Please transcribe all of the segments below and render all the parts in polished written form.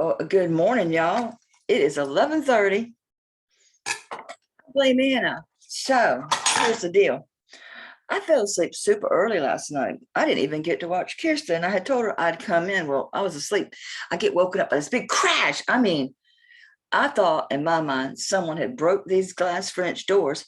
Well, good morning, y'all. It is 11:30. Blame Anna. So here's the deal. I fell asleep super early last night. I didn't even get to watch Kirsten. I had told her I'd come in. Well, I was asleep. I get woken up by this big crash. I mean, I thought in my mind someone had broke these glass French doors.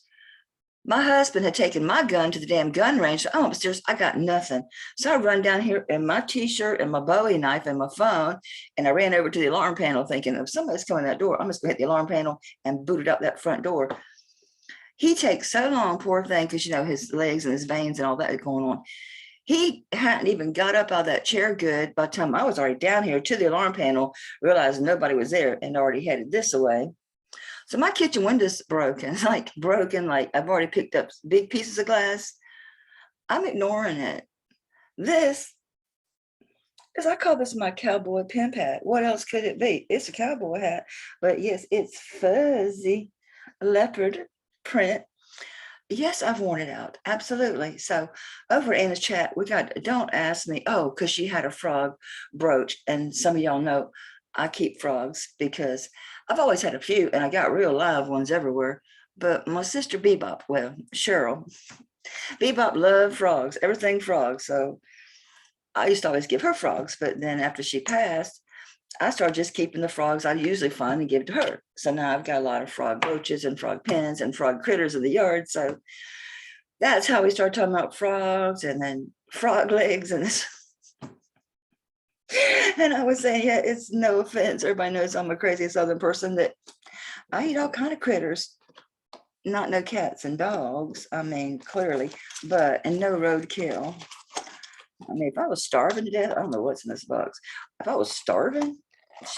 My husband had taken my gun to the damn gun range. So I'm upstairs. I got nothing. So I run down here in my t-shirt and my Bowie knife and my phone. And I ran over to the alarm panel thinking if somebody's coming that door, I'm just gonna hit the alarm panel and boot it up that front door. He takes so long, poor thing, because his legs and his veins and all that is going on. He hadn't even got up out of that chair good by the time I was already down here to the alarm panel, realizing nobody was there and already headed this away. So my kitchen window's broken, like I've already picked up big pieces of glass. I'm ignoring it. This is, I call this my cowboy pimp hat. What else could it be? It's a cowboy hat, but yes, it's fuzzy leopard print. Yes, I've worn it out. Absolutely. So over in the chat, we got, don't ask me. Oh, because she had a frog brooch. And some of y'all know I keep frogs because I've always had a few and I got real live ones everywhere. But my sister Bebop, well, Cheryl, Bebop loved frogs, everything frogs. So I used to always give her frogs. But then after she passed, I started just keeping the frogs I usually find and give to her. So now I've got a lot of frog brooches and frog pins and frog critters in the yard. So that's how we started talking about frogs and then frog legs and this. And I was saying, yeah, it's no offense. Everybody knows I'm a crazy Southern person that I eat all kind of critters, not no cats and dogs. I mean, clearly, and no roadkill. I mean, if I was starving to death, I don't know what's in this box. If I was starving,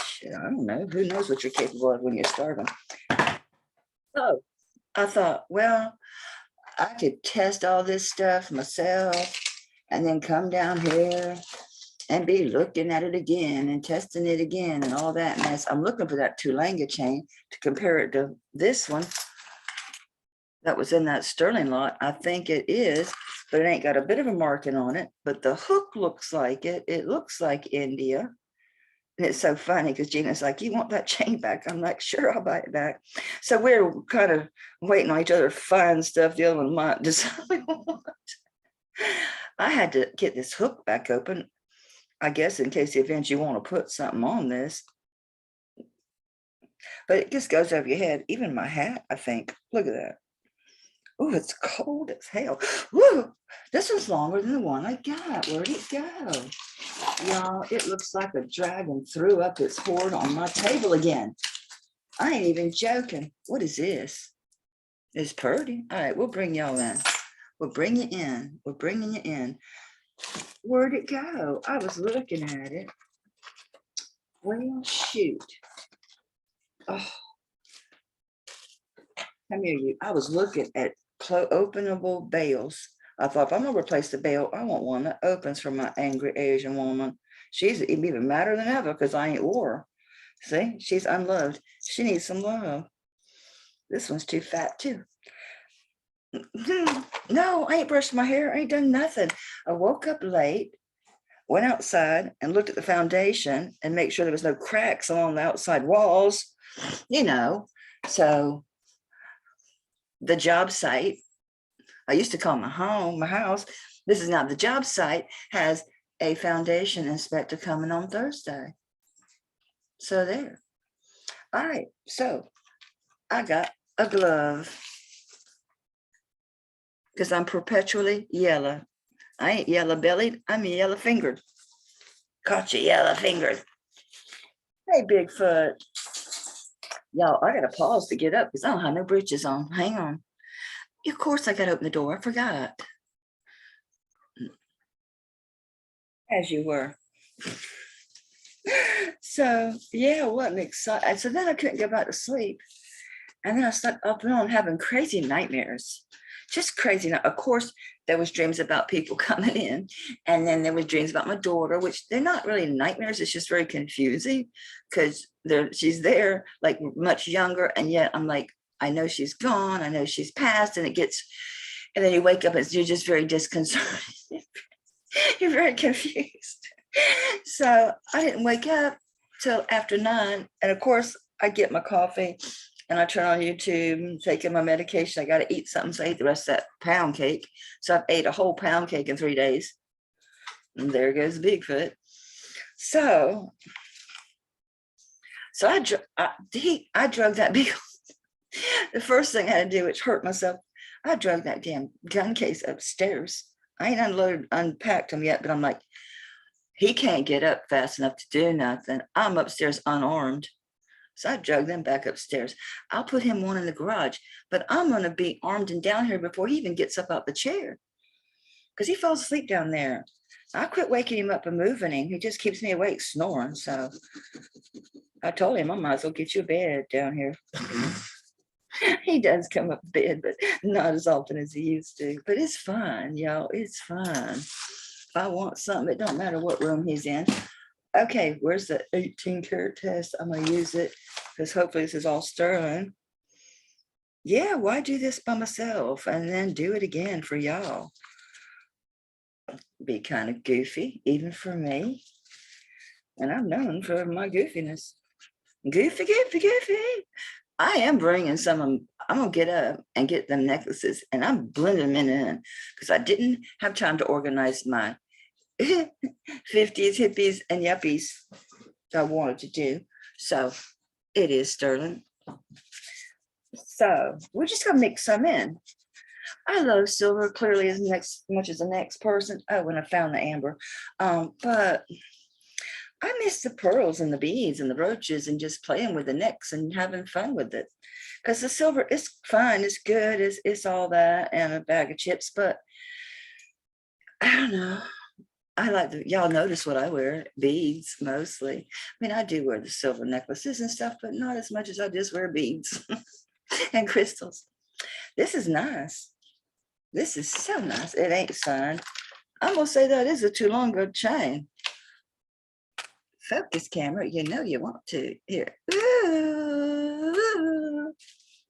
shit, I don't know. Who knows what you're capable of when you're starving? So I thought, well, I could test all this stuff myself and then come down here and be looking at it again and testing it again and all that mess. I'm looking for that Tulanga chain to compare it to this one that was in that sterling lot. I think it is, but it ain't got a bit of a marking on it, but the hook looks like it. It looks like India. And it's so funny because Gina's like, you want that chain back? I'm like, sure, I'll buy it back. So we're kind of waiting on each other to find stuff the other one might decide. I had to get this hook back open, I guess, in case the event you want to put something on this. But it just goes over your head. Even my hat, I think. Look at that. Oh, it's cold as hell. Woo! This one's longer than the one I got. Where'd it go? Y'all, it looks like a dragon threw up its hoard on my table again. I ain't even joking. What is this? It's pretty. All right, we'll bring y'all in. We'll bring you in. We're bringing you in. Where'd it go? I was looking at it. Well, shoot. Oh. Come here, you. I was looking at openable bales. I thought, if I'm gonna replace the bale, I want one that opens for my angry Asian woman. She's even madder than ever because I ain't wore. See, she's unloved. She needs some love. This one's too fat too. No, I ain't brushed my hair. I ain't done nothing. I woke up late, went outside and looked at the foundation and make sure there was no cracks along the outside walls, So the job site, I used to call my house. This is not the job site, has a foundation inspector coming on Thursday. So there. All right. So I got a glove because I'm perpetually yellow. I ain't yellow bellied. I'm yellow fingered. Caught you yellow fingered. Hey, Bigfoot. Y'all, I got to pause to get up because I don't have no breeches on. Hang on. Of course, I got to open the door. I forgot. As you were. So, yeah, wasn't excited. So then I couldn't go back to sleep. And then I started up and on having crazy nightmares. Just crazy. Now, of course, there was dreams about people coming in. And then there was dreams about my daughter, which they're not really nightmares. It's just very confusing because she's there, like much younger. And yet I'm like, I know she's gone. I know she's passed. And then you wake up and you're just very disconcerted. You're very confused. So I didn't wake up. till after 9. And of course, I get my coffee and I turn on YouTube and taking my medication. I got to eat something. So I ate the rest of that pound cake. So I've ate a whole pound cake in 3 days. And there goes Bigfoot. So I drug that big. The first thing I had to do, which hurt myself, I drug that damn gun case upstairs. I ain't unpacked them yet, but I'm like, he can't get up fast enough to do nothing. I'm upstairs unarmed. So I drug them back upstairs. I'll put him one in the garage, but I'm going to be armed and down here before he even gets up out the chair, because he falls asleep down there. I quit waking him up and moving him. He just keeps me awake snoring. So I told him I might as well get you a bed down here. He does come up to bed, but not as often as he used to. But it's fun, y'all. It's fun. If I want something, it don't matter what room he's in. Okay, where's the 18 karat test? I'm going to use it because hopefully this is all sterling. Yeah, why do this by myself and then do it again for y'all? Be kind of goofy, even for me. And I'm known for my goofiness. Goofy, goofy, goofy. I am bringing some of them. I'm going to get up and get them necklaces, and I'm blending them in because I didn't have time to organize my 50s, hippies, and yuppies that I wanted to do. So it is sterling. So we're just going to mix some in. I love silver clearly as much as the next person. Oh, when I found the amber. But I miss the pearls and the beads and the brooches and just playing with the necks and having fun with it. Because the silver is fine, it's good, it's all that and a bag of chips. But I don't know. I like y'all notice what I wear, beads mostly. I mean, I do wear the silver necklaces and stuff, but not as much as I just wear beads and crystals. This is nice. This is so nice. It ain't signed. I'm going to say that is a too long ago chain. Focus camera, you know you want to. Here. Ooh.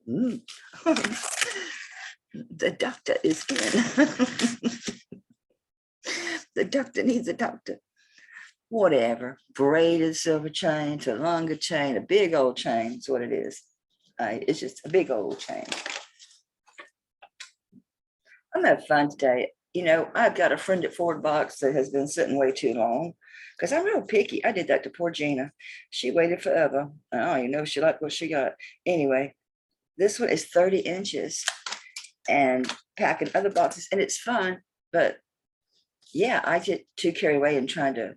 Mm. The doctor is in. The doctor needs a doctor. Whatever. Braided silver chain to a longer chain, a big old chain. That's what it is. It's just a big old chain. I'm having fun today. You know, I've got a friend at Ford Box that has been sitting way too long because I'm real picky. I did that to poor Gina. She waited forever. I don't even know if she liked what she got. Anyway, this one is 30 inches and packing other boxes, and it's fun. But yeah, I get too carried away in trying to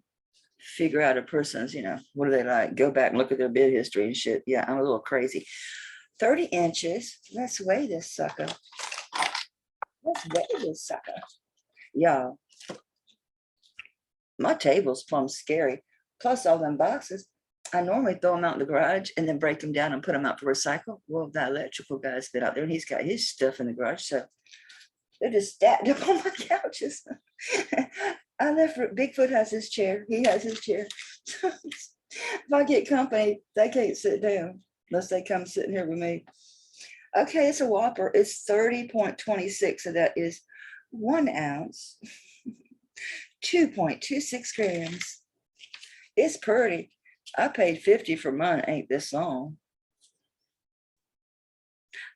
figure out a person's, you know, what do they like? Go back and look at their bid history and shit. Yeah, I'm a little crazy. 30 inches. Let's weigh this sucker. Let's weigh this sucker. Y'all, my table's plumb scary. Plus all them boxes, I normally throw them out in the garage and then break them down and put them out for recycle. Well, that electrical guy's been out there and he's got his stuff in the garage, so they're just stacked up on my couches. I left for Bigfoot has his chair. He has his chair. If I get company, they can't sit down unless they come sitting here with me. Okay, it's a whopper. It's 30.26, so that is 1 ounce, 2.26 grams. It's pretty. I paid $50 for mine. Ain't this long?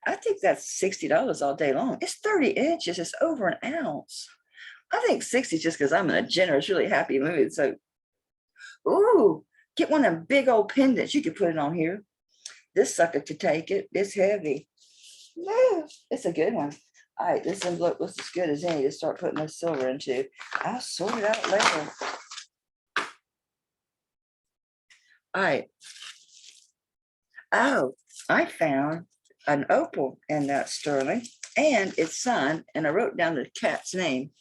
I think that's $60 all day long. It's 30 inches. It's over an ounce. I think 60 just because I'm in a generous, really happy mood. So, ooh, get one of them big old pendants. You could put it on here. This sucker to take it. It's heavy. No, it's a good one. All right, this envelope looks as good as any to start putting my silver into. I'll sort it out later. All right. Oh, I found an opal in that sterling, and it's signed, and I wrote down the cat's name.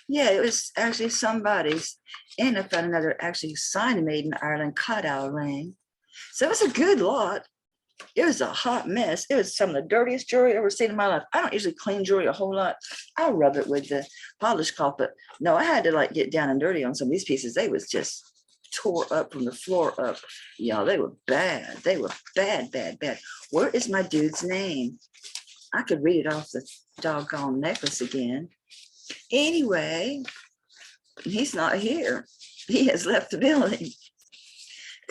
Yeah, it was actually somebody's, and I found another actually signed made in Ireland cutout ring. So it was a good lot. It was a hot mess. It was some of the dirtiest jewelry I've ever seen in my life. I don't usually clean jewelry a whole lot. I'll rub it with the polish cloth, but no, I had to like get down and dirty on some of these pieces. They was just tore up from the floor up. Y'all, they were bad. They were bad, bad, bad. Where is my dude's name? I could read it off the doggone necklace again. Anyway, he's not here. He has left the building.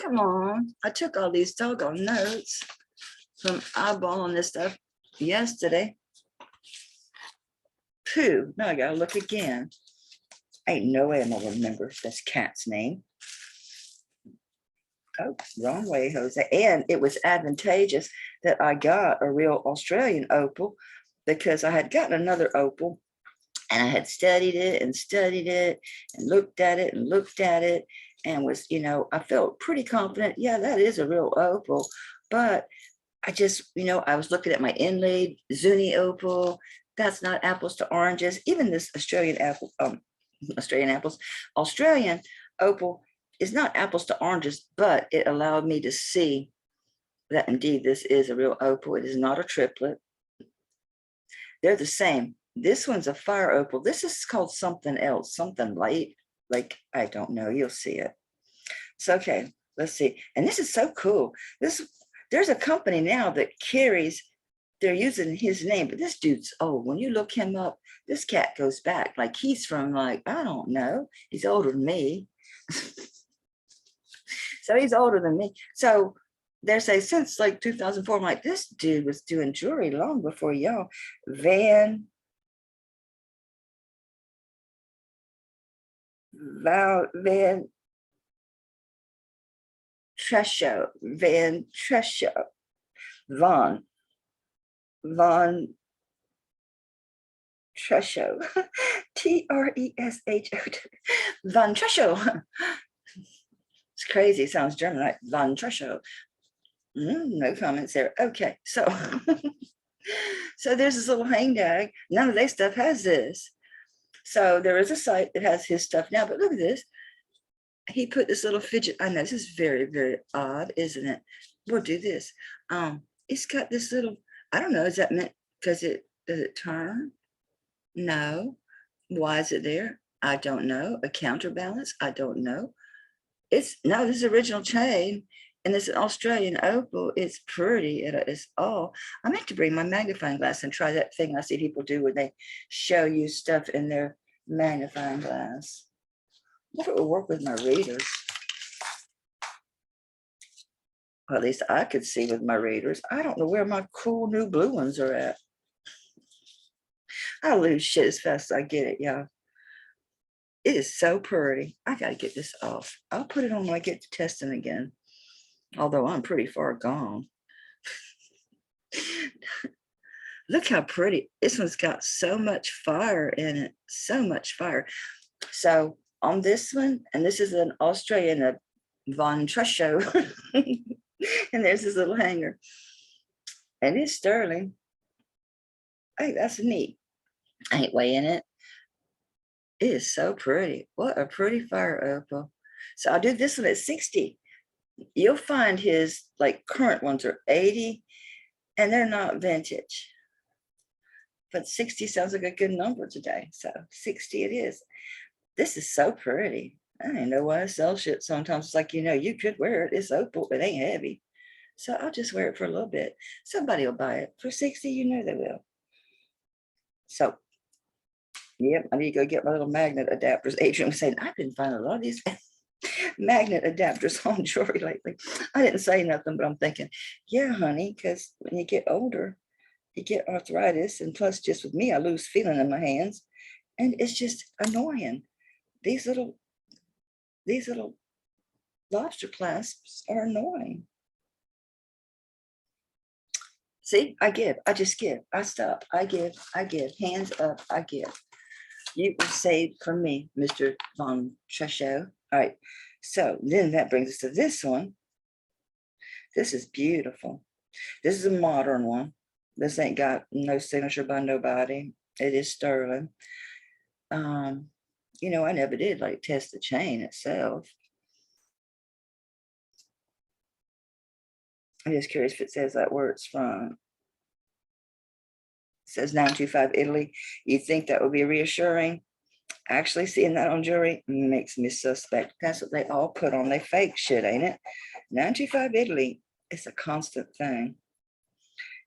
Come on. I took all these doggone notes from eyeballing this stuff yesterday. Pooh. Now I gotta look again. Ain't no way I'm gonna remember this cat's name. Oh, wrong way, Jose. And it was advantageous that I got a real Australian opal because I had gotten another opal and I had studied it and looked at it and looked at it and was, I felt pretty confident. Yeah, that is a real opal. But I just, I was looking at my inlaid Zuni opal. That's not apples to oranges. Even this Australian opal is not apples to oranges, but it allowed me to see that indeed this is a real opal. It is not a triplet. They're the same. This one's a fire opal. This is called something else, something light. Like, I don't know. You'll see it. So, okay, let's see. And this is so cool. There's a company now that carries, they're using his name, but this dude's old. When you look him up, this cat goes back. Like he's from like, I don't know. He's older than me. So he's older than me. So they say since like 2004, I'm like, this dude was doing jewelry long before y'all. Van Tresho, Von Tresho, Tresho, Von Tresho. It's crazy. It sounds German, like Von Tresho. No comments there. Okay, so so there's this little hang tag. None of their stuff has this. So there is a site that has his stuff now, but look at this. He put this little fidget. I know this is very, very odd, isn't it? We'll do this. It's got this little, I don't know, is that meant because does it turn? No. Why is it there? I don't know. A counterbalance? I don't know. This is original chain, and it's an Australian opal. It's pretty. It's all. I meant to bring my magnifying glass and try that thing I see people do when they show you stuff in their magnifying glass. I wonder if it would work with my readers. Or at least I could see with my readers. I don't know where my cool new blue ones are at. I lose shit as fast as I get it, y'all. It is so pretty. I got to get this off. I'll put it on when I get to testing again. Although I'm pretty far gone. Look how pretty. This one's got so much fire in it. So much fire. So on this one, and this is an Australian Von Tresho. And there's this little hanger. And it's sterling. Hey, that's neat. I ain't weighing it. It is so pretty. What a pretty fire opal. So I'll do this one at 60. You'll find his like current ones are 80 and they're not vintage. But 60 sounds like a good number today. So 60 it is. This is so pretty. I don't know why I sell shit sometimes. It's like, you could wear it. It's opal. It ain't heavy. So I'll just wear it for a little bit. Somebody will buy it. For 60, they will. So yep, I need to go get my little magnet adapters. Adrian was saying, I've been finding a lot of these magnet adapters on jewelry lately. I didn't say nothing, but I'm thinking, yeah, honey, because when you get older, you get arthritis. And plus, just with me, I lose feeling in my hands. And it's just annoying. These little lobster clasps are annoying. See, I give, I just give, I stop, I give, hands up, I give. You were saved from me, Mr. Von Tresho. All right, so then that brings us to this one. This is beautiful. This is a modern one. This ain't got no signature by nobody. It is sterling. I never did like test the chain itself. I'm just curious if it says that where it's from. It says 925 Italy. You think that would be reassuring? Actually seeing that on jewelry makes me suspect. That's what they all put on. They fake shit, ain't it? 925 Italy is a constant thing.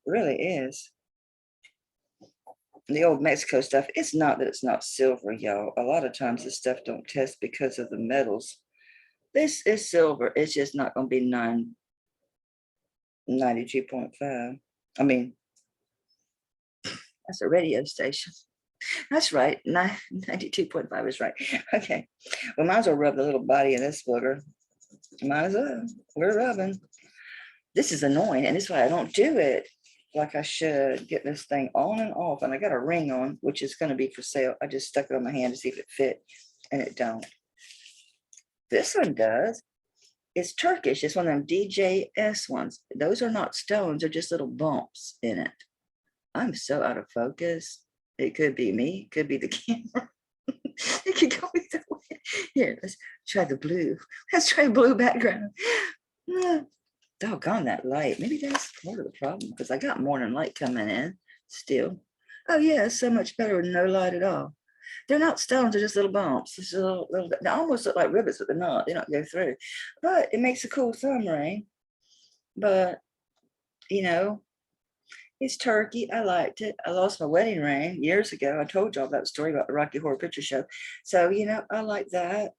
It really is. The old Mexico stuff, it's not that it's not silver, y'all. A lot of times this stuff don't test because of the metals This is silver. It's just not going to be 92.5. I mean, that's a radio station. That's right. 92.5 is right. Okay. Well, might as well rub the little body of this booger. Might as well. We're rubbing. This is annoying, and this is why I don't do it like I should. Get this thing on and off, and I got a ring on, which is going to be for sale. I just stuck it on my hand to see if it fit, and it don't. This one does. It's Turkish. It's one of them DJS ones. Those are not stones. They're just little bumps in it. I'm so out of focus. It could be me. It could be the camera. It could go either way. Here, let's try the blue. Let's try blue background. Doggone that light. Maybe that's part of the problem because I got morning light coming in still. Oh yeah, it's so much better with no light at all. They're not stones, they're just little bumps. Just they almost look like rivets, but they're not. They don't go through. But it makes a cool thumb ring. But, you know, it's turkey. I liked it. I lost my wedding ring years ago. I told y'all that story about the Rocky Horror Picture Show. So, you know, I like that.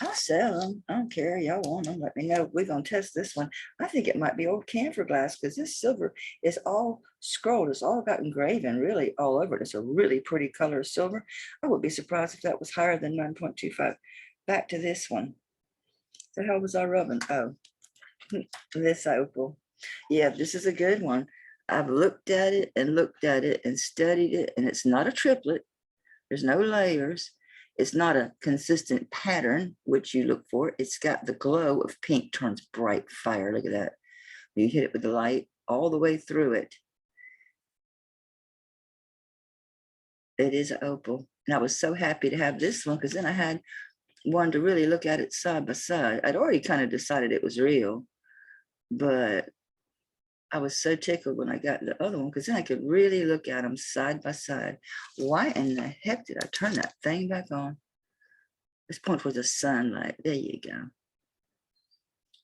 I'll sell them. I don't care. Y'all want them. Let me know. We're going to test this one. I think it might be old camphor glass because this silver is all scrolled. It's all got engraving really all over it. It's a really pretty color of silver. I would be surprised if that was higher than 9.25. Back to this one. The hell was I rubbing? Oh, this opal. Yeah, this is a good one. I've looked at it and studied it, and it's not a triplet. There's no layers. It's not a consistent pattern, which you look for. It's got the glow of pink, turns bright fire. Look at that. You hit it with the light all the way through it. It is an opal. And I was so happy to have this one because then I had one to really look at it side by side. I'd already kind of decided it was real, but I was so tickled when I got the other one because then I could really look at them side by side. Why in the heck did I turn that thing back on? Let's point for the sunlight. There you go.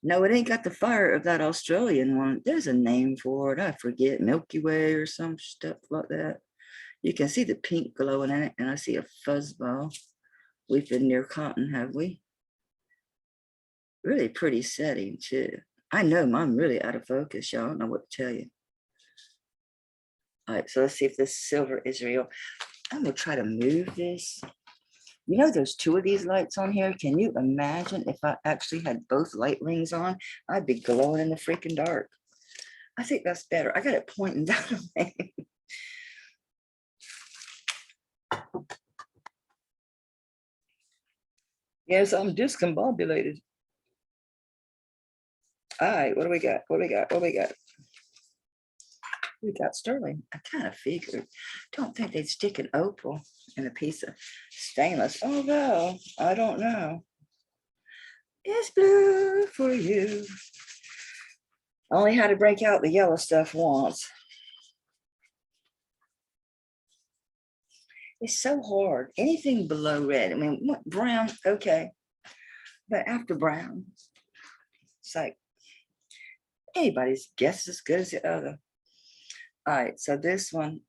No, it ain't got the fire of that Australian one. There's a name for it. I forget. Milky Way or some stuff like that. You can see the pink glowing in it, and I see a fuzzball. We've been near cotton, have we? Really pretty setting, too. I know I'm really out of focus, y'all. I don't know what to tell you. All right, so let's see if this silver is real. I'm going to try to move this. You know, there's two of these lights on here. Can you imagine if I actually had both light rings on? I'd be glowing in the freaking dark. I think that's better. I got it pointing that way. Yes, I'm discombobulated. All right, what do we got? What do we got? What do we got? We got sterling. I kind of figured. Don't think they'd stick an opal in a piece of stainless. Although, I don't know. It's blue for you. I only had to break out the yellow stuff once. It's so hard. Anything below red. I mean, what, brown, okay. But after brown, it's like anybody's guess as good as the other. All right, so this one,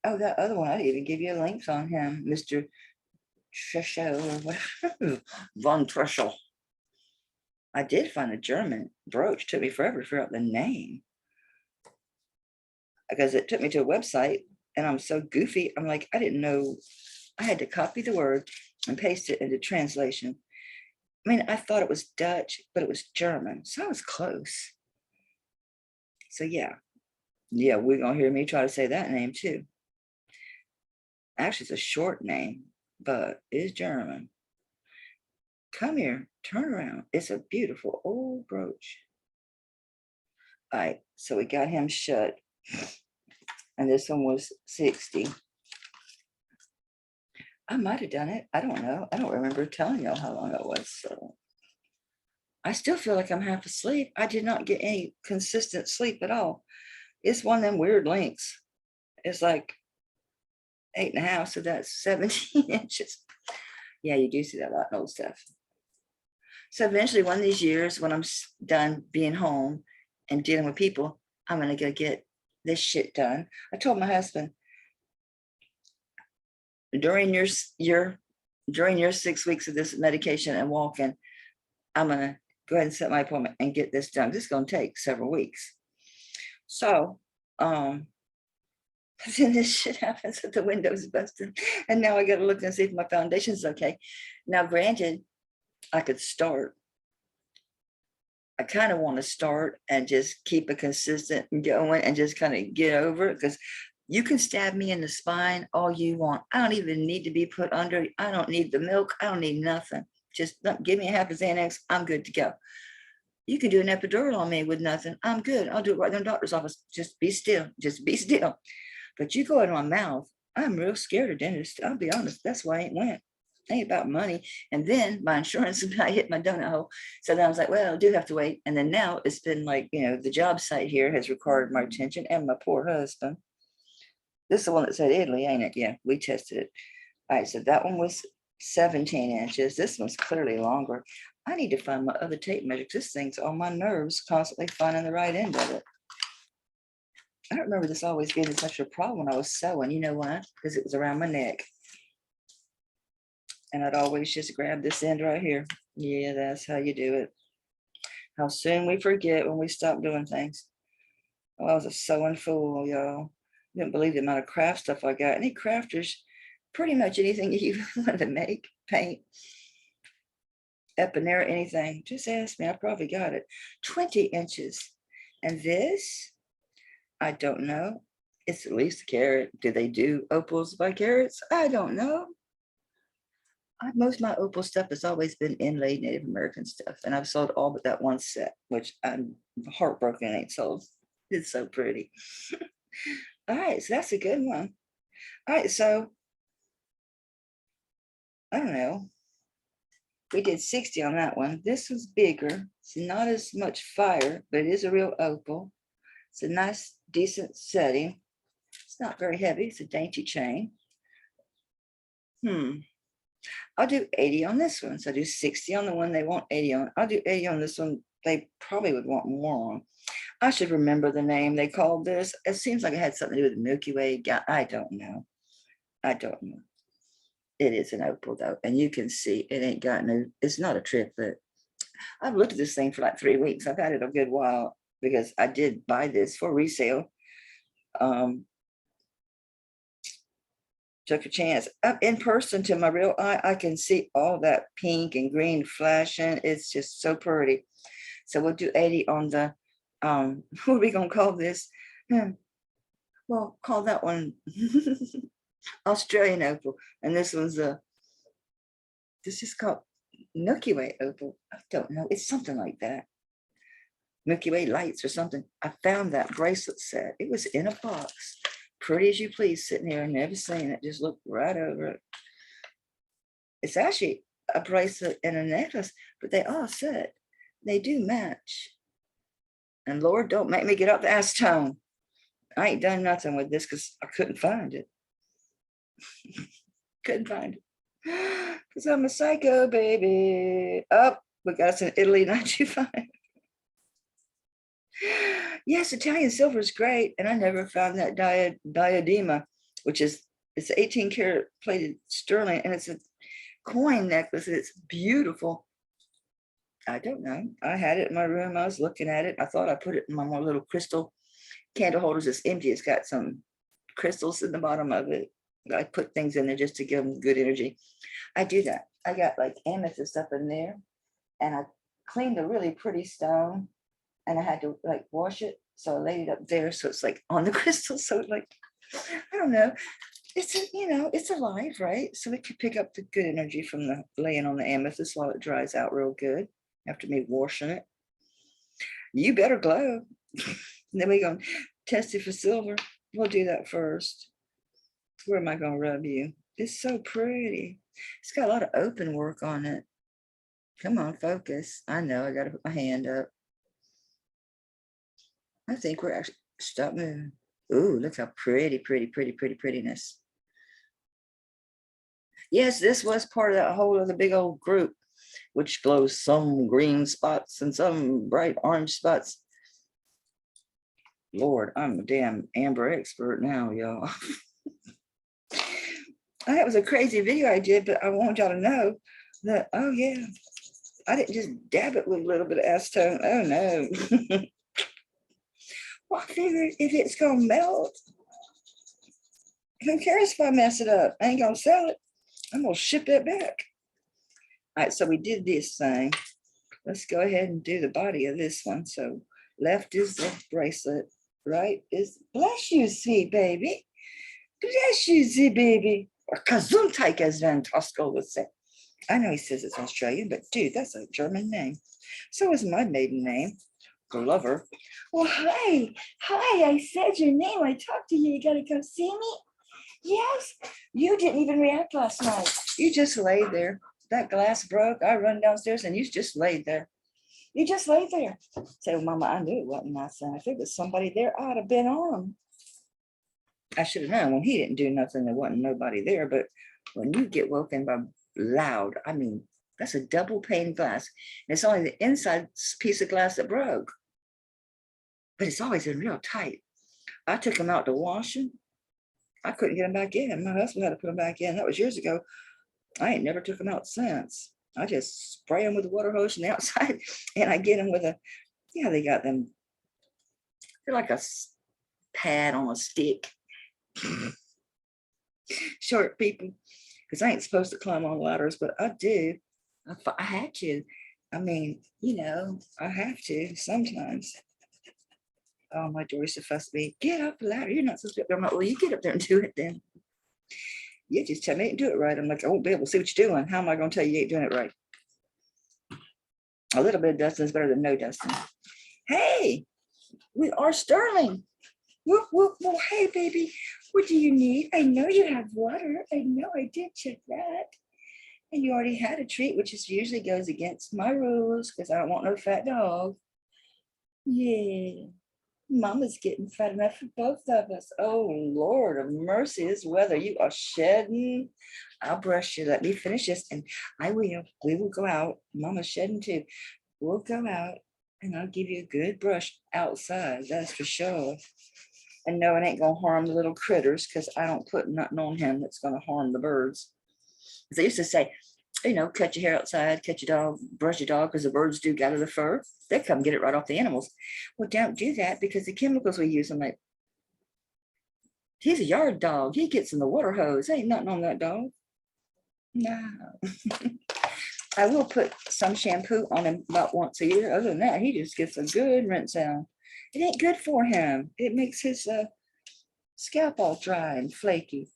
oh, that other one, I didn't even give you a link on him, Mr. Treschow or whatever, Von Treschow. I did find a German brooch. Took me forever to figure out the name because it took me to a website, and I'm so goofy. I'm like, I didn't know. I had to copy the word and paste it into translation. I mean, I thought it was Dutch, but it was German, so I was close. So yeah, we're gonna hear me try to say that name too. Actually, it's a short name, but it's German. Come here, turn around. It's a beautiful old brooch. All right, so we got him shut. And this one was 60. I might have done it. I don't know. I don't remember telling y'all how long it was. So I still feel like I'm half asleep. I did not get any consistent sleep at all. It's one of them weird lengths. It's like 8.5, so that's 17 inches. Yeah, you do see that a lot in old stuff. So eventually one of these years when I'm done being home and dealing with people, I'm going to go get this shit done. I told my husband, during your 6 weeks of this medication and walking, I'm going to go ahead and set my appointment and get this done. This is going to take several weeks. So, then this shit happens that the window's busted. And now I got to look and see if my foundation's okay. Now, granted, I could start. I kind of want to start and just keep it consistent and going and just kind of get over it, because you can stab me in the spine all you want. I don't even need to be put under. I don't need the milk. I don't need nothing. Just give me a half a Xanax. I'm good to go. You can do an epidural on me with nothing. I'm good. I'll do it right in the doctor's office. Just be still. Just be still. But you go in my mouth. I'm real scared of dentists. I'll be honest. That's why I ain't went. Ain't about money. And then my insurance I hit my donut hole. So then I was like, well, I do have to wait. And then now it's been like, the job site here has required my attention, and my poor husband. This is the one that said Italy, ain't it? Yeah, we tested it. All right, so that one was 17 inches. This one's clearly longer. I need to find my other tape measure. This thing's on my nerves, constantly finding the right end of it. I don't remember this always being such a problem when I was sewing. You know why? Because it was around my neck. And I'd always just grab this end right here. Yeah, that's how you do it. How soon we forget when we stop doing things. Oh, I was a sewing fool, y'all. You didn't believe the amount of craft stuff I got. Any crafters, pretty much anything you want to make, paint, Epinera, anything, just ask me. I probably got it. 20 inches. And this, I don't know. It's at least a carat. Do they do opals by carats? I don't know. Most of my opal stuff has always been inlaid Native American stuff. And I've sold all but that one set, which I'm heartbroken ain't sold. It's so pretty. All right, so that's a good one. All right, so I don't know. We did 60 on that one. This was bigger. It's not as much fire, but it is a real opal. It's a nice, decent setting. It's not very heavy. It's a dainty chain. I'll do 80 on this one. So I do 60 on the one they want 80 on. I'll do 80 on this one. They probably would want more on. I should remember the name they called this. It seems like it had something to do with the Milky Way. I don't know. I don't know. It is an opal though. And you can see it ain't got no, it's not a triplet. I've looked at this thing for like 3 weeks. I've had it a good while because I did buy this for resale. Took a chance. Up in person to my real eye, I can see all that pink and green flashing. It's just so pretty. So we'll do 80 on the, what are we going to call this? Well, call that one Australian opal. And this one's this is called Milky Way Opal. I don't know. It's something like that. Milky Way Lights or something. I found that bracelet set. It was in a box. Pretty as you please, sitting here, never seen it. Just look right over it. It's actually a bracelet and a necklace, but they all set. They do match. And Lord, don't make me get up the acetone. I ain't done nothing with this because I couldn't find it. Couldn't find it. Because I'm a psycho, baby. Oh, we got us in Italy 925. Yes, Italian silver is great. And I never found that diadema, which is, it's 18 karat plated sterling, and it's a coin necklace. It's beautiful. I don't know. I had it in my room. I was looking at it. I thought I put it in my more little crystal candle holders. It's empty. It's got some crystals in the bottom of it. I put things in there just to give them good energy. I do that. I got like amethyst up in there, and I cleaned a really pretty stone, and I had to like wash it. So I laid it up there. So it's like on the crystal. So like, I don't know. It's, it's alive, right? So it could pick up the good energy from the laying on the amethyst while it dries out real good after me washing it. You better glow. And then we're going to test it for silver. We'll do that first. Where am I going to rub you? It's so pretty. It's got a lot of open work on it. Come on, focus. I know I got to put my hand up. I think we're actually, stop moving. Ooh, look how prettiness. Yes, this was part of that whole other big old group, which glows some green spots and some bright orange spots. Lord, I'm a damn amber expert now, y'all. That was a crazy video I did, but I want y'all to know that, oh yeah, I didn't just dab it with a little bit of acetone. Oh no. Well, I figured if it's gonna melt, who cares if I mess it up? I ain't gonna sell it. I'm gonna ship it back. All right, so we did this thing. Let's go ahead and do the body of this one. So left is the bracelet, right is bless you, sweet baby. Bless you, sweet baby. Or Gesundheit, as Van Tosco would say. I know he says it's Australian, but dude, that's a German name. So is my maiden name, Glover. Well, hi. Hi, I said your name. I talked to you. You gotta come see me? Yes. You didn't even react last night. You just laid there. That glass broke. I run downstairs and you just laid there. You just laid there. Say, well, Mama, I knew it wasn't my son. If there was somebody there, I'd have been armed. I should have known when he didn't do nothing, there wasn't nobody there. But when you get woken by loud, I mean, that's a double pane glass. And it's only the inside piece of glass that broke. But it's always been real tight. I took him out to wash him. I couldn't get him back in. My husband had to put him back in. That was years ago. I ain't never took him out since. I just spray him with the water hose from the outside and I get him with a, yeah, they got them. They're like a pad on a stick. Short people, because I ain't supposed to climb on ladders, but I do. I had to. I mean, you know, I have to sometimes. Oh, my door used to fuss me. Get up the ladder. You're not supposed to be up there. I'm like, well, you get up there and do it then. You just tell me I ain't do it right. I'm like, I won't be able to see what you're doing. How am I going to tell you ain't doing it right? A little bit of dusting is better than no dusting. Hey, we are Sterling. Whoop, whoop, whoop. Hey, baby, what do you need? I know you have water. I know I did check that. And you already had a treat, which is usually goes against my rules because I don't want no fat dog. Yeah. Mama's getting fat enough for both of us. Oh, Lord of mercy, this weather, you are shedding. I'll brush you. Let me finish this and I will. We will go out. Mama's shedding too. We'll go out and I'll give you a good brush outside. That's for sure. And no, it ain't going to harm the little critters because I don't put nothing on him that's going to harm the birds. Because they used to say, you know, cut your hair outside, cut your dog, brush your dog because the birds do gather the fur. They come get it right off the animals. Well, don't do that because the chemicals we use, I'm like, he's a yard dog. He gets in the water hose. Ain't nothing on that dog. No. I will put some shampoo on him about once a year. Other than that, he just gets a good rinse out. It ain't good for him. It makes his scalp all dry and flaky.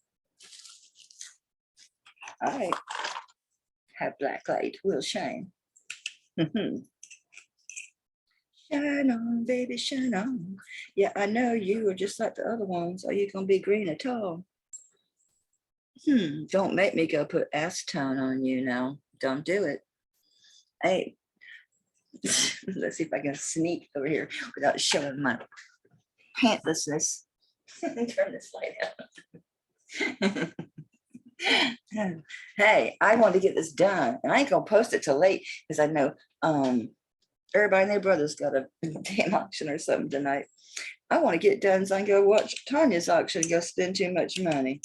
All right. Have black light will shine. Shine on, baby, shine on. Yeah, I know you are just like the other ones. Are you gonna be green at all? Don't make me go put acetone on you now. Don't do it. Hey, let's see if I can sneak over here without showing my pantlessness. Turn this light out. Hey, I want to get this done and I ain't gonna post it till late because I know everybody and their brother's got a damn auction or something tonight. I want to get it done so I can go watch Tanya's auction and go spend too much money.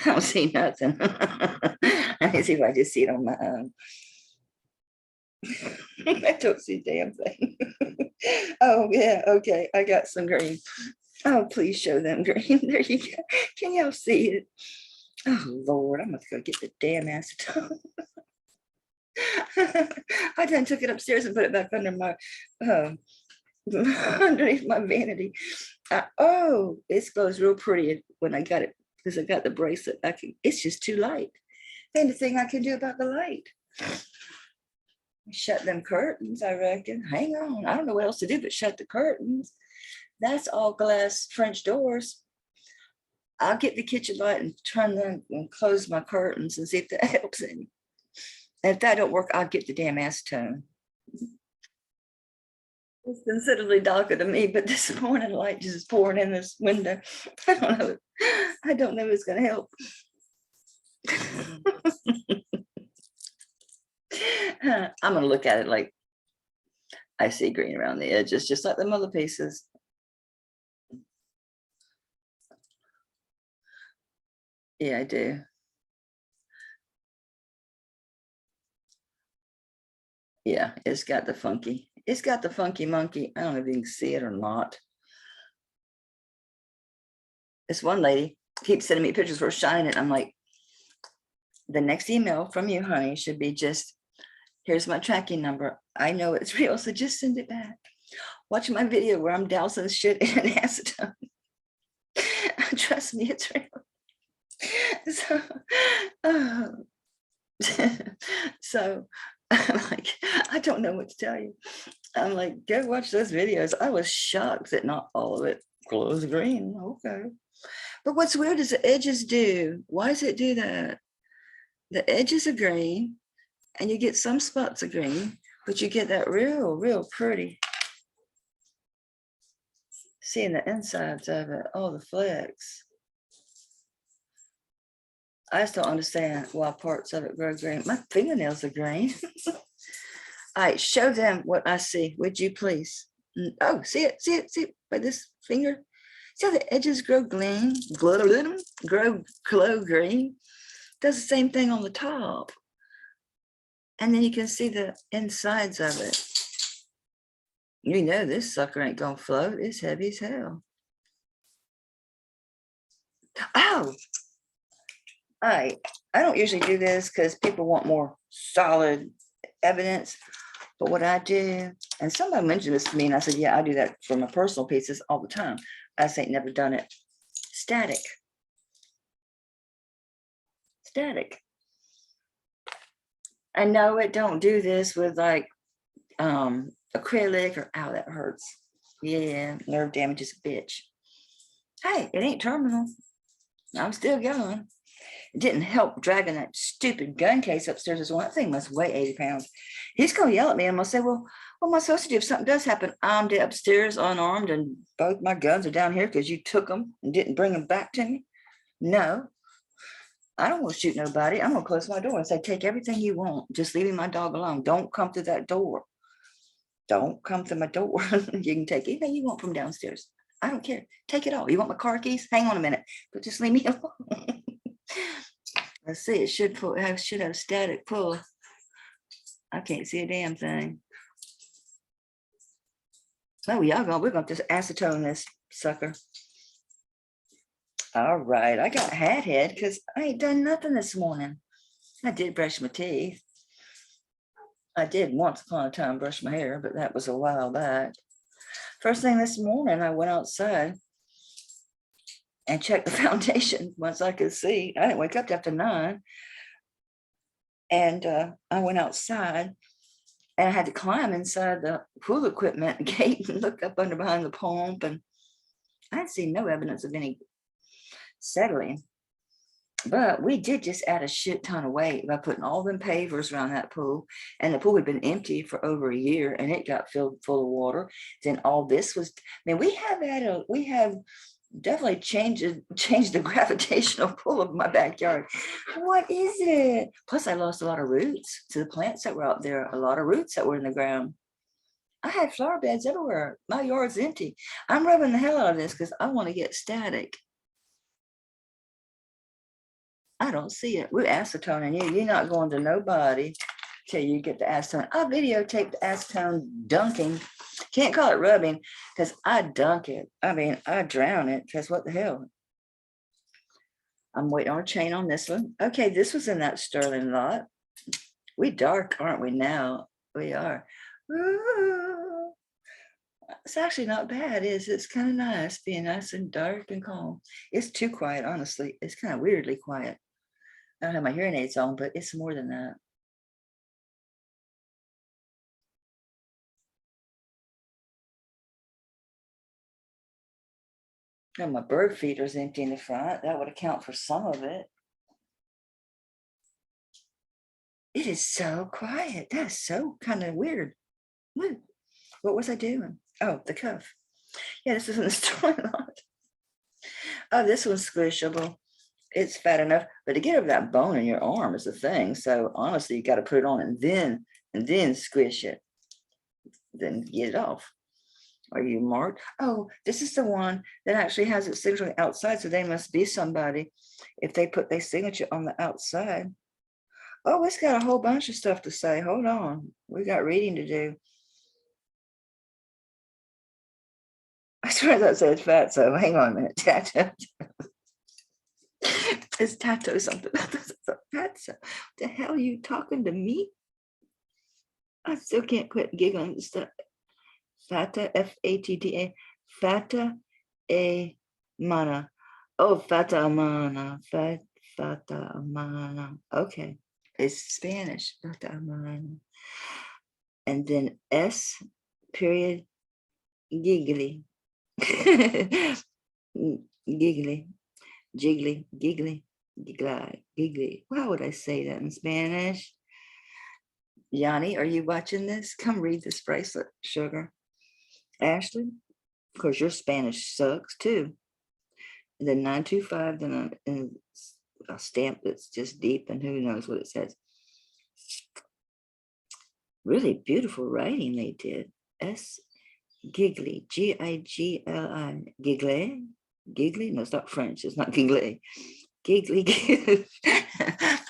I don't see nothing. Let me see if I just see it on my own. I don't see a damn thing. Oh yeah, okay, I got some green. Oh, please show them green. There you go. Can y'all see it? Oh, Lord, I'm going to go get the damn acetone. I then took it upstairs and put it back under my, underneath my vanity. Oh, it glows real pretty when I got it because I got the bracelet. It's just too light. And the thing I can do about the light. Shut them curtains, I reckon. Hang on. I don't know what else to do but shut the curtains. That's all glass French doors. I'll get the kitchen light and turn them and close my curtains and see if that helps any. And if that don't work, I'll get the damn acetone. It's considerably darker to me, but this morning light just is pouring in this window. I don't know. I don't know if it's going to help. I'm going to look at it like I see green around the edges, just like the other pieces. Yeah, I do. Yeah, it's got the funky. It's got the funky monkey. I don't know if you can see it or not. This one lady keeps sending me pictures for shining. I'm like, the next email from you, honey, should be just, here's my tracking number. I know it's real, so just send it back. Watch my video where I'm dousing shit in acetone. Trust me, it's real. So, so I'm like, I don't know what to tell you. I'm like, go watch those videos. I was shocked that not all of it glows green. Okay. But what's weird is the edges do. Why does it do that? The edges are green and you get some spots of green, but you get that real pretty. Seeing the insides of it, all the flecks. I just don't understand why parts of it grow green. My fingernails are green. All right, show them what I see, would you please? Oh, see it by this finger? See how the edges grow green, glow green? Does the same thing on the top. And then you can see the insides of it. You know this sucker ain't gonna float. It's heavy as hell. Oh, all right. I don't usually do this because people want more solid evidence. But what I do, and somebody mentioned this to me, and I said, yeah, I do that for my personal pieces all the time. I just ain't never done it static. Static. I know it don't do this with like acrylic or, ow, that hurts. Yeah, nerve damage is a bitch. Hey, it ain't terminal. I'm still going. It didn't help dragging that stupid gun case upstairs as well. That thing must weigh 80 pounds. He's going to yell at me. I'm going to say, well, what am I supposed to do if something does happen? I'm upstairs unarmed and both my guns are down here because you took them and didn't bring them back to me. No, I don't want to shoot nobody. I'm going to close my door and say, take everything you want. Just leaving my dog alone. Don't come through that door. Don't come through my door. You can take anything you want from downstairs. I don't care. Take it all. You want my car keys? Hang on a minute, but just leave me alone. Let's see. It should have static pull. I can't see a damn thing. Oh, we're gonna just acetone this sucker. All right, I got hat head because I ain't done nothing this morning. I did brush my teeth. I did once upon a time brush my hair, but that was a while back. First thing this morning, I went outside and checked the foundation once I could see. I didn't wake up after 9. And I went outside and I had to climb inside the pool equipment gate and look up under behind the pump. And I didn't see no evidence of any settling. But we did just add a shit ton of weight by putting all them pavers around that pool. And the pool had been empty for over a year and it got filled full of water. Then all this was, I mean, we have definitely changed the gravitational pull of my backyard. What is it? Plus I lost a lot of roots to the plants that were out there, a lot of roots that were in the ground. I had flower beds everywhere. My yard's empty. I'm rubbing the hell out of this because I want to get static. I don't see it. We're acetoning you. You're not going to nobody till you get the acetone. I videotaped the acetone dunking. Can't call it rubbing because I dunk it. I mean, I drown it because what the hell? I'm waiting on a chain on this one. Okay, this was in that sterling lot. We dark, aren't we now? We are. Ooh. It's actually not bad, is it? It's kind of nice being nice and dark and calm. It's too quiet, honestly. It's kind of weirdly quiet. I don't have my hearing aids on, but it's more than that. And my bird feeder's empty in the front. That would account for some of it. It is so quiet. That's so kind of weird. What was I doing? Oh, the cuff. Yeah, this is in the store lot. Oh, this one's squishable. It's fat enough, but to get over that bone in your arm is the thing. So honestly, you got to put it on and then squish it. Then get it off. Are you marked? Oh, this is the one that actually has its signature on the outside. So they must be somebody if they put their signature on the outside. Oh, it's got a whole bunch of stuff to say. Hold on. We got reading to do. I swear that says fat, so hang on a minute. Tato. It's tato something. Fat, so the hell are you talking to me? I still can't quit giggling. Fata, F-A-T-T-A, Fata a mana. Oh, Fata Amana, Fata Amana. Okay, it's Spanish, Fata Amana. And then S period, giggly. Giggly, jiggly, giggly, giggly, giggly. How would I say that in Spanish? Yanni, are you watching this? Come read this bracelet, sugar. Ashley, of course, your Spanish sucks too. And then 925, then a stamp that's just deep, and who knows what it says. Really beautiful writing they did. S. Giggly, G-I-G-L-I, giggly, giggly. No, it's not French. It's not giggly. Giggly, giggly.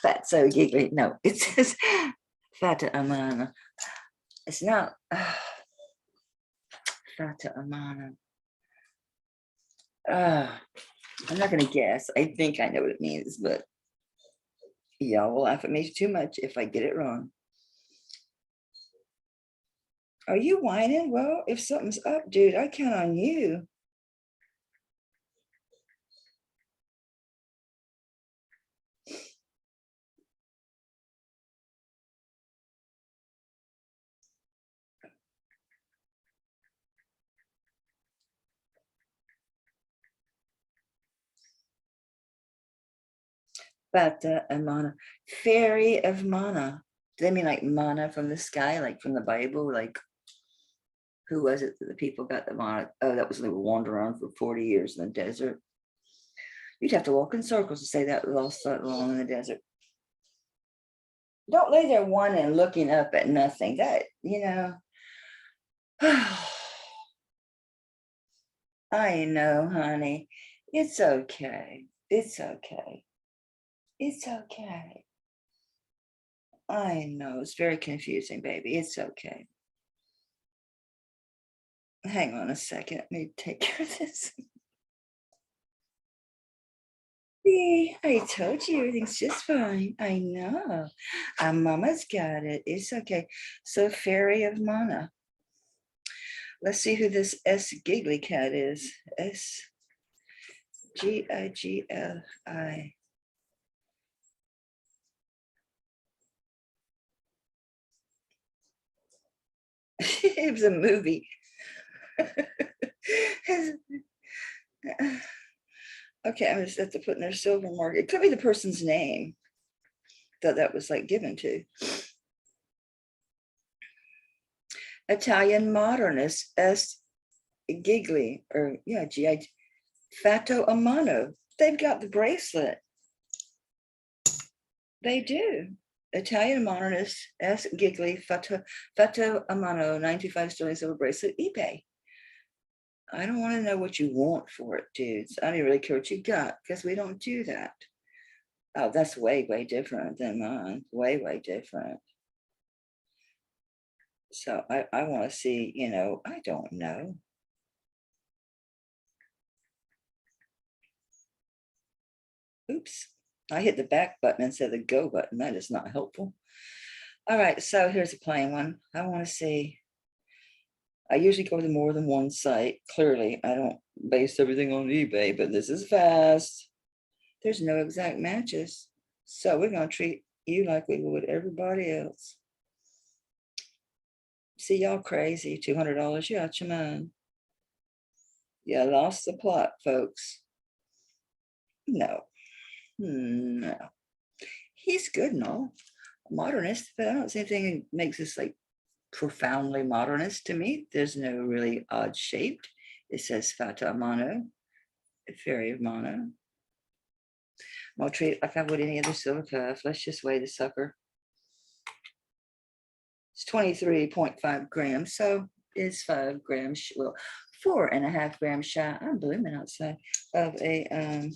Fat so giggly. No, it says Fata Amana. It's not Fata Amana. I'm not going to guess. I think I know what it means, but y'all will laugh at me too much if I get it wrong. Are you whining? Well, if something's up, dude, I count on you. Fata Amana, fairy of mana. Do they mean like mana from the sky, like from the Bible? Like, who was it that the people got the mana? Oh, that was they were wandering around for 40 years in the desert. You'd have to walk in circles to say that lost so long in the desert. Don't lay there whining, looking up at nothing. That, you know. I know, honey. It's okay. It's okay. It's okay. I know. It's very confusing, baby. It's okay. Hang on a second. Let me take care of this. See, I told you everything's just fine. I know. Mama's got it. It's okay. So, Fairy of Mana. Let's see who this S Giggly Cat is. S-G-I-G-L-I. It was a movie. Okay, I'm just have to put in their silver mark. It could be the person's name that was like given to. Italian modernist S. Giggly, or yeah, G.I. Fatto Amano. They've got the bracelet. They do. Italian modernist S. Giggly Fatto Amano 925 sterling silver bracelet eBay. I don't want to know what you want for it, dudes. I don't even really care what you got because we don't do that. Oh, that's way, way different than mine. Way, way different. So I want to see, you know, I don't know. Oops. I hit the back button instead of the go button. That is not helpful. All right, so here's a plain one. I want to see. I usually go to more than one site. Clearly, I don't base everything on eBay, but this is fast. There's no exact matches. So we're going to treat you like we would everybody else. See, y'all crazy. $200, you out your mind. Yeah, lost the plot, folks. No. No. He's good and all. Modernist, but I don't see anything that makes this like profoundly modernist to me. There's no really odd shaped. It says Fata Amano, Fairy of Mono. I'll treat it like I would any other silver cuff. Let's just weigh the sucker. It's 23.5 grams, so it's 5 grams, well, 4.5 grams shy. I'm blooming outside of a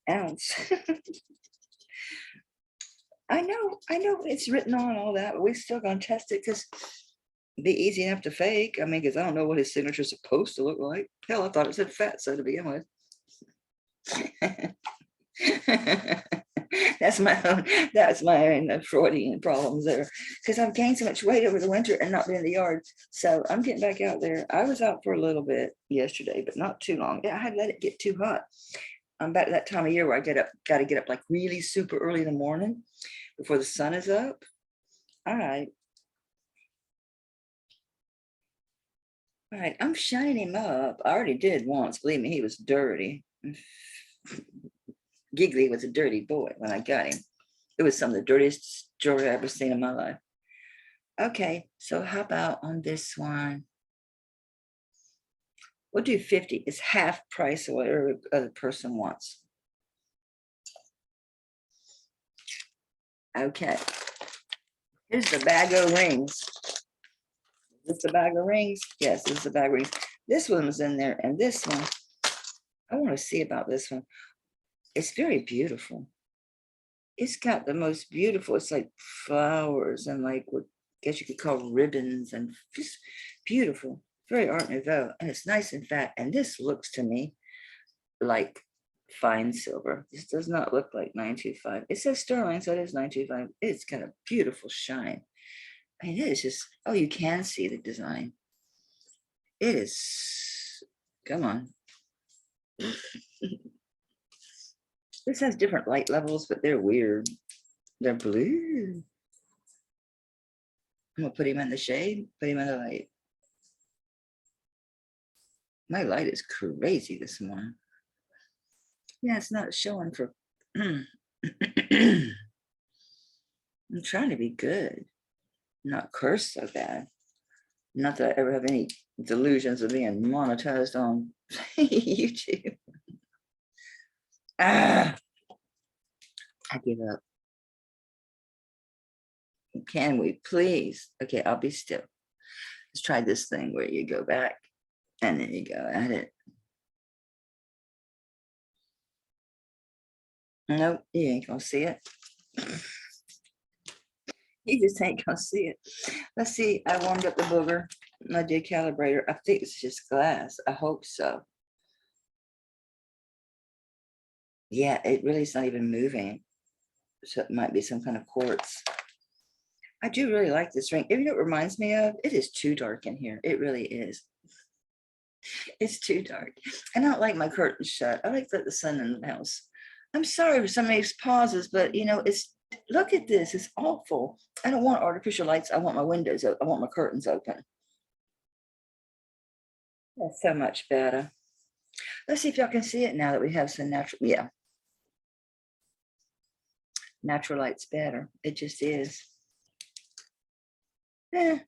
ounce. I know it's written on all that, but we're still gonna test it because it'd be easy enough to fake. I mean, because I don't know what his signature's supposed to look like. Hell, I thought it said fat so to begin with. That's my own Freudian problems there, because I've gained so much weight over the winter and not been in the yard. So I'm getting back out there. I was out for a little bit yesterday, but not too long. Yeah, I had let it get too hot. I'm back at that time of year where I got to get up like really super early in the morning before the sun is up. All right. All right, I'm shining him up. I already did once. Believe me, he was dirty. Giggly was a dirty boy when I got him. It was some of the dirtiest jewelry I've ever seen in my life. Okay, so how about on this one? We'll do 50. It's half price of whatever other person wants. Okay. Here's the bag of rings. Is this the bag of rings? Yes, this is the bag of rings. This one was in there, and this one, I want to see about this one. It's very beautiful. It's got the most beautiful, it's like flowers and like what I guess you could call ribbons, and just beautiful, very Art Nouveau, and it's nice and fat. And this looks to me like fine silver. This does not look like 925. It says sterling, so it is 925. It's got a beautiful shine. I mean, it is just, oh, you can see the design. It is, come on. This has different light levels, but they're weird. They're blue. I'm gonna put him in the shade, put him in the light. My light is crazy this morning. Yeah, it's not showing for, I'm trying to be good, not curse so bad. Not that I ever have any delusions of being monetized on YouTube. I give up. Can we please? Okay, I'll be still. Let's try this thing where you go back and then you go at it. Nope, you ain't gonna see it. You just ain't gonna see it. Let's see, I warmed up the booger, my decalibrator. I think it's just glass. I hope so. Yeah, it really is not even moving. So it might be some kind of quartz. I do really like this ring. You know what it reminds me of? It is too dark in here. It really is. It's too dark. And I don't like my curtains shut. I like to let the sun in the house. I'm sorry for some of these pauses, but you know, look at this. It's awful. I don't want artificial lights. I want my windows open. I want my curtains open. That's so much better. Let's see if y'all can see it now that we have some natural, yeah. Natural light's better. It just is. Yeah.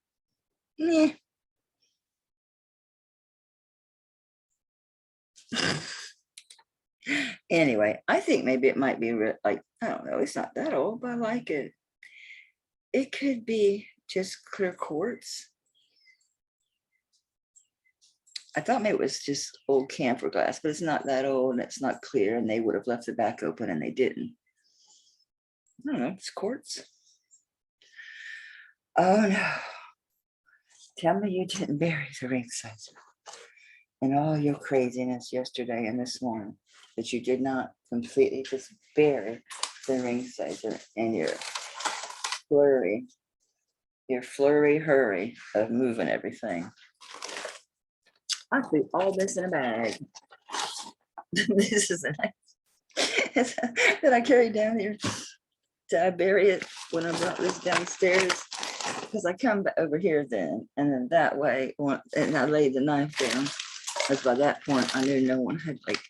Anyway, I think maybe it might be like, I don't know, it's not that old, but I like it. It could be just clear quartz. I thought maybe it was just old camphor glass, but it's not that old and it's not clear, and they would have left the back open and they didn't. I don't know, it's quartz. Oh no. Tell me you didn't bury the ring sizer and all your craziness yesterday and this morning, that you did not completely just bury the ring sizer in your flurry hurry of moving everything. I threw all this in a bag. This is a nice that I carried down here. Did I bury it when I brought this downstairs? Because I come over here then, and then that way, and I laid the knife down. Because by that point, I knew no one had, like,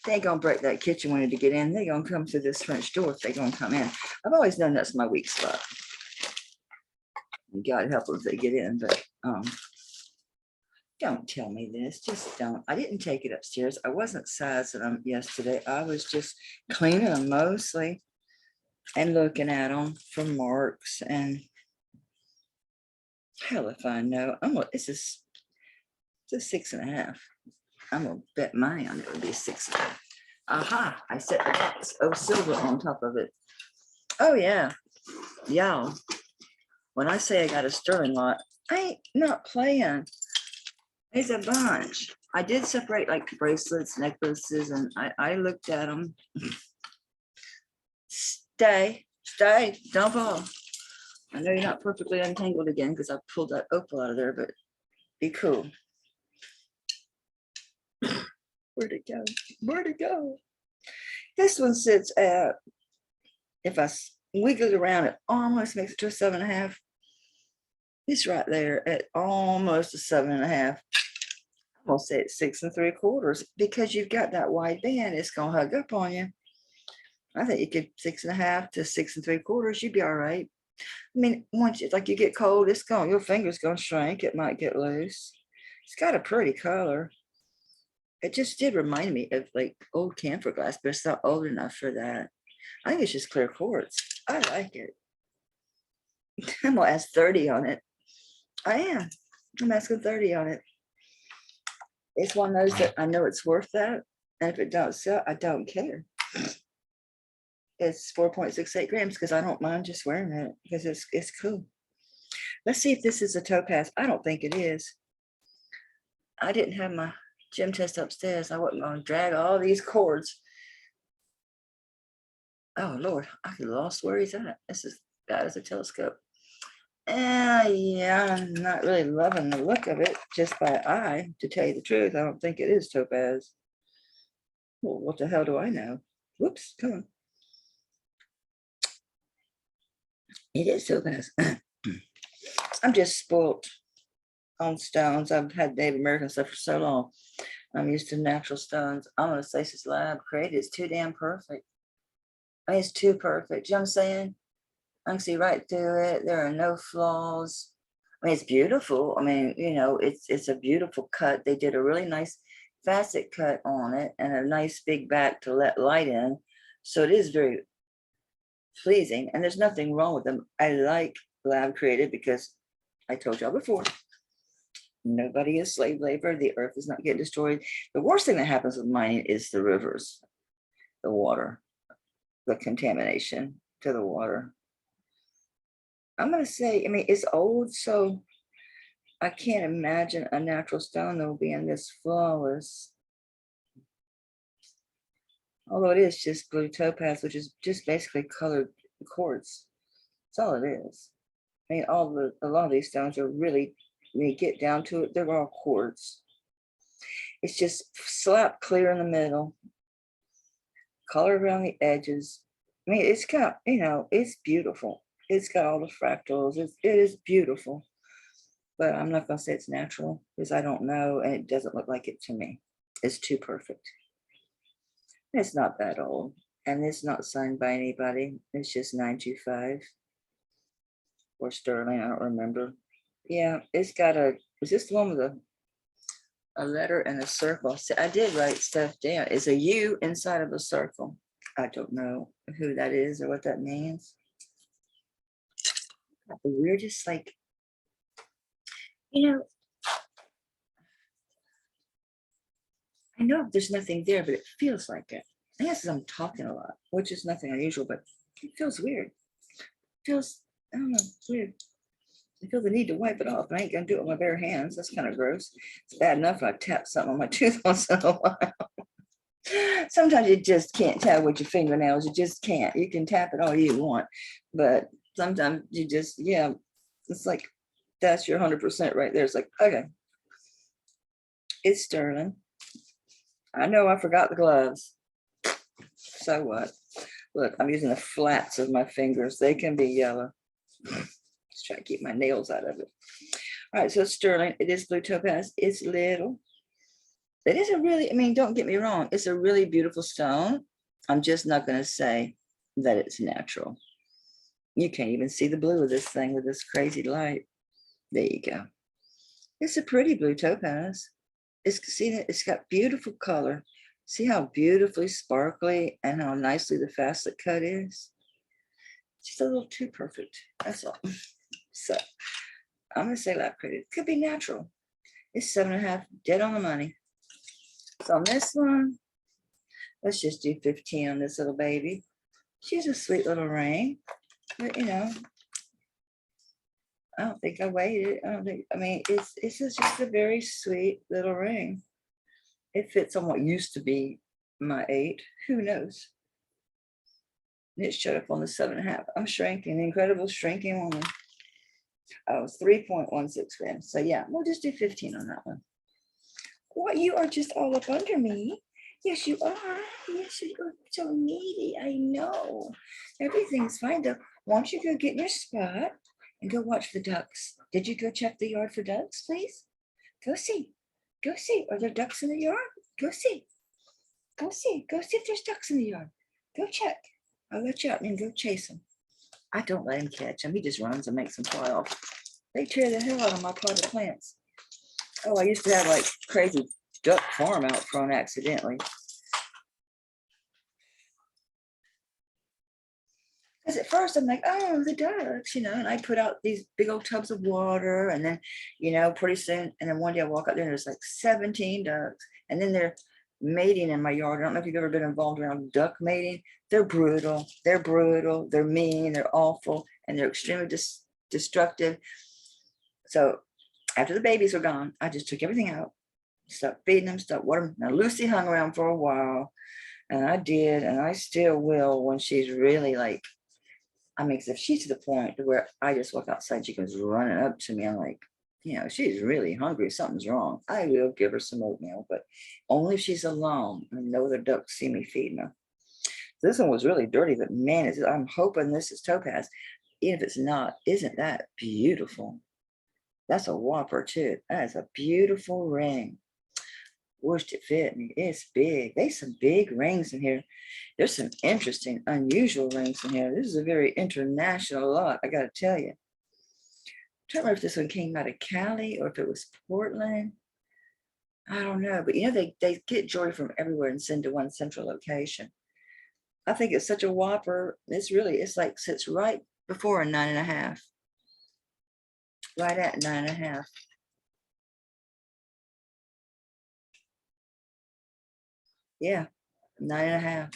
they ain't gonna break that kitchen window to get in. They're gonna come through this French door if they're gonna come in. I've always known that's my weak spot. God help them if they get in, but don't tell me this. Just don't. I didn't take it upstairs. I wasn't sizing them yesterday. I was just cleaning them mostly and looking at them for marks. And hell if I know. This is 6.5. I'm gonna bet money on it would be 6.5. Aha! I set the box of silver on top of it. Oh yeah, Y'all, when I say I got a sterling lot, I ain't not playing. There's a bunch. I did separate like bracelets, necklaces, and I looked at them. Stay, don't fall. I know you're not perfectly untangled again because I pulled that opal out of there, but be cool. Where'd it go? Where'd it go? This one sits at, if I wiggle it around, it almost makes it to a 7.5. It's right there at almost a 7.5. I'm gonna say it's 6 3/4 because you've got that wide band. It's gonna hug up on you. I think you could 6.5 to 6 3/4. You'd be all right. I mean, once it's like you get cold, it's going, your finger's gonna shrink. It might get loose. It's got a pretty color. It just did remind me of like old camphor glass, but it's not old enough for that. I think it's just clear quartz. I like it. I'm gonna ask 30 on it. I am. I'm asking 30 on it. It's one of those that I know it's worth that. And if it don't sell, I don't care. It's 4.68 grams because I don't mind just wearing it because it's cool. Let's see if this is a topaz. I don't think it is. I didn't have my gem test upstairs. I wasn't going to drag all these cords. Oh Lord, I could have lost where he's at. This is that is a telescope. Yeah, I'm not really loving the look of it just by eye, to tell you the truth. I don't think it is topaz. Well, what the hell do I know? Whoops, come on. It is topaz. I'm just spoiled on stones. I've had Native American stuff for so long. I'm used to natural stones. I'm gonna say this lab created. It's too damn perfect. I mean, it's too perfect. You know what I'm saying? I can see right through it. There are no flaws. I mean, it's beautiful. I mean, you know, it's a beautiful cut. They did a really nice facet cut on it and a nice big back to let light in. So it is very pleasing, and there's nothing wrong with them. I like lab created because I told y'all before, nobody is slave labor. The earth is not getting destroyed. The worst thing that happens with mining is the rivers, the water, the contamination to the water. I'm going to say, I mean, it's old, so I can't imagine a natural stone that will be in this flawless. Although it is just blue topaz, which is just basically colored quartz. That's all it is. I mean, a lot of these stones are really, when you get down to it, they're all quartz. It's just slap clear in the middle, color around the edges. I mean, it's got, you know, it's beautiful. It's got all the fractals. It is beautiful, but I'm not going to say it's natural because I don't know, and it doesn't look like it to me. It's too perfect. It's not that old, and it's not signed by anybody. It's just 925 or sterling. I don't remember. Yeah, it's got is this the one with a letter and a circle? See, I did write stuff down. It's a U inside of a circle. I don't know who that is or what that means. The weirdest, like, you know, I know there's nothing there, but it feels like it. I guess I'm talking a lot, which is nothing unusual, but it feels weird. It feels, I don't know, weird. I feel the need to wipe it off. I ain't gonna do it with my bare hands. That's kind of gross. It's bad enough if I tap something on my tooth once in a while. Sometimes you just can't tap with your fingernails. You just can't. You can tap it all you want, but sometimes you just, yeah, it's like that's your 100% right there. It's like, okay, it's sterling. I know I forgot the gloves. So what? Look, I'm using the flats of my fingers. They can be yellow. Let's try to keep my nails out of it. All right, so it's sterling. It is blue topaz. It's little. It isn't really, I mean, don't get me wrong. It's a really beautiful stone. I'm just not going to say that it's natural. You can't even see the blue of this thing with this crazy light. There you go. It's a pretty blue topaz. It's got beautiful color. See how beautifully sparkly and how nicely the facet cut is? Just a little too perfect. That's all. So I'm going to say lab created. It could be natural. It's 7.5, dead on the money. So on this one, let's just do 15 on this little baby. She's a sweet little ring, but you know, I don't think I weighed it. I don't think, I mean, it's just a very sweet little ring. It fits on what used to be my 8. Who knows? It showed up on the 7.5. I'm shrinking, incredible shrinking woman. Oh, it's 3.16 grams. So yeah, we'll just do 15 on that one. What, you are just all up under me. Yes, you are. Yes, you are so needy. I know. Everything's fine though. Why don't you go get in your spot and go watch the ducks? Did you go check the yard for ducks, please? Go see. Go see. Are there ducks in the yard? Go see. Go see. Go see if there's ducks in the yard. Go check. I'll let you out and go chase them. I don't let him catch them. He just runs and makes them fly off. They tear the hell out of my potted plants. Oh, I used to have like crazy duck farm out front accidentally. Because at first I'm like, oh, the ducks, and I put out these big old tubs of water, and then, pretty soon, and then one day I walk out there and there's like 17 ducks, and then they're mating in my yard. I don't know if you've ever been involved around duck mating. They're brutal. They're brutal. They're mean. They're awful, and they're extremely destructive. So after the babies were gone, I just took everything out, stopped feeding them, stopped watering them. Now Lucy hung around for a while, and I did, and I still will when she's really like, I mean, if she's to the point where I just walk outside, she comes running up to me. I'm like, she's really hungry. Something's wrong. I will give her some oatmeal, but only if she's alone and no other ducks see me feeding her. This one was really dirty, but man, I'm hoping this is topaz. Even if it's not, isn't that beautiful? That's a whopper too. That is a beautiful ring. Wished it fit me. It's big. There's some big rings in here. There's some interesting, unusual rings in here. This is a very international lot, I gotta tell you. I don't remember if this one came out of Cali or if it was Portland. I don't know, but they get jewelry from everywhere and send to one central location. I think it's such a whopper. It's like sits right before a 9.5. Right at 9.5. Yeah, 9.5.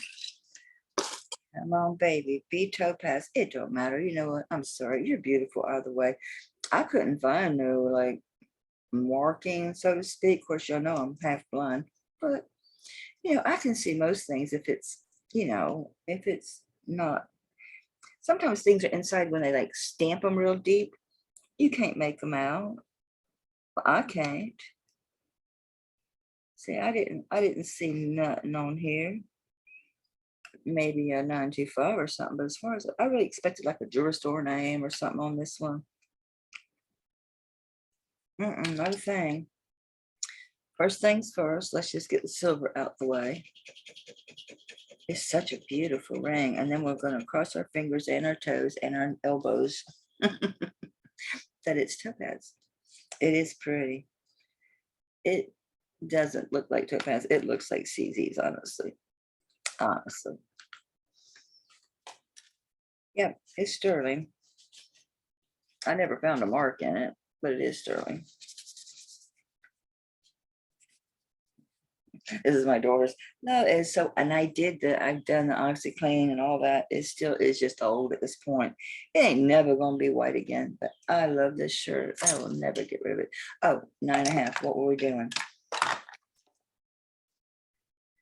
Come on, baby, be topaz. It don't matter. You know what? I'm sorry. You're beautiful either way. I couldn't find no like marking, so to speak. Of course, y'all know I'm half blind, but I can see most things if it's, if it's not. Sometimes things are inside when they like stamp them real deep. You can't make them out. I can't. See, I didn't see nothing on here. Maybe a 925 or something, but as far as I really expected like a jewelry store name or something on this one. Not a thing. First things first, let's just get the silver out the way. It's such a beautiful ring. And then we're going to cross our fingers and our toes and our elbows that it's topaz. It is pretty. It doesn't look like topaz. It looks like CZ's, honestly. Honestly. Yeah, it's sterling. I never found a mark in it, but it is sterling. This is my daughter's. No, it's so, and I've done the OxyClean and all that. It still is just old at this point. It ain't never gonna be white again, but I love this shirt. I will never get rid of it. Oh, 9.5. What were we doing?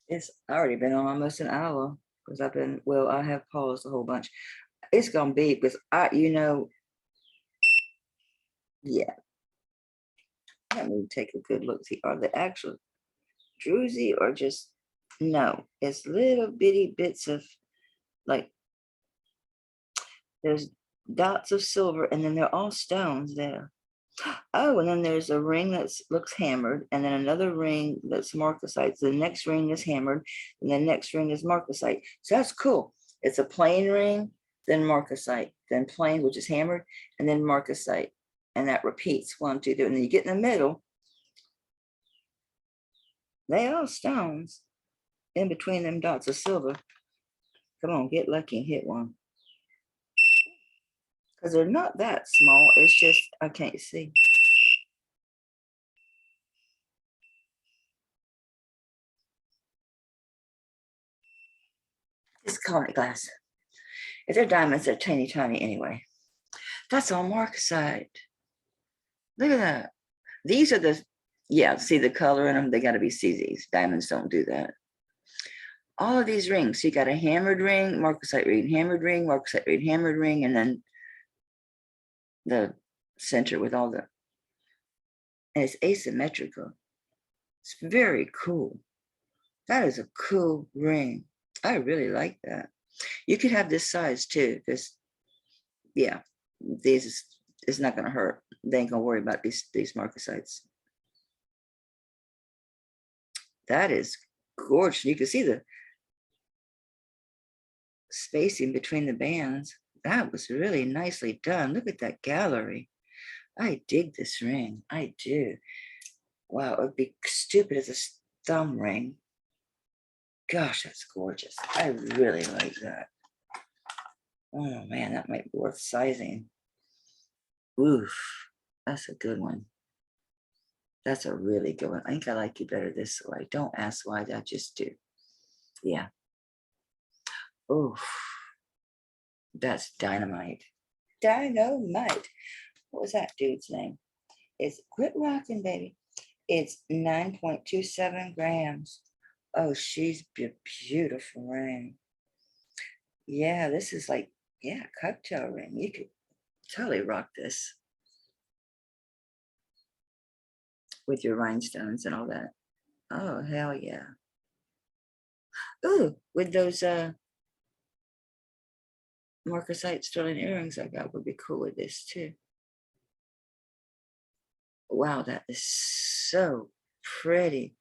It's already been on almost an hour because I have paused a whole bunch. It's gonna be because yeah. Let me take a good look. See, are the actual druzy or just no? It's little bitty bits of like there's dots of silver, and then they're all stones there. Oh, and then there's a ring that looks hammered, and then another ring that's marcasite. So the next ring is hammered, and the next ring is marcasite. So that's cool. It's a plain ring, then marcasite, then plain, which is hammered, and then marcasite. And that repeats 1, 2, 3. And then you get in the middle, they are stones in between them dots of silver. Come on, get lucky and hit one. Because they're not that small. It's just, I can't see. It's cognac glass. If they're diamonds, they're teeny tiny anyway. That's all marcasite. Look at that. These are the, yeah, see the color in them? They got to be CZs. Diamonds don't do that. All of these rings. So you got a hammered ring, marcasite ring, hammered ring, marcasite ring, hammered ring, and then the center with all the, and it's asymmetrical. It's very cool. That is a cool ring. I really like that. You could have this size too, because yeah, these is not gonna hurt. They ain't gonna worry about these marcasites. That is gorgeous. You can see the spacing between the bands. That was really nicely done. Look at that gallery. I dig this ring. I do. Wow, it would be stupid as a thumb ring. Gosh, that's gorgeous. I really like that. Oh man, that might be worth sizing. Oof, that's a good one. That's a really good one. I think I like you better this way. Don't ask why, I just do. Yeah. Oof, that's dynamite. Dynamite. What was that dude's name? It's Quit Rocking, baby. It's 9.27 grams. Oh, she's a beautiful ring. Yeah, this is like, yeah, cocktail ring. You could totally rock this with your rhinestones and all that. Oh, hell yeah. Ooh, with those marcasite sterling earrings I got would be cool with this too. Wow, that is so pretty.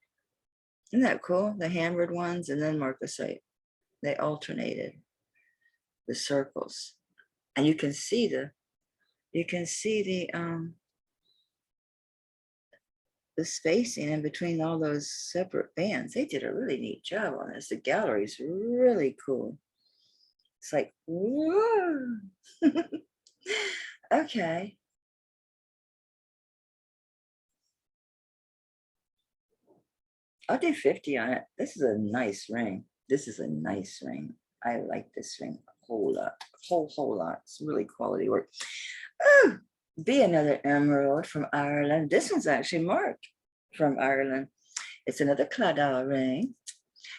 Isn't that cool? The hammered ones and then marcasite. They alternated the circles. And you can see the spacing in between all those separate bands. They did a really neat job on this. The gallery's really cool. It's like, whoa. Okay. I'll do 50 on it. This is a nice ring. This is a nice ring. I like this ring a whole lot, whole lot. It's really quality work. Oh, be another emerald from Ireland. This one's actually marked from Ireland. It's another Claddagh ring.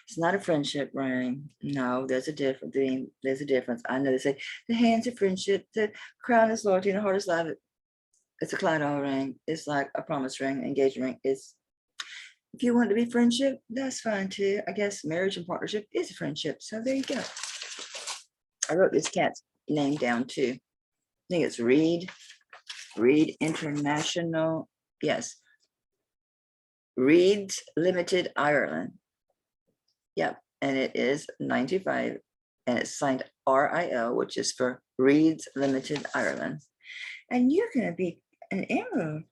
It's not a friendship ring. No, there's a difference. There's a difference. I know they say the hands of friendship, the crown is loyalty, and the heart is love. It's a Claddagh ring. It's like a promise ring, engagement ring. It's, if you want to be friendship, that's fine too. I guess marriage and partnership is a friendship. So there you go. I wrote this cat's name down too. I think it's Reed International. Yes. Reed's Limited Ireland. Yep. And it is 95 and it's signed RIL, which is for Reed's Limited Ireland. And you're going to be an emerald,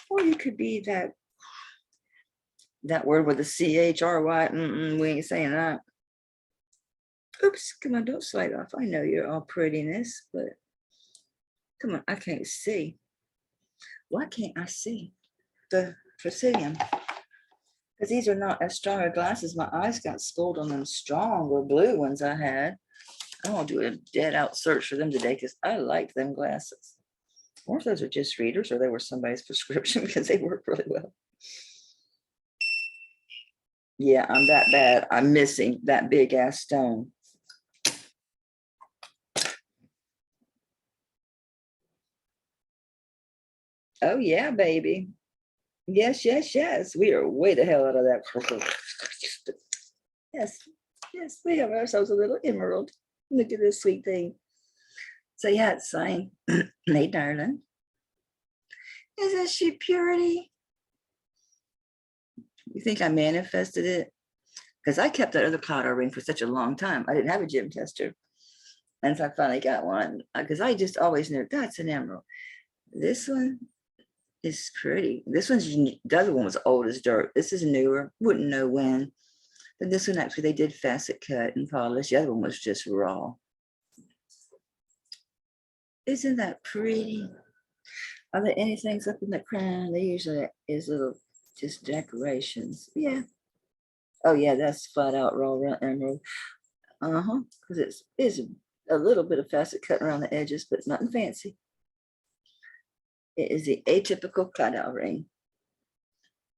or you could be that word with the CHRY. We ain't saying that. Oops, come on, don't slide off. I know you're all prettiness, but come on, I can't see. Why can't I see the precision? Because these are not as strong as glasses. My eyes got schooled on them stronger blue ones I had. I won't do a dead out search for them today because I like them glasses. Or if those are just readers or they were somebody's prescription because they work really well. Yeah, I'm that bad. I'm missing that big ass stone. Oh yeah, baby. Yes, yes, yes. We are way the hell out of that. Yes, yes, we have ourselves a little emerald. Look at this sweet thing. So yeah, it's signed made in Ireland. Isn't she purity? You think I manifested it? Because I kept that other Claddagh ring for such a long time. I didn't have a gem tester. And so I finally got one because I just always knew that's an emerald. This one is pretty. This one's, the other one was old as dirt. This is newer. Wouldn't know when. But this one actually, they did facet cut and polish. The other one was just raw. Isn't that pretty? Are there any things up in the crown? They usually is little just decorations. Yeah. Oh yeah, that's flat out raw emerald. Because it's a little bit of facet cut around the edges, but nothing fancy. It is the atypical cutout ring.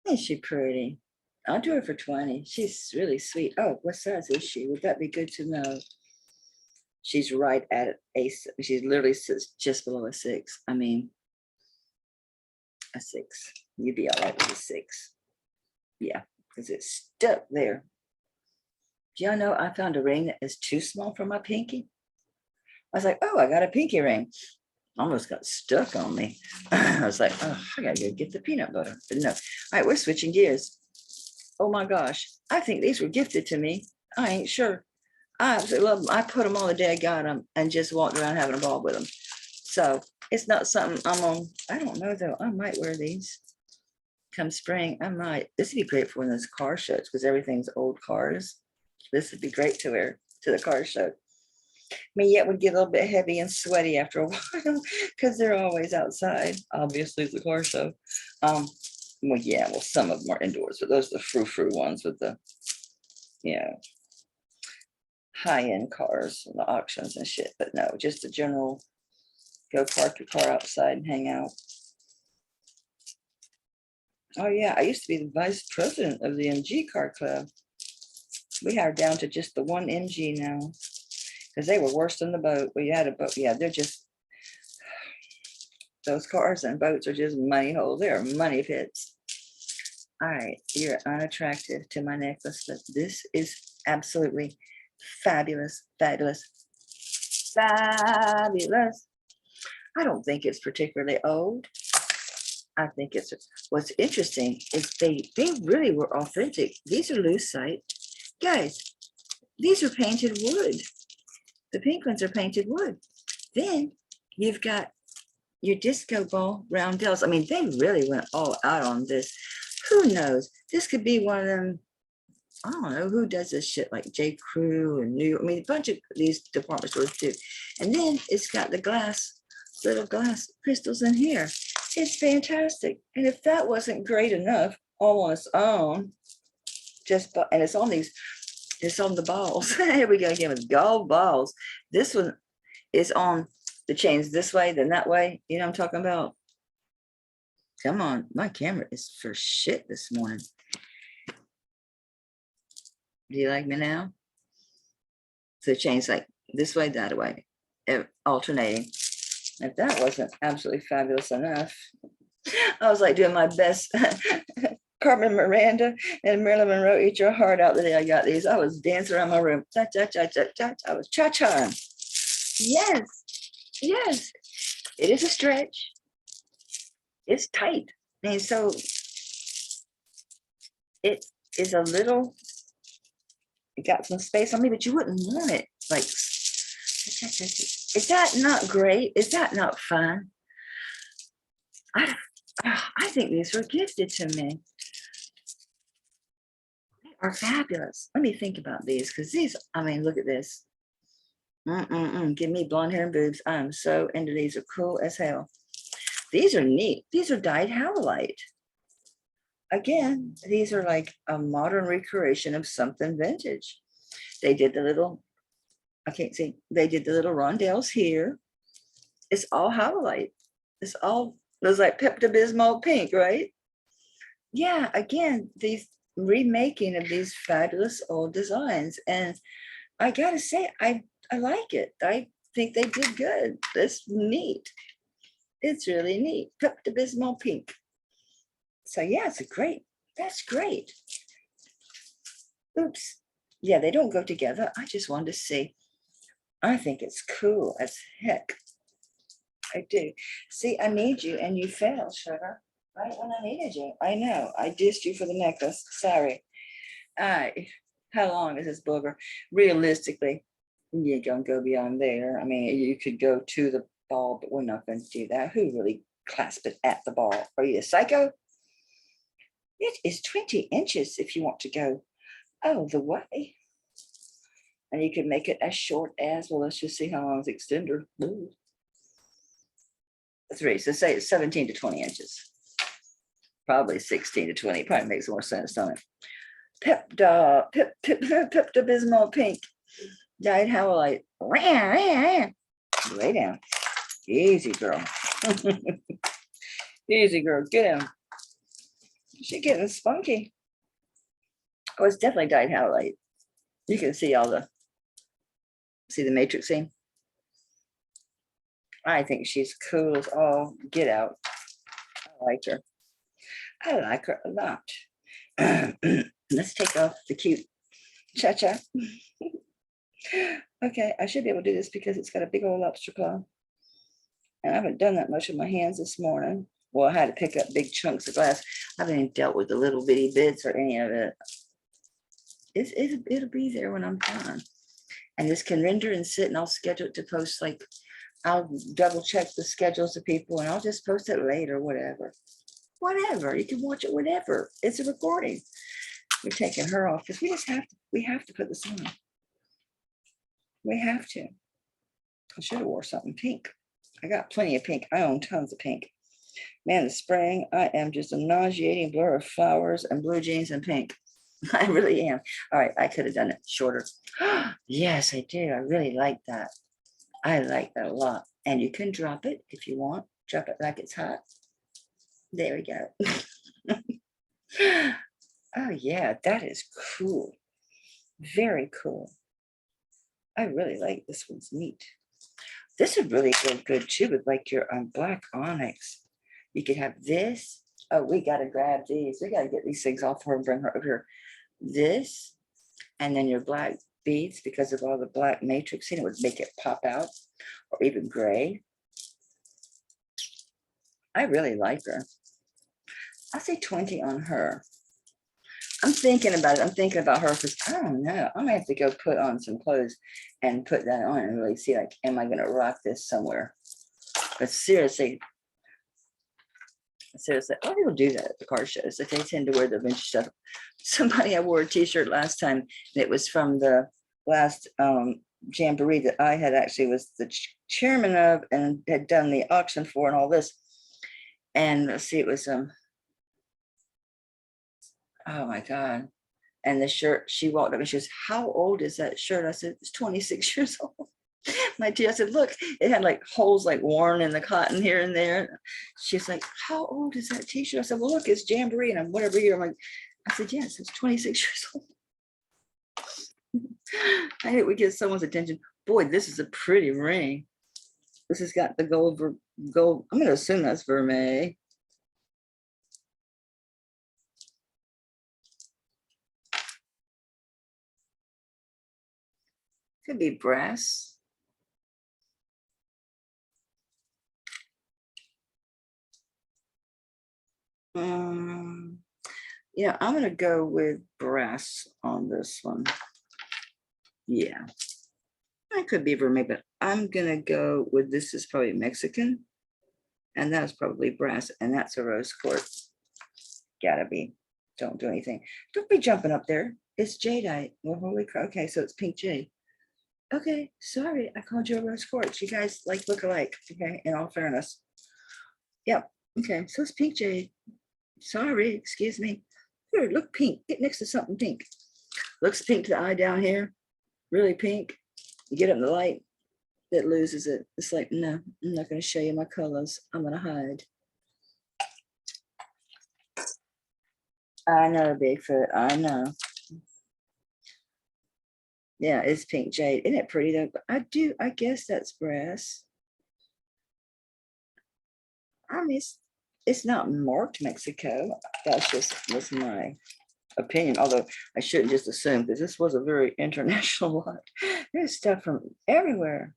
Isn't she pretty? I'll do her for 20. She's really sweet. Oh, what size is she? Would that be good to know? She's right at a, she literally sits just below a 6. I mean, a 6. You'd be all right with a 6. Yeah, because it's stuck there. Do y'all know I found a ring that is too small for my pinky? I was like, oh, I got a pinky ring. Almost got stuck on me. I was like, oh, I gotta go get the peanut butter. But no. All right, we're switching gears. Oh my gosh, I think these were gifted to me. I ain't sure. I absolutely love them. I put them on the day I got them and just walked around having a ball with them. So it's not something I'm on. I don't know though. I might wear these come spring. I might. This would be great for one of those car shows because everything's old cars. This would be great to wear to the car show. I mean, yet would get a little bit heavy and sweaty after a while because they're always outside. Obviously, it's a car show. Well, yeah, well, some of them are indoors, but those are the frou-frou ones with the, high-end cars and the auctions and shit. But no, just the general, go park your car outside and hang out. Oh yeah, I used to be the vice president of the MG car club. We are down to just the one MG now because they were worse than the boat. We had a boat. Yeah, they're just, those cars and boats are just money holes. They are money pits. All right, you're unattractive to my necklace, but this is absolutely fabulous, fabulous, fabulous. I don't think it's particularly old. I think it's, what's interesting is they really were authentic. These are lucite. Guys, these are painted wood. The pink ones are painted wood. Then you've got your disco ball roundels. I mean, they really went all out on this. Who knows? This could be one of them. I don't know who does this shit, like J. Crew and New York. I mean, a bunch of these department stores do. And then it's got the glass, little glass crystals in here. It's fantastic. And if that wasn't great enough all on its own, and it's on these, it's on the balls. Here we go again with gold balls. This one is on the chains this way, then that way. You know what I'm talking about? Come on, my camera is for shit this morning. Do you like me now? So chains like this way, that way, alternating. If that wasn't absolutely fabulous enough, I was like doing my best. Carmen Miranda and Marilyn Monroe, eat your heart out the day I got these. I was dancing around my room. Cha, cha, cha, cha, cha. I was cha-cha. Yes, yes. It is a stretch. It's tight. And so it is a little, it got some space on me, but you wouldn't want it. Like, is that not great? Is that not fun? I think these were gifted to me. They are fabulous. Let me think about these because these, I mean, look at this. Give me blonde hair and boobs. I'm so into these. Are cool as hell. These are neat. These are dyed Halolite. Again, these are like a modern recreation of something vintage. They did the little, I can't see, they did the little rondelles here. It's all Halolite. It's all, it was like Pepto-Bismol pink, right? Yeah, again, these remaking of these fabulous old designs. And I gotta say, I like it. I think they did good. That's neat. It's really neat. Pepto-Bismol pink. So yeah, it's a great, that's great. Oops. Yeah, they don't go together. I just wanted to see. I think it's cool as heck. I do. See, I need you and you failed, sugar. Right when I needed you. I know. I dissed you for the necklace. Sorry. How long is this booger? Realistically, you're gonna go beyond there. I mean, you could go to the ball, but we're not going to do that. Who really clasped it at the ball? Are you a psycho? It is 20 inches if you want to go the way. And you can make it as short as, well, let's just see how long the extender. Ooh. 3, so say it's 17 to 20 inches. Probably 16 to 20, probably makes more sense, don't it? Pepto-Bismol pink, dyed Halolite. Lay down. Easy, girl. Easy, girl. Get him. She's getting spunky. Oh, it's definitely dyed Halolite. You can see see the matrix scene. I think she's cool as all get out. I like her. I like her a lot. Let's take off the cute cha-cha. Okay, I should be able to do this because it's got a big old lobster claw. And I haven't done that much with my hands this morning. Well, I had to pick up big chunks of glass. I haven't even dealt with the little bitty bits or any of it. It'll be there when I'm done. And this can render and sit, and I'll schedule it to post. Like, I'll double check the schedules of people and I'll just post it later, whatever. Whatever. You can watch it whenever. It's a recording. We're taking her off because we have to put this on. We have to. I should have wore something pink. I got plenty of pink. I own tons of pink. Man, the spring, I am just a nauseating blur of flowers and blue jeans and pink. I really am. All right, I could have done it shorter. Yes, I do. I really like that. I like that a lot. And you can drop it if you want. Drop it like it's hot. There we go. Oh, yeah, that is cool. Very cool. I really like this one's neat. This would really go good too with like your black onyx. You could have this. Oh, we got to grab these. We got to get these things off her and bring her over here. This, and then your black beads, because of all the black matrix, it would make it pop out, or even gray. I really like her. I'll say 20 on her. I'm thinking about it. I'm thinking about her because I don't know. I'm gonna have to go put on some clothes and put that on and really see, like, am I gonna rock this somewhere? But seriously, a lot of people do that at the car shows. That they tend to wear the vintage stuff. Somebody, I wore a t-shirt last time, and it was from the last jamboree that I had actually was the chairman of and had done the auction for and all this. And let's see, it was oh my God. And the shirt, she walked up and she goes, how old is that shirt? I said, it's 26 years old. My tea, I said, look, it had like holes like worn in the cotton here and there. She's like, how old is that t-shirt? I said, well, look, it's jamboree and I'm whatever year. I'm like, I said, yes, it's 26 years old. I hate we get someone's attention. Boy, this is a pretty ring. This has got the gold. I'm going to assume that's vermeil. Could be brass. Yeah, I'm going to go with brass on this one. Yeah, I could be vermeil, but I'm going to go with this is probably Mexican. And that's probably brass. And that's a rose quartz. Gotta be. Don't do anything. Don't be jumping up there. It's jadeite. Well, holy crap. Okay, so it's pink jade. Okay, sorry. I called you a rose quartz. You guys like look alike. Okay, in all fairness. Yep. Okay, so it's pink jade. Sorry, excuse me. Here, look pink. Get next to something pink. Looks pink to the eye down here. Really pink. You get up in the light, it loses it. It's like, no, I'm not going to show you my colors. I'm going to hide. I know, Bigfoot. I know. Yeah, it's pink jade. Isn't it pretty though? I guess that's brass. I mean, it's not marked Mexico. That's just was my opinion, although I shouldn't just assume because this was a very international lot. There's stuff from everywhere.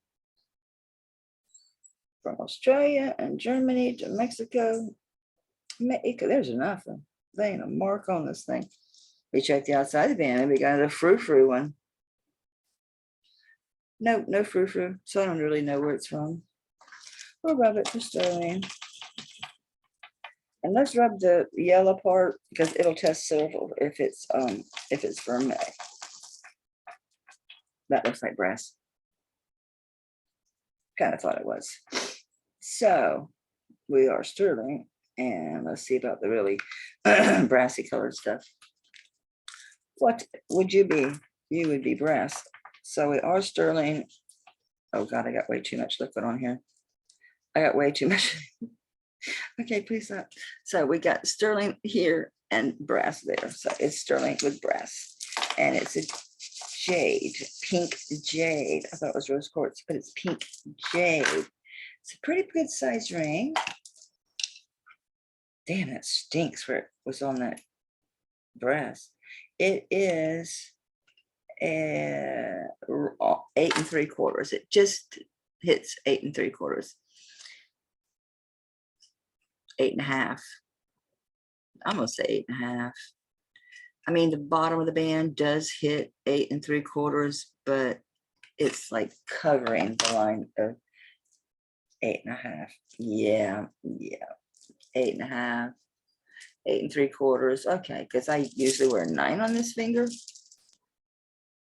From Australia and Germany to Mexico. There's nothing. There ain't a mark on this thing. We checked the outside of the band and we got a frou-frou one. No frou-frou, so I don't really know where it's from. We'll rub it for sterling. And let's rub the yellow part because it'll test silver if it's vermeil. That looks like brass. Kind of thought it was. So we are sterling, and let's see about the really brassy colored stuff. What would you be? You would be brass. So we are sterling. Oh God, I got way too much liquid on here. I got way too much. Okay, please stop. So we got sterling here and brass there. So it's sterling with brass. And it's a jade, pink jade. I thought it was rose quartz, but it's pink jade. It's a pretty good size ring. Damn, that stinks where it was on that brass. It is 8 3/4. It just hits 8 3/4. 8.5. I'm gonna say 8.5. I mean, the bottom of the band does hit 8 3/4, but it's like covering the line of 8.5. Yeah, 8.5, 8 3/4. Okay, because I usually wear 9 on this finger.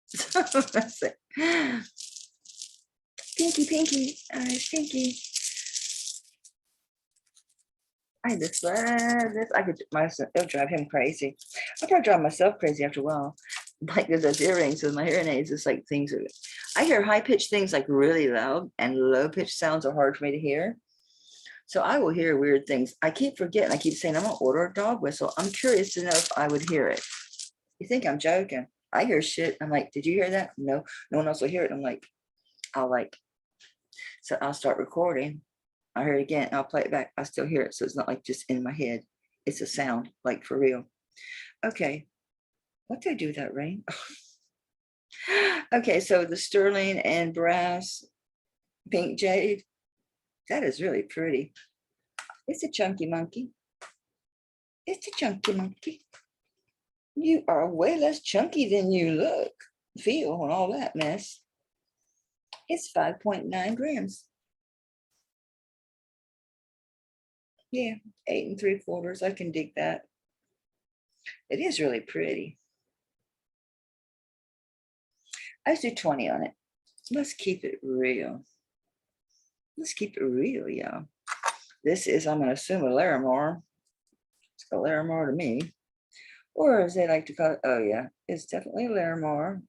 So that's it. Pinky, pinky, pinky. I just love this. I could myself, it'll drive him crazy. I'll probably drive myself crazy after a while. Like with those earrings with my hearing aids, it's like things are, I hear high-pitched things like really loud, and low-pitched sounds are hard for me to hear. So I will hear weird things. I keep forgetting. I keep saying I'm gonna order a dog whistle. I'm curious to know if I would hear it. You think I'm joking? I hear shit. I'm like, did you hear that? No, no one else will hear it. I'm like, so I'll start recording. I'll hear it again. I'll play it back. I still hear it. So it's not like just in my head. It's a sound, like for real. Okay. What did I do with that ring? Okay, so the sterling and brass pink jade. That is really pretty. It's a chunky monkey. It's a chunky monkey. You are way less chunky than you look, feel, and all that mess. It's 5.9 grams. Yeah, 8 3/4. I can dig that. It is really pretty. I do 20 on it. Let's keep it real. Let's keep it real, y'all. This is, I'm going to assume, a Larimar. It's a Larimar to me. Or as they like to call it, oh yeah, it's definitely a Larimar.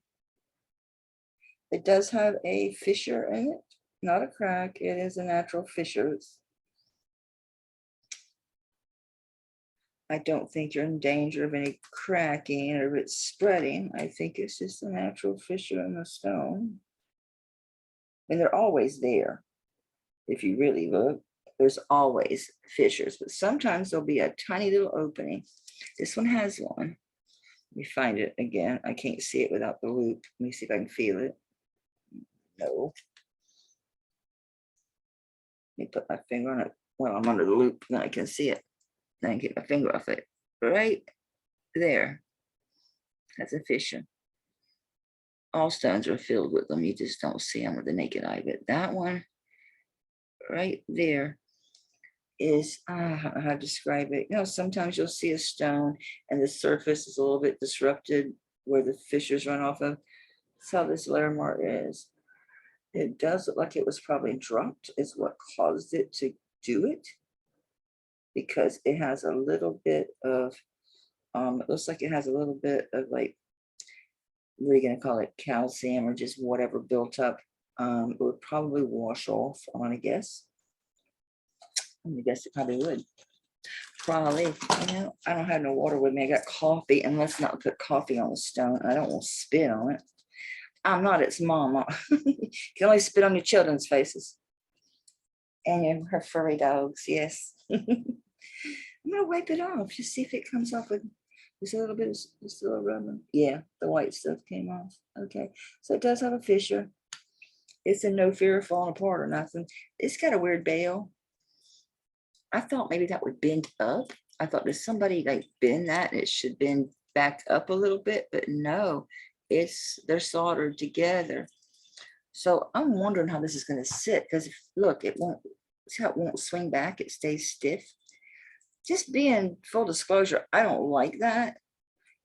It does have a fissure in it, not a crack. It is a natural fissures. I don't think you're in danger of any cracking or it spreading. I think it's just a natural fissure in the stone. And they're always there. If you really look, there's always fissures, but sometimes there'll be a tiny little opening. This one has one. Let me find it again. I can't see it without the loop. Let me see if I can feel it. No. Let me put my finger on it. Well, I'm under the loop, then I can see it. Then I can get my finger off it. Right there. That's a fissure. All stones are filled with them. You just don't see them with the naked eye. But that one right there is, I don't know how to describe it. You know, sometimes you'll see a stone and the surface is a little bit disrupted where the fissures run off of. That's how this Larimar is. It does look like it was probably dropped, is what caused it to do it. Because it has a little bit of, it looks like it has a little bit of like, what are you going to call it, calcium or just whatever built up. It would probably wash off, I want to guess. I'm going to guess it probably would. Probably, you know, I don't have no water with me. I got coffee, and let's not put coffee on the stone. I don't want to spit on it. I'm not its mama. You can only spit on your children's faces. And her furry dogs, yes. I'm going to wipe it off, just see if it comes off with just a little bit of just a little rubber. Yeah, the white stuff came off. Okay, so it does have a fissure. It's in no fear of falling apart or nothing. It's got a weird bail. I thought maybe that would bend up. I thought, there's somebody like bend that and it should bend back up a little bit, but no, they're soldered together. So I'm wondering how this is going to sit, because look, it won't, see how it won't swing back, it stays stiff. Just being full disclosure, I don't like that.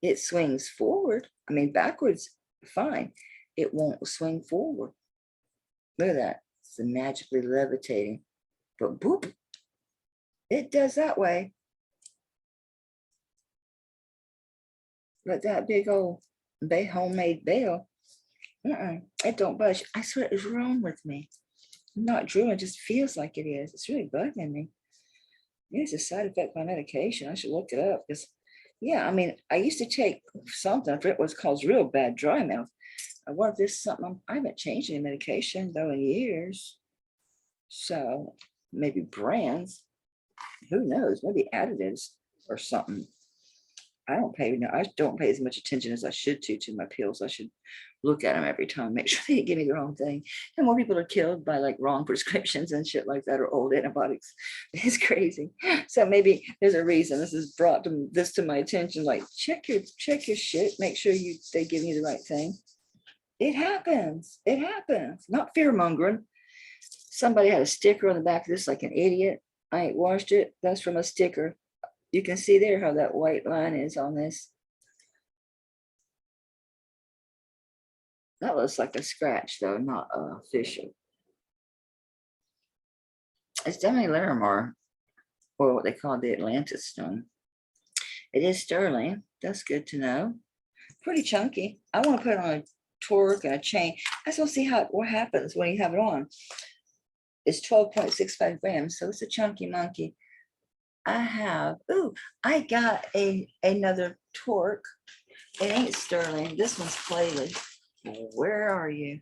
It swings forward. I mean, backwards, fine. It won't swing forward. Look at that. It's magically levitating. But boop, it does that way. But that big old homemade bell, it don't budge. I swear, what is wrong with me? I'm not drooling, it just feels like it is. It's really bugging me. Yeah, it's a side effect by medication. I should look it up because, yeah, I mean, I used to take something. I forget what it's called. It's real bad dry mouth. I wonder if this is something. I haven't changed any medication though in years. So maybe brands. Who knows? Maybe additives or something. I don't pay as much attention as I should to my pills. I should look at them every time, make sure they didn't give me the wrong thing. And more people are killed by like wrong prescriptions and shit like that, or old antibiotics. It's crazy. So maybe there's a reason this is brought this to my attention. Like check your shit, make sure they give you the right thing. It happens. It happens. Not fear mongering. Somebody had a sticker on the back of this like an idiot. I ain't washed it. That's from a sticker. You can see there how that white line is on this. That looks like a scratch though, not official. It's definitely Larimar, or what they call the Atlantis stone. It is sterling. That's good to know. Pretty chunky. I want to put it on a torque and a chain. I just want to see what happens when you have it on. It's 12.65 grams, so it's a chunky monkey. I got another torque. It ain't sterling. This one's plated. Where are you?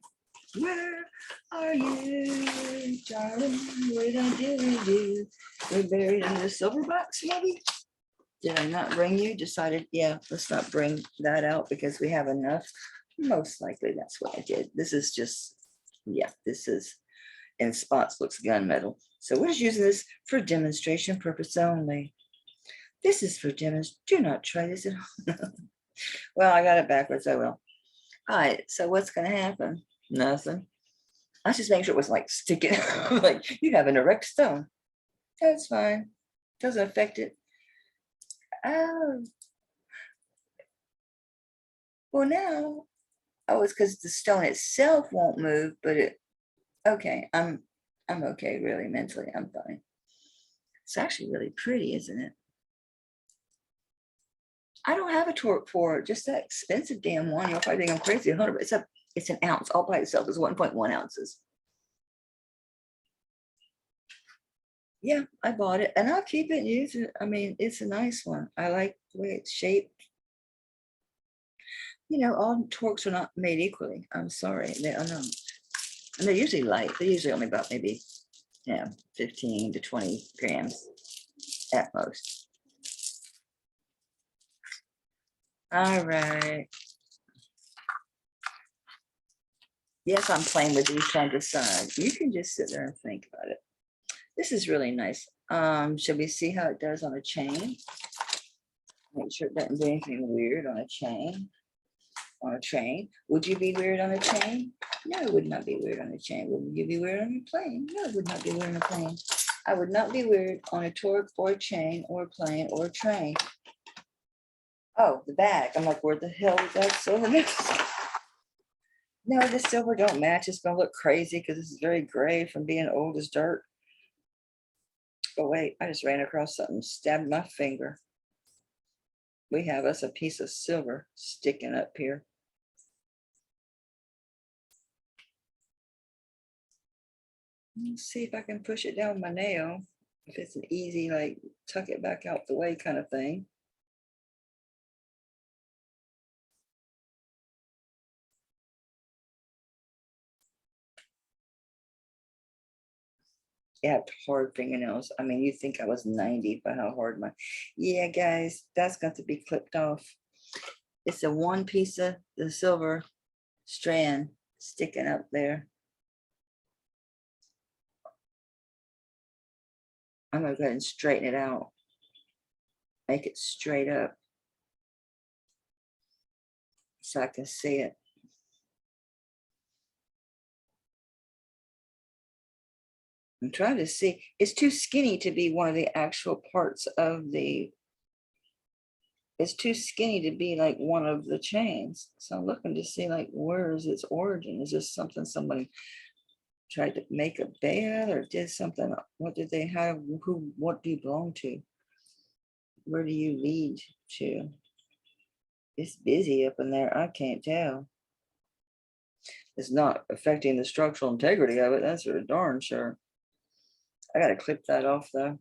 Where are you, darling? What did we do? We're buried in the silver box, maybe? Did I not bring you? Decided, yeah, let's not bring that out because we have enough. Most likely that's what I did. This is just, yeah, this is in spots, looks gunmetal. So we're just using this for demonstration purpose only. This is for demonstration. Do not try this at home. Well, I got it backwards. I will. All right. So what's going to happen? Nothing. I just make sure it was like sticking. Like you have an erect stone. That's fine. Doesn't affect it. Oh. Well, now. Oh, it's because the stone itself won't move, but okay. I'm okay, really, mentally. I'm fine. It's actually really pretty, isn't it? I don't have a torque for it, just that expensive damn one. You'll probably think I'm crazy. 100, it's an ounce all by itself. It's 1.1 ounces. Yeah, I bought it and I'll keep it and use it. I mean, it's a nice one. I like the way it's shaped. You know, all torques are not made equally. I'm sorry. They are not. And they're usually light. They're usually only about maybe, 15 to 20 grams at most. All right. Yes, I'm playing with these trying to decide. You can just sit there and think about it. This is really nice. Should we see how it does on a chain? Make sure it doesn't do anything weird on a chain. On a train. Would you be weird on a chain? No, it would not be weird on a chain. Would you be weird on a plane? No, it would not be weird on a plane. I would not be weird on a torque or a chain or a plane or a train. Oh, the bag. I'm like, where the hell is that silver? No, the silver don't match. It's gonna look crazy because this is very gray from being old as dirt. Oh wait, I just ran across something, stabbed my finger. We have us a piece of silver sticking up here. Let's see if I can push it down with my nail. If it's an easy, like, tuck it back out the way kind of thing. You have hard fingernails. I mean, you think I was 90 by how hard yeah, guys, that's got to be clipped off. It's a one piece of the silver strand sticking up there. I'm gonna go ahead and straighten it out. Make it straight up so I can see it. I'm trying to see. It's too skinny to be one of the actual parts of the. It's too skinny to be like one of the chains. So I'm looking to see like where is its origin? Is this something somebody tried to make a bed or did something? What did they have? What do you belong to? Where do you lead to? It's busy up in there. I can't tell. It's not affecting the structural integrity of it. That's for darn sure. I gotta clip that off though.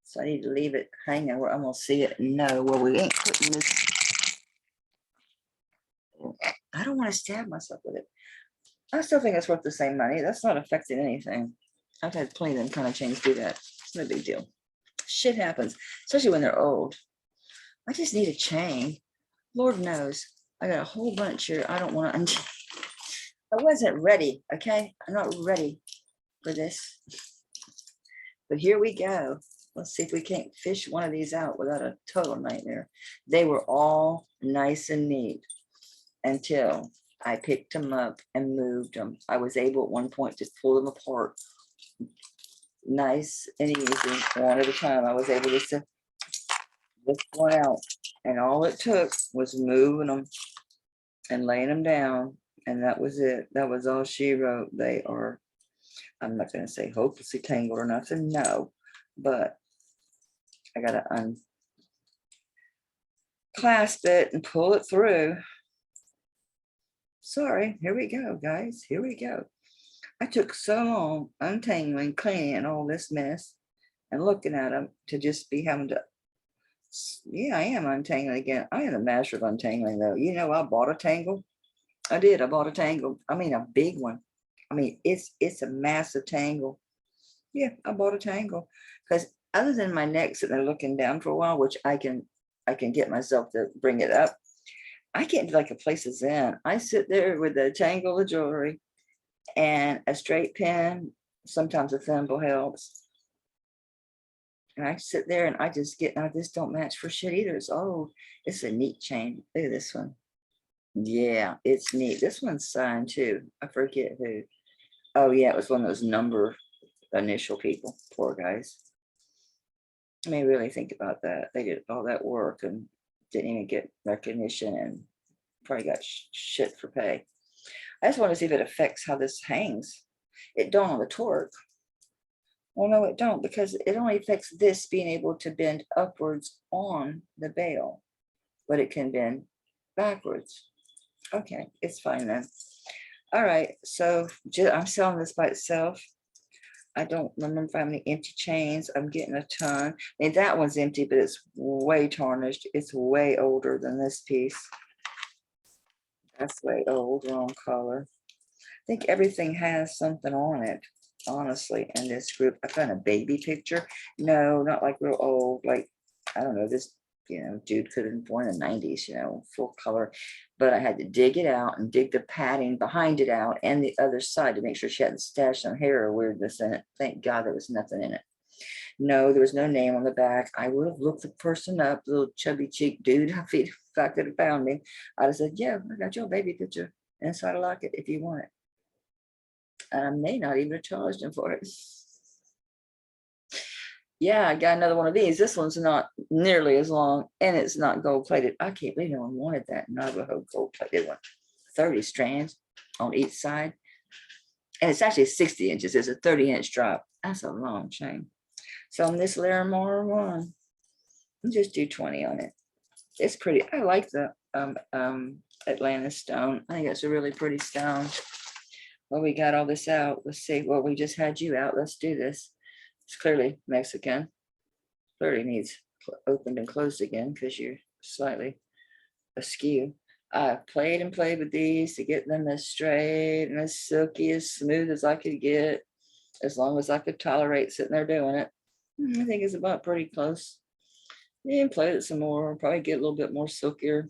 So I need to leave it hanging where I'm gonna see it and know, well, we ain't putting this. I don't want to stab myself with it. I still think it's worth the same money. That's not affecting anything. I've had plenty of them kind of chains do that. It's no big deal. Shit happens, especially when they're old. I just need a chain. Lord knows. I got a whole bunch here. I don't want to. I wasn't ready. Okay. I'm not ready for this. But here we go. Let's see if we can't fish one of these out without a total nightmare. They were all nice and neat until I picked them up and moved them. I was able at one point to pull them apart. Nice and easy, one at a time. I was able just to lift one out. And all it took was moving them and laying them down. And that was it. That was all she wrote. They are, I'm not going to say hopelessly tangled or nothing. No, but I got to unclasp it and pull it through. Sorry, here we go, guys. Here we go. I took so long untangling, cleaning all this mess and looking at them to just be having to, yeah, I am untangling again. I am a master of untangling though. You know, I bought a tangle. I did. I bought a tangle. I mean, a big one. I mean, it's a massive tangle. Yeah, I bought a tangle because other than my neck sitting there looking down for a while, which I can get myself to bring it up. I can't be like a place of zen. I sit there with a tangle of jewelry and a straight pin. Sometimes a thimble helps. And I sit there and I just don't match for shit either. It's old. It's a neat chain. Look at this one. Yeah, it's neat. This one's signed too. I forget who. Oh yeah, it was one of those number initial people. Poor guys. I mean, really think about that. They did all that work and didn't even get recognition and probably got shit for pay. I just want to see if it affects how this hangs. It don't on the torque. Well, no, it don't, because it only affects this being able to bend upwards on the bail, but it can bend backwards. Okay, it's fine then. All right, so I'm selling this by itself. I don't remember if I have any empty chains. I'm getting a ton. I mean, that one's empty, but it's way tarnished. It's way older than this piece. That's way old, wrong color. I think everything has something on it, honestly, in this group. I found a baby picture. No, not like real old, like, I don't know, this, dude could have been born in the 90s, full color. But I had to dig it out and dig the padding behind it out and the other side to make sure she hadn't stashed some hair or weirdness in it. Thank God there was nothing in it. No, there was no name on the back. I would have looked the person up, the little chubby cheek dude. If I could have found him, I'd have said, yeah, I got your baby picture inside a locket if you want it. I may not even have charged him for it. Yeah, I got another one of these. This one's not nearly as long and it's not gold plated. I can't believe no one wanted that Navajo gold plated one. 30 strands on each side. And it's actually 60 inches. It's a 30-inch drop. That's a long chain. So on this Larimar one, I'll just do 20 on it. It's pretty. I like the Atlantis stone. I think it's a really pretty stone. Well, we got all this out. Let's see. Well, we just had you out. Let's do this. It's clearly Mexican. Clearly needs opened and closed again because you're slightly askew. I played and played with these to get them as straight and as silky, as smooth as I could get, as long as I could tolerate sitting there doing it. I think it's about pretty close. Yeah, played it some more. Probably get a little bit more silkier.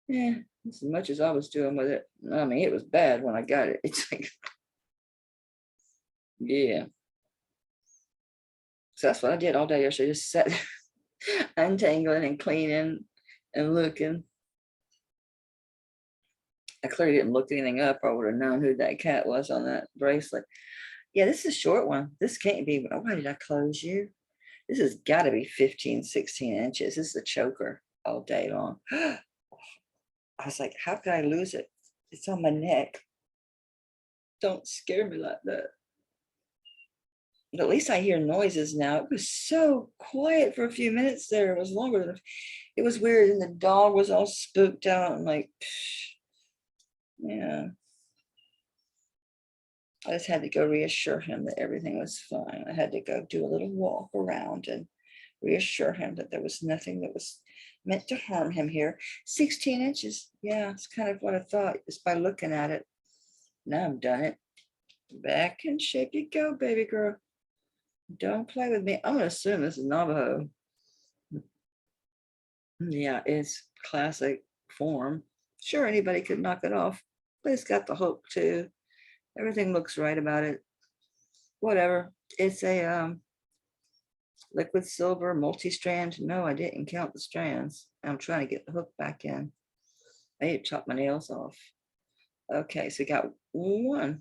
Yeah, as much as I was doing with it. I mean, it was bad when I got it. It's like, yeah. So that's what I did all day yesterday. Just sat untangling and cleaning and looking. I clearly didn't look anything up. I would have known who that cat was on that bracelet. Yeah, this is a short one. This can't be. Why did I close you? This has got to be 15, 16 inches. This is a choker all day long. I was like, how could I lose it? It's on my neck. Don't scare me like that. But at least I hear noises now. It was so quiet for a few minutes there. It was longer than it was weird. And the dog was all spooked out and like, yeah. I just had to go reassure him that everything was fine. I had to go do a little walk around and reassure him that there was nothing that was meant to harm him here. 16 inches. Yeah, it's kind of what I thought just by looking at it. Now I've done it. Back in shape you go, baby girl. Don't play with me. I'm going to assume this is Navajo. Yeah, it's classic form. Sure, anybody could knock it off, but it's got the hook too. Everything looks right about it. Whatever. It's a liquid silver multi-strand. No, I didn't count the strands. I'm trying to get the hook back in. I need to chop my nails off. Okay, so we got 1,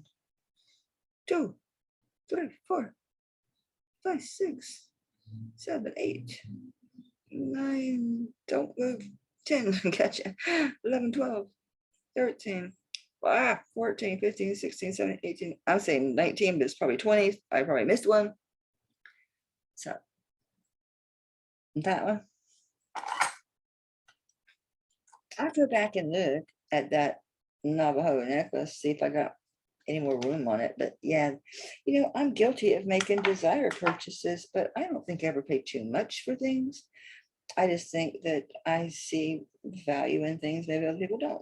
2, 3, 4, 5, 6, 7, 8, 9. Don't move. 10. Gotcha. 11, 12, 13. 14, 15, 16, 17, 18. I'm saying 19, but it's probably 20. I probably missed one. So that one. I'll go back and look at that Navajo necklace, see if I got any more room on it. But yeah, you know, I'm guilty of making desire purchases, but I don't think I ever pay too much for things. I just think that I see value in things maybe other people don't.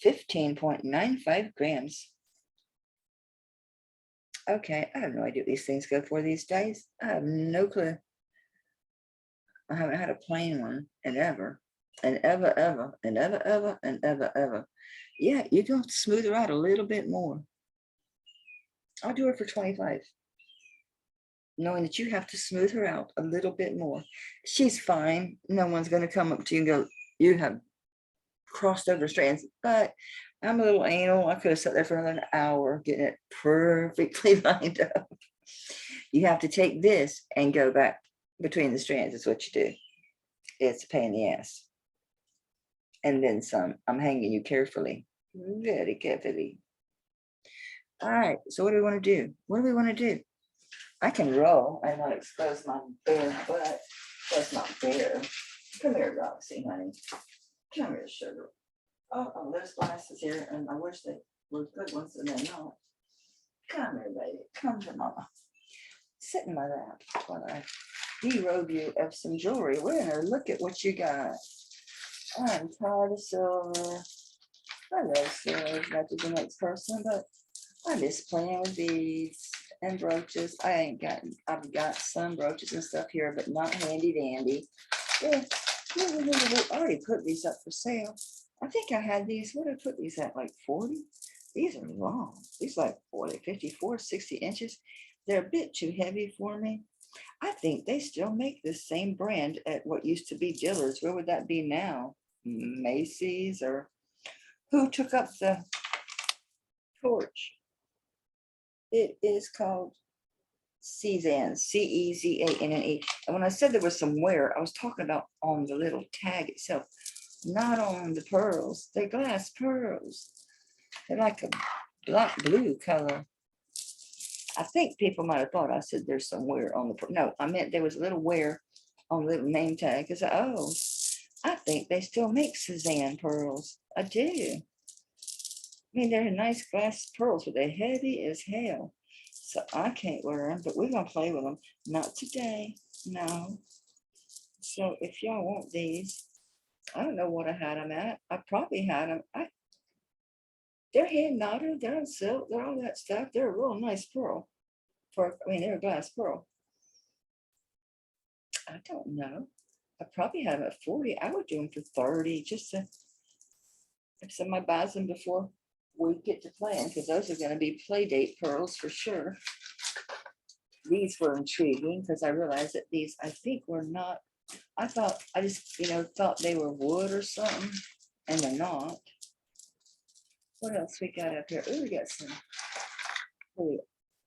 15.95 grams. Okay, I have no idea what these things go for these days. I have no clue. I haven't had a plain one and ever, and ever, and ever, and ever. Yeah, you can smooth her out a little bit more. I'll do it for 25. Knowing that you have to smooth her out a little bit more. She's fine. No one's going to come up to you and go, you have crossed over strands, but I'm a little anal. I could have sat there for another hour getting it perfectly lined up. You have to take this and go back between the strands is what you do. It's a pain in the ass. And then some. I'm hanging you carefully, very carefully. All right, so what do we want to do? What do we want to do? I can roll and not expose my bare butt. That's not fair. Come here, Roxy, honey. Come here, sugar. Oh, there's glasses here, and I wish they were good ones, and they're not. Come here, baby. Come to mama. Sit in my lap while I derobe you of some jewelry. We're gonna look at what you got. I'm tired of silver. I love silver as much as the next person, but I'm just playing with beads and brooches. I've got some brooches and stuff here, but not handy dandy. Yeah. I already put these up for sale. I think I had these. What did I put these at? Like 40? These are long. These are like 40, 54, 60 inches. They're a bit too heavy for me. I think they still make the same brand at what used to be Dillard's. Where would that be now? Macy's, or who took up the torch? It is called Cezanne, Cezanne. And when I said there was some wear, I was talking about on the little tag itself, not on the pearls. They're glass pearls. They're like a black blue color. I think people might have thought I said there's some wear on the pearl. No, I meant there was a little wear on the little name tag. I said, oh, I think they still make Cezanne pearls. I do. I mean, they're nice glass pearls, but they're heavy as hell. So I can't wear them, but we're going to play with them. Not today. No. So if y'all want these, I don't know what I had them at. I probably had them. They're hand knotted. They're on silk. They're all that stuff. They're a real nice pearl. They're a glass pearl. I don't know. I probably had them at 40. I would do them for 30 just to, if somebody buys them before we get to playing, because those are going to be play date pearls for sure. These were intriguing because I realized that these, I think, were not. I just thought they were wood or something, and they're not. What else we got up here? Oh, we got some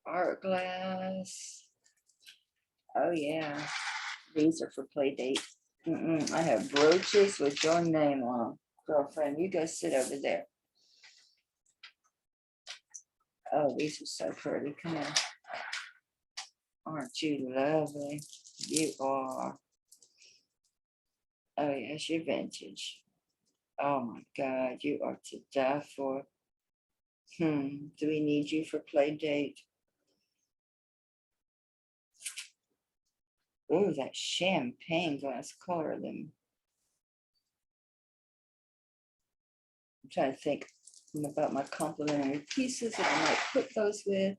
art glass. Oh yeah, these are for play date. I have brooches with your name on them. Girlfriend, you go sit over there. Oh, these are so pretty. Come on. Aren't you lovely? You are. Oh, yes, you're vintage. Oh, my God. You are to die for. Do we need you for play date? Oh, that champagne glass color. Them. I'm trying to think about my complimentary pieces that I might put those with.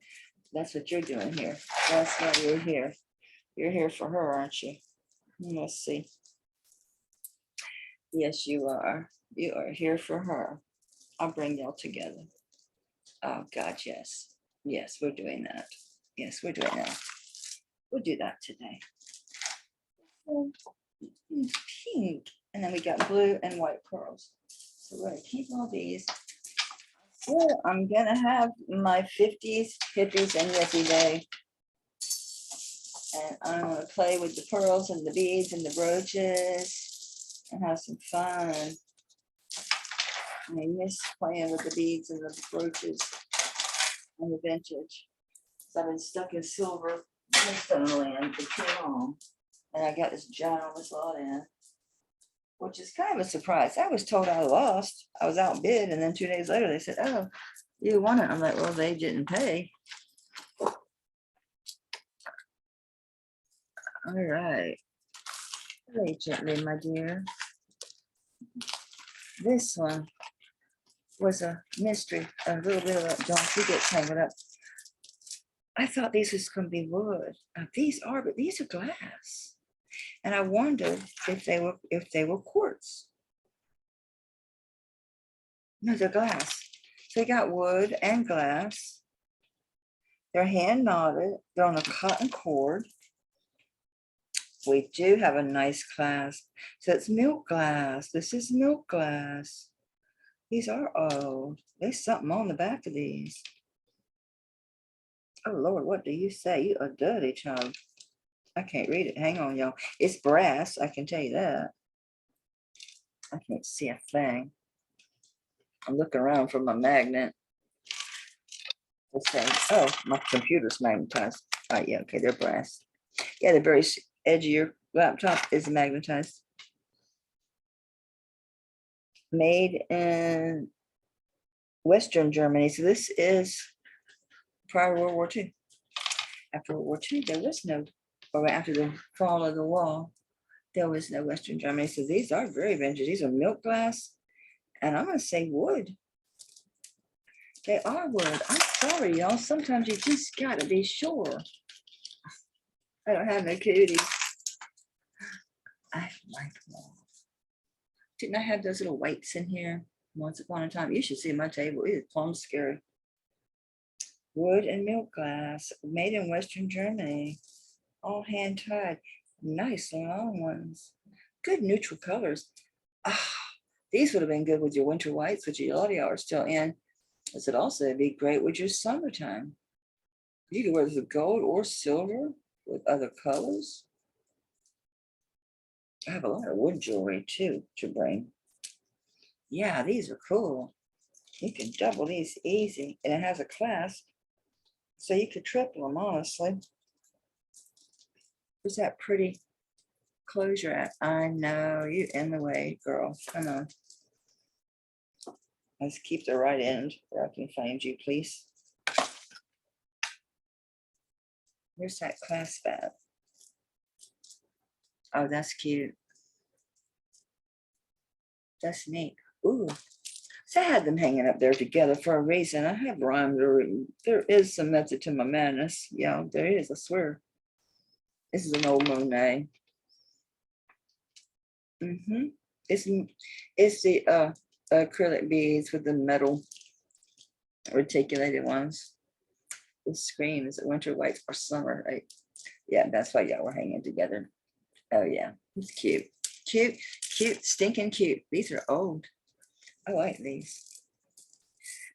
That's what you're doing here. That's why you're here. You're here for her, aren't you? Let's see. Yes, you are. You are here for her. I'll bring y'all together. Oh, God, yes. Yes, we're doing that. Yes, we're doing that. We'll do that today. Pink. And then we got blue and white pearls. So we're going to keep all these. So I'm going to have my 50s, hippies, and yuppie day. And I'm going to play with the pearls and the beads and the brooches and have some fun. I miss playing with the beads and the brooches and the vintage. So I've been stuck in silver land for too long. And I got this ginormous lot in, which is kind of a surprise. I was told I lost. I was outbid. And then 2 days later, they said, oh, you won it. I'm like, well, they didn't pay. All right. Play gently, my dear. This one was a mystery. A little bit of that don't you get tangled up. I thought these was going to be wood. These are, but these are glass. And I wondered if they were quartz. No, they're glass. So they got wood and glass. They're hand knotted. They're on a cotton cord. We do have a nice clasp. So it's milk glass. This is milk glass. These are old. There's something on the back of these. Oh, Lord, what do you say? You a dirty child. I can't read it. Hang on, y'all. It's brass. I can tell you that. I can't see a thing. I'm looking around for my magnet. Let's say, oh, my computer's magnetized. All right, yeah, okay, they're brass. Yeah, the very edge of your laptop is magnetized. Made in Western Germany. So this is prior to World War II. After World War II, there was no, or after the fall of the wall, there was no Western Germany. So these are very vintage. These are milk glass. And I'm going to say wood. They are wood. I'm sorry, y'all. Sometimes you just got to be sure. I don't have no cooties. I like them. Didn't I have those little whites in here once upon a time? You should see my table. It is plumb scary. Wood and milk glass, made in Western Germany. All hand tied. Nice long ones. Good neutral colors. These would have been good with your winter whites, which a lot of y'all are still in. This would also be great with your summertime. You could wear this with gold or silver with other colors. I have a lot of wood jewelry too to bring. Yeah, these are cool. You can double these easy, and it has a clasp, so you could triple them, honestly. Where's that pretty closure at? I know, you in the way, girl. Come on. Let's keep the right end where I can find you, please. Where's that clasp at? Oh, that's cute. That's neat. Ooh. So I had them hanging up there together for a reason. I have rhymed. There is some method to my madness. Yeah, there is, I swear. This is an old Monet. It's the acrylic beads with the metal reticulated ones. The screen is it winter white or summer, right? Yeah, that's why y'all were hanging together. Oh yeah, it's cute. Cute, cute, stinking cute. These are old. I like these.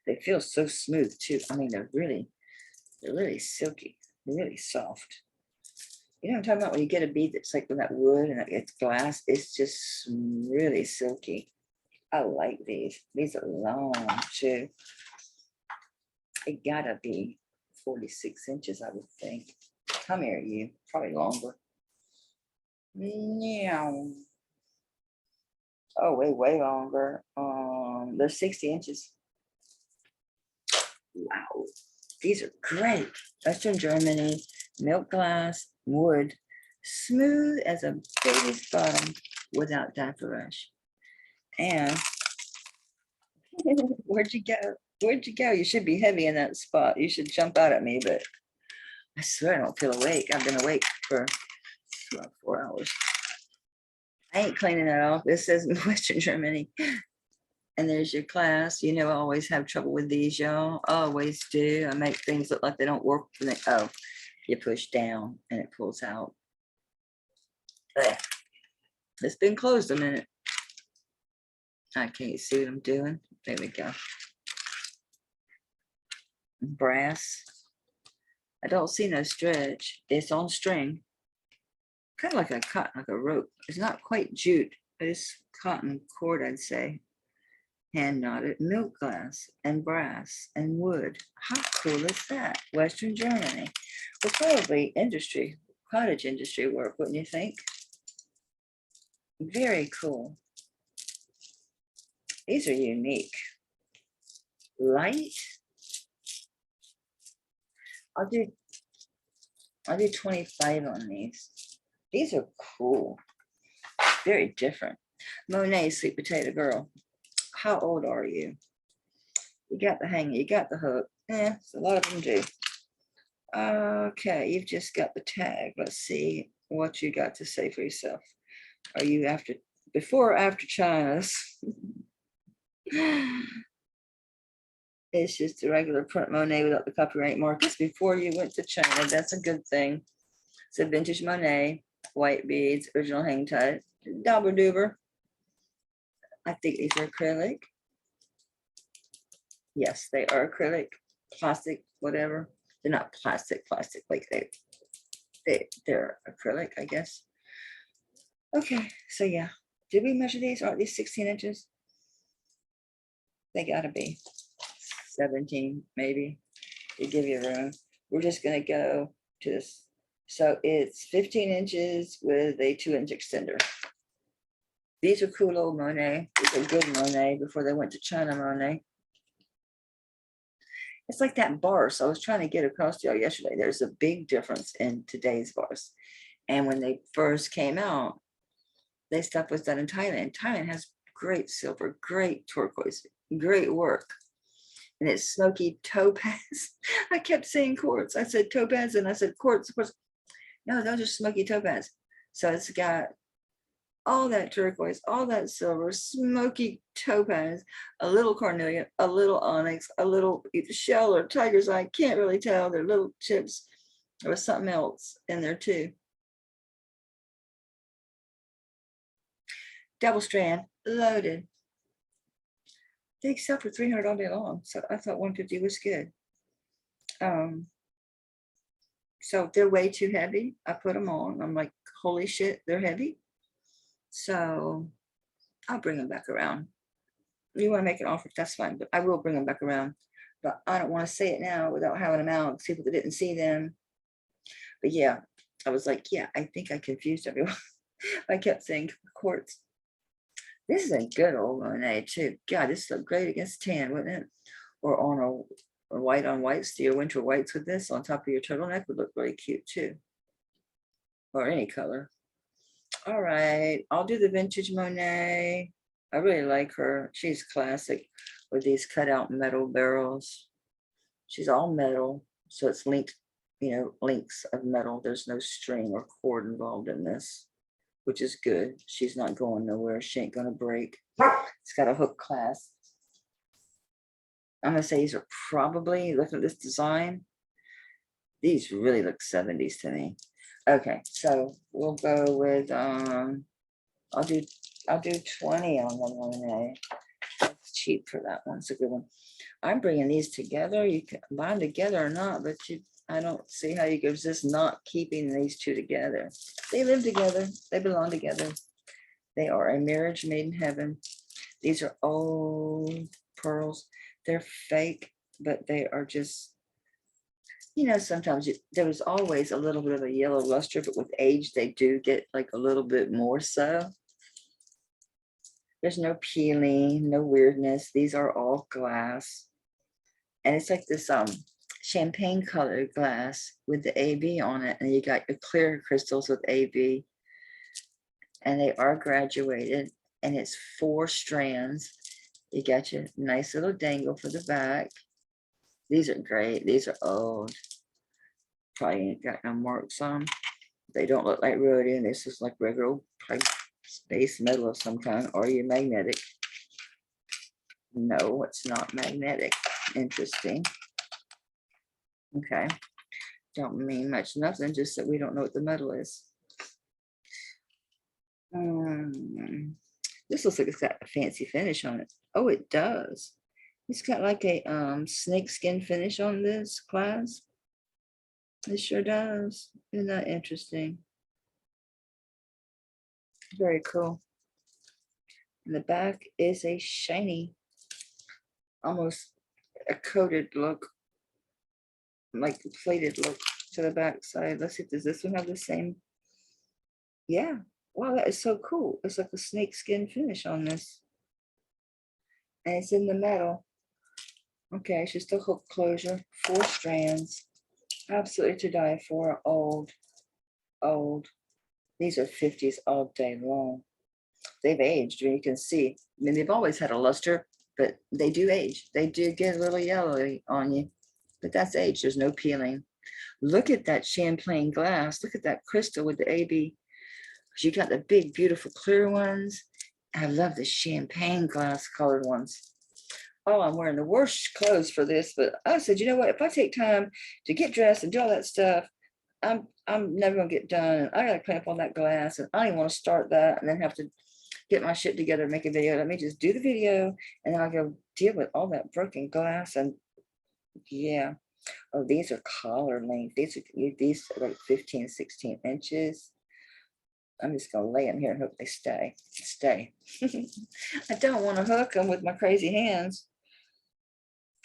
They feel so smooth too. I mean, they're really silky, really soft. You know what I'm talking about? When you get a bead that's like with that wood and it's glass, it's just really silky. I like these. These are long too. It gotta be 46 inches, I would think. Come here, you. Probably longer. Yeah. Oh, way longer. They're 60 inches. Wow, these are great. Western Germany, milk glass, wood, smooth as a baby's bottom without diaper rash. And where'd you go? Where'd you go? You should be heavy in that spot. You should jump out at me, but I swear I don't feel awake. I've been awake for about 4 hours. I ain't cleaning that off. This says Western Germany. And there's your class. You know, I always have trouble with these, y'all. Always do. I make things look like they don't work. Oh, you push down and it pulls out. Ugh. It's been closed a minute. I can't see what I'm doing. There we go. Brass. I don't see no stretch. It's on string. Kind of like a cotton, like a rope. It's not quite jute, but it's cotton cord, I'd say. Hand knotted, milk glass and brass and wood. How cool is that? Western Germany. Well, probably industry, cottage industry work, wouldn't you think? Very cool. These are unique. Light. I'll do 25 on these. These are cool. Very different. Monet, sweet potato girl. How old are you? You got the hanger, you got the hook. A lot of them do. Okay, you've just got the tag. Let's see what you got to say for yourself. Are you before or after China's? It's just a regular print Monet without the copyright markers before you went to China. That's a good thing. It's a vintage Monet, white beads, original hang tight, dauber doober. I think these are acrylic. Yes, they are acrylic, plastic, whatever. They're not plastic, like they're acrylic, I guess. Okay, so yeah. Did we measure these? Aren't these 16 inches? They gotta be 17, maybe. To give you room. We're just gonna go to this. So it's 15 inches with a 2-inch extender. These are cool old Monet. These are good Monet before they went to China Monet. It's like that bars I was trying to get across to y'all yesterday. There's a big difference in today's bars. And when they first came out, their stuff was done in Thailand. Thailand has great silver, great turquoise, great work. And it's Smoky Topaz. I kept saying quartz. I said topaz and I said quartz. No, those are Smoky Topaz. So it's got all that turquoise, all that silver, smoky topaz, a little carnelian, a little onyx, a little shell or tiger's eye. Can't really tell. They're little chips. There was something else in there too. Double strand, loaded. They sell for $300 all day long. So I thought 150 was good. So they're way too heavy. I put them on. I'm like, holy shit, they're heavy. So I'll bring them back around. You want to make an offer, that's fine, but I will bring them back around. But I don't want to say it now without having them out. People that didn't see them. But yeah, I was like, yeah, I think I confused everyone. I kept saying quartz. This is a good old Monet too. God, this looked great against tan, wouldn't it? Or on a white on whites, your winter whites with this on top of your turtleneck would look really cute too. Or any color. All right, I'll do the vintage Monet. I really like her. She's classic with these cut out metal barrels. She's all metal, so it's linked, links of metal. There's no string or cord involved in this, which is good. She's not going nowhere. She ain't gonna break. It's got a hook clasp. I'm gonna say these are probably, looking at this design, these really look 70s to me. Okay, so we'll go with I'll do 20 on the Monet. That's cheap for that one. It's a good one. I'm bringing these together. You can combine together or not, but I don't see how you could resist not keeping these two together. They live together. They belong together. They are a marriage made in heaven. These are old pearls. They're fake, but they are just, sometimes there was always a little bit of a yellow luster, but with age, they do get like a little bit more so. There's no peeling, no weirdness. These are all glass. And it's like this champagne colored glass with the AB on it, and you got your clear crystals with AB, and they are graduated, and it's 4 strands. You got your nice little dangle for the back. These are great. These are old. Probably ain't got no marks on them. They don't look like rhodium. This is like regular like space metal of some kind. Or you magnetic? No, it's not magnetic. Interesting. Okay. Don't mean much nothing, just that we don't know what the metal is. This looks like it's got a fancy finish on it. Oh, it does. It's got like a snake skin finish on this clasp. It sure does. Isn't that interesting? Very cool. And the back is a shiny, almost a coated look, like a plated look to the back side. Let's see, does this one have the same? Yeah. Wow, that is so cool. It's like a snake skin finish on this. And it's in the metal. Okay, it's just a hook closure, 4 strands. Absolutely to die for. Old. These are 50s all day long. They've aged, you can see. I mean, they've always had a luster, but they do age. They do get a little yellowy on you, but that's age. There's no peeling. Look at that champagne glass. Look at that crystal with the AB. You got the big, beautiful clear ones. I love the champagne glass colored ones. Oh, I'm wearing the worst clothes for this, but I said, you know what? If I take time to get dressed and do all that stuff, I'm never gonna get done. And I gotta clean up on that glass, and I don't even want to start that and then have to get my shit together and make a video. Let me just do the video, and then I'll go deal with all that broken glass. And yeah. Oh, these are collar length. These are like 15, 16 inches. I'm just gonna lay them here and hope they stay. I don't want to hook them with my crazy hands.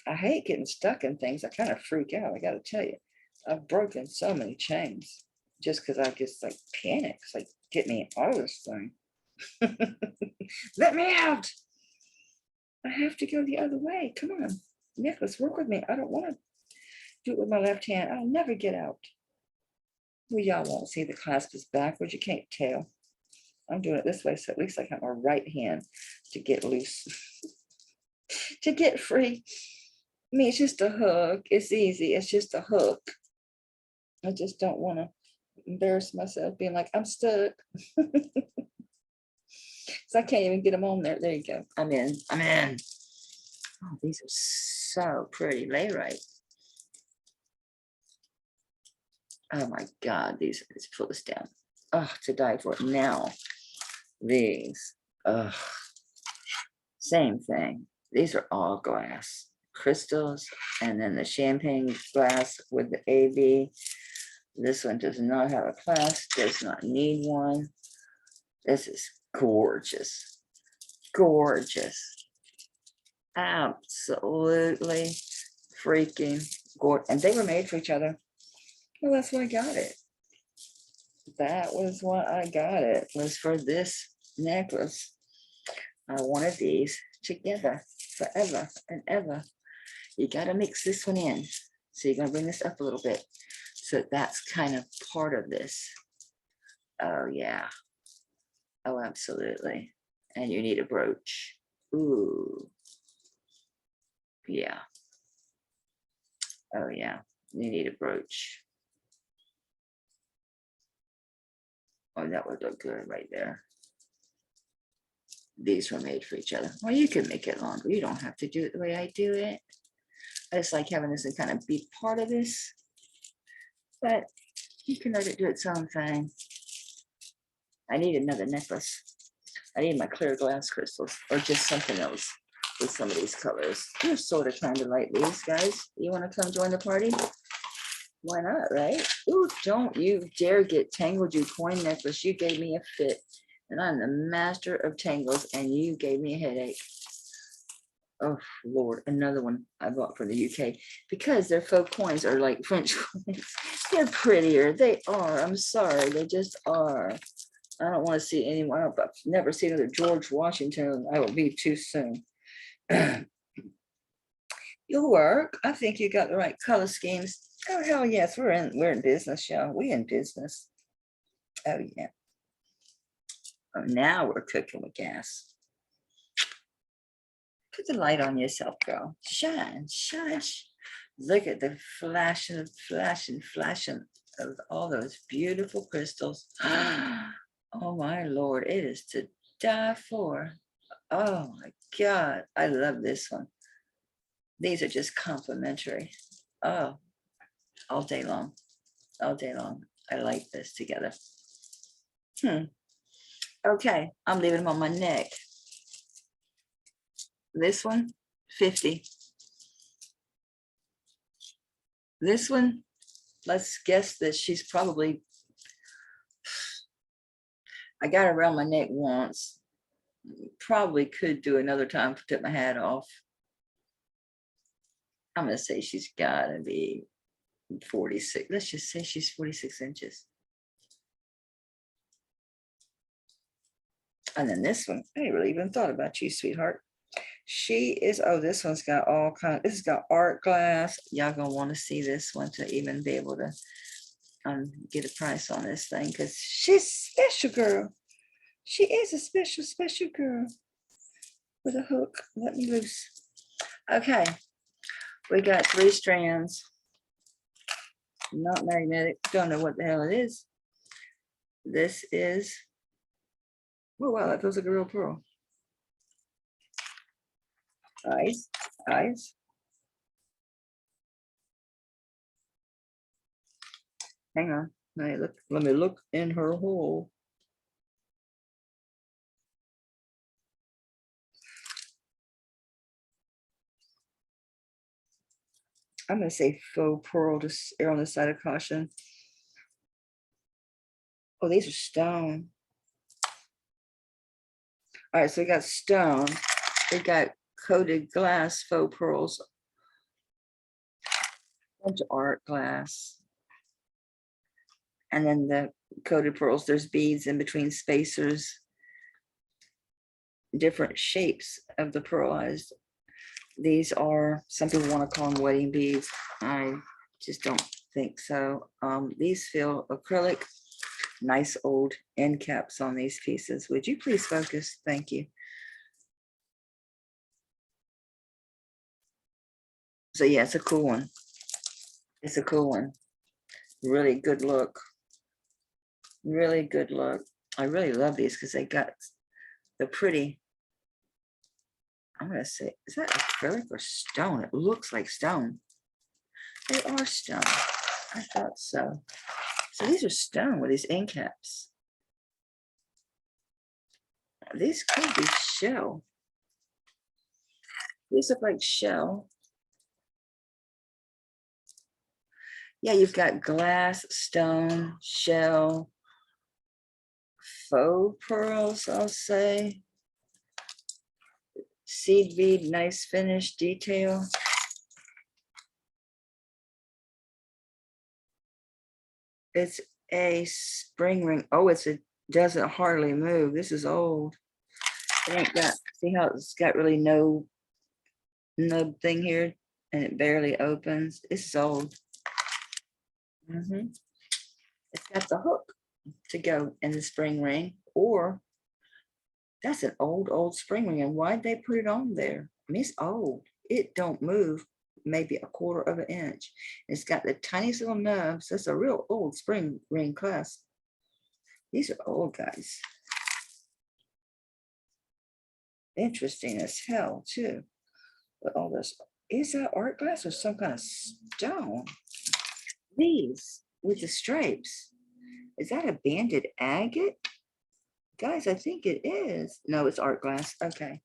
I hate getting stuck in things. I kind of freak out, I gotta tell you. I've broken so many chains just because I just like panic. It's like, get me out of this thing. Let me out. I have to go the other way. Come on, necklace, work with me. I don't want to do it with my left hand. I'll never get out. Well, y'all won't see the clasp is backwards. You can't tell. I'm doing it this way, so at least I have my right hand to get loose, to get free. I mean, it's just a hook. It's easy. It's just a hook. I just don't want to embarrass myself being like, I'm stuck. So I can't even get them on there. There you go. I'm in. Oh, these are so pretty. Lay right. Oh my God, let's pull this down. Oh, to die for it. Now, these, same thing. These are all glass crystals, and then the champagne glass with the AB. This one does not have a clasp, does not need one. This is gorgeous. Gorgeous. Absolutely freaking gorgeous. And they were made for each other. Well, that's why I got it. That was why I got it, was for this necklace. I wanted these together forever and ever. You got to mix this one in. So you're going to bring this up a little bit. So that's kind of part of this. Oh, yeah. Oh, absolutely. And you need a brooch. Ooh. Yeah. Oh, yeah. You need a brooch. Oh, that would look good right there. These were made for each other. Well, you can make it longer. You don't have to do it the way I do it. I just like having this and kind of be part of this. But you can let it do its own thing. I need another necklace. I need my clear glass crystals or just something else with some of these colors. You're sort of kind of like these guys. You want to come join the party? Why not, right? Ooh, don't you dare get tangled, you coin necklace. You gave me a fit, and I'm the master of tangles, and you gave me a headache. Oh, Lord, another one I bought from the UK because their faux coins are like French coins. They're prettier. They are. I'm sorry. They just are. I don't want to see anyone. I've never seen another George Washington. I will be too soon. You'll work. I think you got the right color schemes. Oh, hell yes. We're in business, y'all. We in business. Oh, yeah. Oh, now we're cooking with gas. Put the light on yourself, girl. Shine, shine. Look at the flashing, flashing, flashing of all those beautiful crystals. Oh, my Lord. It is to die for. Oh, my God. I love this one. These are just complimentary. Oh, all day long. All day long. I like this together. Okay, I'm leaving them on my neck. This one, 50. This one, let's guess that she's probably, I got her around my neck once. Probably could do another time to take my hat off. I'm going to say she's got to be 46. Let's just say she's 46 inches. And then this one, I ain't really even thought about you, sweetheart. She is, oh, this one's got all kinds, this has got art glass. Y'all gonna want to see this one to even be able to get a price on this thing, because she's special, girl. She is a special, special girl. With a hook, let me loose. Okay, we got 3 strands. Not magnetic, don't know what the hell it is. This is, oh wow, that feels like a real pearl. Eyes, eyes. Hang on, let me look in her hole. I'm going to say faux pearl to err on the side of caution. Oh, these are stone. All right, so we got stone. We got coated glass faux pearls. A bunch of art glass. And then the coated pearls, there's beads in between spacers. Different shapes of the pearlized. These are, some people want to call them wedding beads. I just don't think so. These feel acrylic. Nice old end caps on these pieces. Would you please focus? Thank you. So yeah, it's a cool one. It's a cool one. Really good look. Really good look. I really love these because they got the pretty, I'm going to say, is that acrylic or stone? It looks like stone. They are stone. I thought so. So these are stone with these end caps. These could be shell. These look like shell. Yeah, you've got glass, stone, shell, faux pearls, I'll say. Seed bead, nice finish detail. It's a spring ring. Oh, it doesn't hardly move. This is old. It ain't got, see how it's got really no nub thing here, and it barely opens. It's old. It's got the hook to go in the spring ring, or that's an old spring ring. And why'd they put it on there? I mean, it's old. It don't move maybe a quarter of an inch. It's got the tiniest little nubs. That's a real old spring ring clasp. These are old, guys. Interesting as hell too. But all this, is that art glass or some kind of stone? These with the stripes. Is that a banded agate? Guys, I think it is. No, it's art glass. Okay.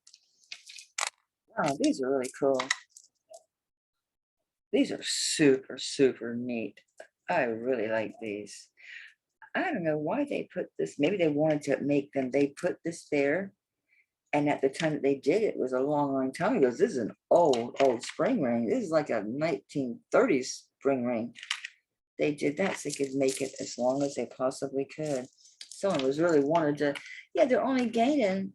Wow, these are really cool. These are super, super neat. I really like these. I don't know why they put this. Maybe they wanted to make them. They put this there. And at the time that they did it, was a long, long time ago. This is an old spring ring. This is like a 1930s spring ring. They did that so they could make it as long as they possibly could. Someone was really wanted to, yeah, they're only gaining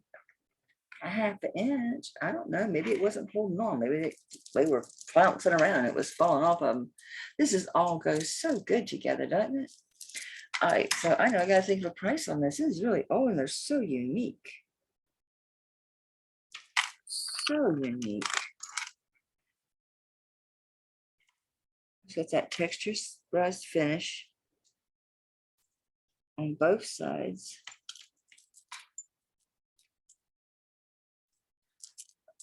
a half an inch. I don't know. Maybe it wasn't holding on. Maybe they were flouncing around and it was falling off of them. This is all goes so good together, doesn't it? All right, so I know I gotta think of a price on this. This is really, oh, and they're so unique. So unique. So it's that texture rust finish on both sides.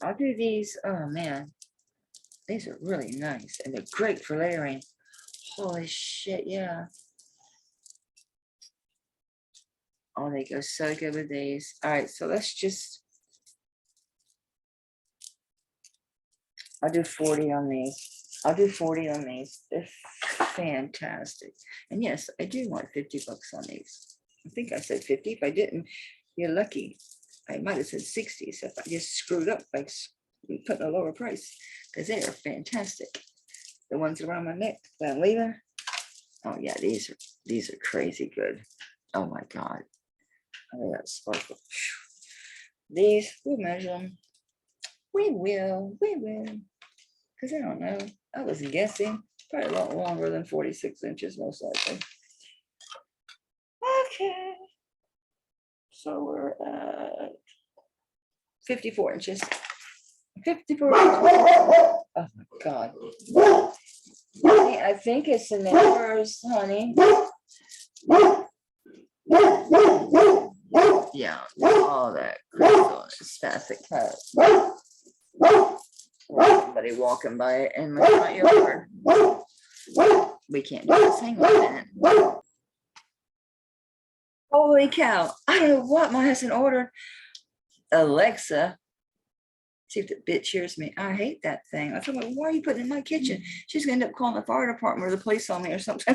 I'll do these. Oh man, these are really nice and they're great for layering. Holy shit, yeah. Oh, they go so good with these. All right, so let's just, I'll do 40 on these. I'll do 40 on these. They're fantastic. And yes, I do want 50 bucks on these. I think I said 50. If I didn't, you're lucky. I might have said 60. So if I just screwed up by putting a lower price, because they are fantastic. The ones around my neck that I'm leaving. Oh yeah, these are crazy good. Oh my God. Oh, that sparkle. These, we'll measure them. We will. Because I don't know. I was guessing. Probably a lot longer than 46 inches, most likely. Okay. So we're at 54 inches. 54 inches. Oh my God. I think it's the numbers, honey. Yeah, all that crystal spastic cut. Somebody walking by it in my front yard. We can't do this. Hang on a minute. Holy cow. I don't know what my husband ordered. Alexa. See if the bitch hears me. I hate that thing. I thought, why are you putting it in my kitchen? She's gonna end up calling the fire department or the police on me or something.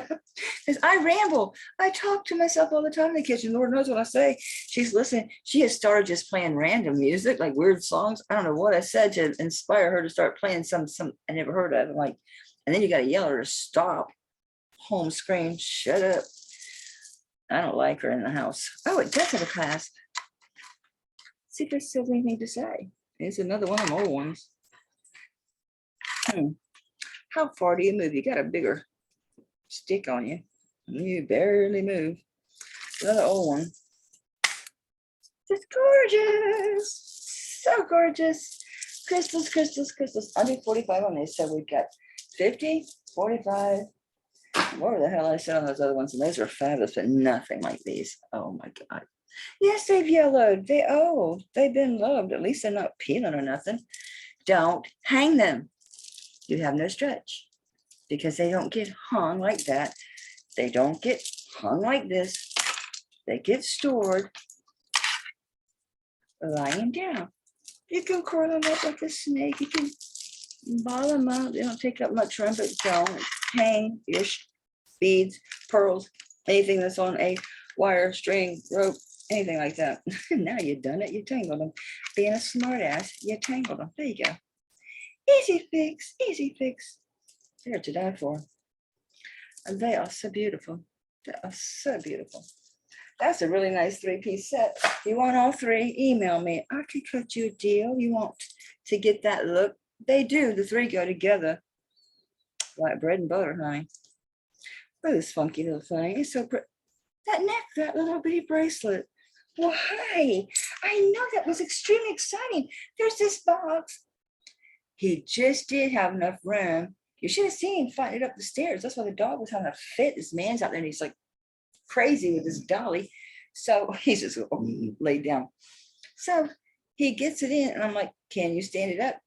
Because I ramble. I talk to myself all the time in the kitchen. Lord knows what I say. She's listening. She has started just playing random music, like weird songs. I don't know what I said to inspire her to start playing some I never heard of. I'm like, and then you got to yell at her to stop. Home screen, shut up. I don't like her in the house. Oh, it does have a clasp. See if there's still anything to say. It's another one of them old ones. How far do you move? You got a bigger stick on you. You barely move. Another old one. Just gorgeous. So gorgeous. Crystals, crystals, crystals. I'll do 45 on these. So we've got 50, 45. What the hell I said on those other ones? And those are fabulous, but nothing like these. Oh my God. Yes, they've yellowed. They've been loved. At least they're not peeling or nothing. Don't hang them. You have no stretch because they don't get hung like that. They don't get hung like this. They get stored lying down. You can curl them up like a snake. You can ball them up. They don't take up much room, but don't hang your beads, pearls, anything that's on a wire, string, rope, anything like that. Now you've done it. You tangled them. Being a smart ass, you tangled them. There you go. Easy fix, easy fix. They're to die for. And they are so beautiful. They are so beautiful. That's a really nice 3-piece set. If you want all 3, email me. I could cut you a deal. You want to get that look? They do. The 3 go together like bread and butter, honey. Look at this funky little thing. It's so pretty. That neck, that little bitty bracelet. Why? I know that was extremely exciting. There's this box. He just did have enough room. You should have seen him fighting it up the stairs. That's why the dog was having a fit. This man's out there and he's like crazy with his dolly. So he's just laid down. So he gets it in and I'm like, can you stand it up?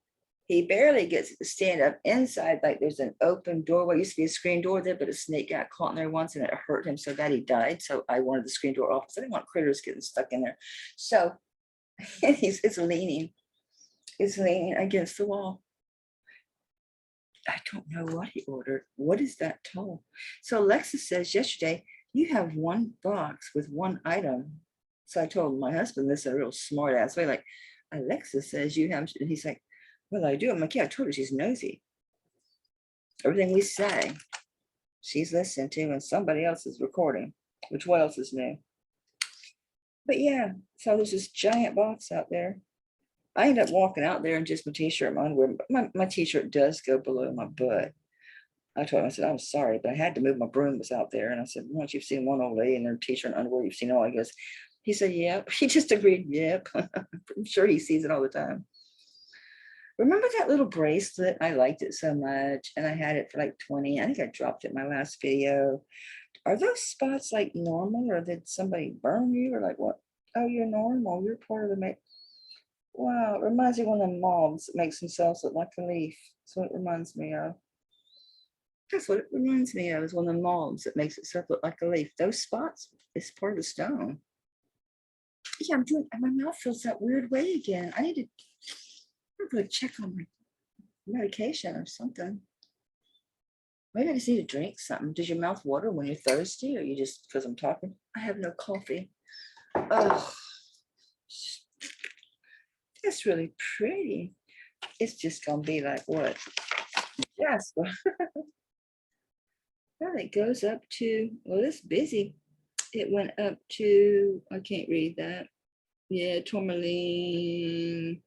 He barely gets it to stand up inside. Like there's an open doorway. Used to be a screen door there, but a snake got caught in there once and it hurt him so bad he died. So I wanted the screen door off because I didn't want critters getting stuck in there. So it's leaning. It's leaning against the wall. I don't know what he ordered. What is that tall? So Alexa says yesterday, you have one box with one item. So I told my husband this, a real smart ass way, like, Alexa says you have, and he's like, well, I do. I'm like, yeah, I told her she's nosy. Everything we say, she's listening to, and somebody else is recording, which what else is new? But yeah, so there's this giant box out there. I end up walking out there in just my t-shirt, my underwear. My t-shirt does go below my butt. I told him, I said, I'm sorry, but I had to move my broom was out there. And I said, once you've seen one old lady in her t-shirt and underwear, you've seen all. He said, yep. He just agreed, yep. I'm sure he sees it all the time. Remember that little bracelet? I liked it so much. And I had it for like 20. I think I dropped it in my last video. Are those spots like normal, or did somebody burn you, or like what? Oh, you're normal. You're part of the make. Wow, it reminds me of one of the moths that makes themselves look like a leaf. That's what it reminds me of. That's what it reminds me of, is one of the moths that makes itself look like a leaf. Those spots is part of the stone. Yeah, I'm doing, my mouth feels that weird way again. I'm gonna check on my medication or something. Maybe I just need to drink something. Does your mouth water when you're thirsty, or you just, because I'm talking? I have no coffee. Oh, that's really pretty. It's just gonna be like what? Jasper. Well, it goes up to, well, it's busy. It went up to, I can't read that. Yeah, tourmaline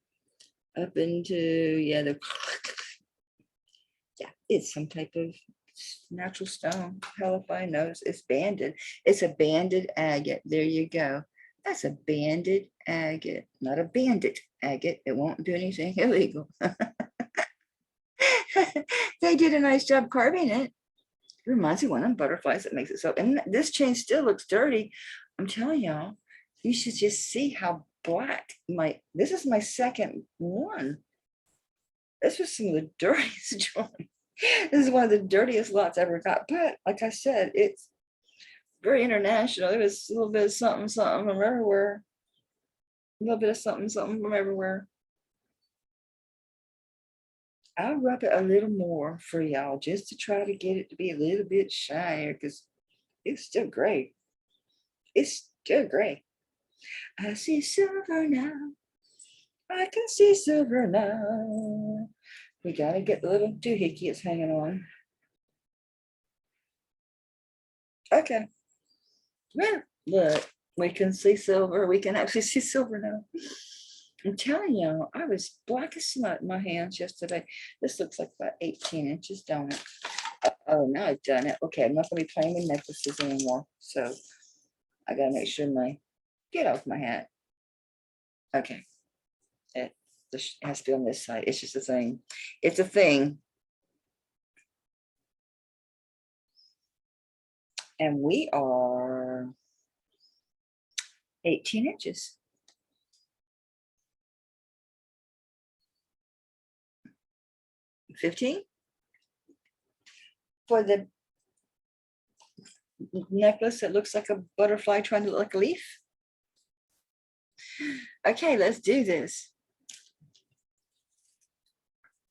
up into, yeah, yeah, it's some type of natural stone. Hell if I know. It's banded. It's a banded agate. There you go. That's a banded agate, not a bandit agate. It won't do anything illegal. They did a nice job carving it. It reminds me of one of them butterflies that makes it so. And this chain still looks dirty. I'm telling y'all, you should just see how black this is my second one. This was some of the dirtiest joint. This is one of the dirtiest lots I ever got. But like I said, it's very international. There was a little bit of something, something from everywhere. A little bit of something, something from everywhere. I'll rub it a little more for y'all just to try to get it to be a little bit shinier, because it's still gray. It's still gray. I see silver now. I can see silver now. We gotta get the little doohickey it's hanging on. Okay. Well, look, we can see silver. We can actually see silver now. I'm telling you, I was black as smut in my hands yesterday. This looks like about 18 inches, don't it? Oh, now I've done it. Okay, I'm not going to be playing with necklaces anymore. So I got to make sure get off my hat. Okay. It has to be on this side. It's just a thing. It's a thing. And we are 18 inches. 15 for the necklace that looks like a butterfly trying to look like a leaf. Okay, let's do this.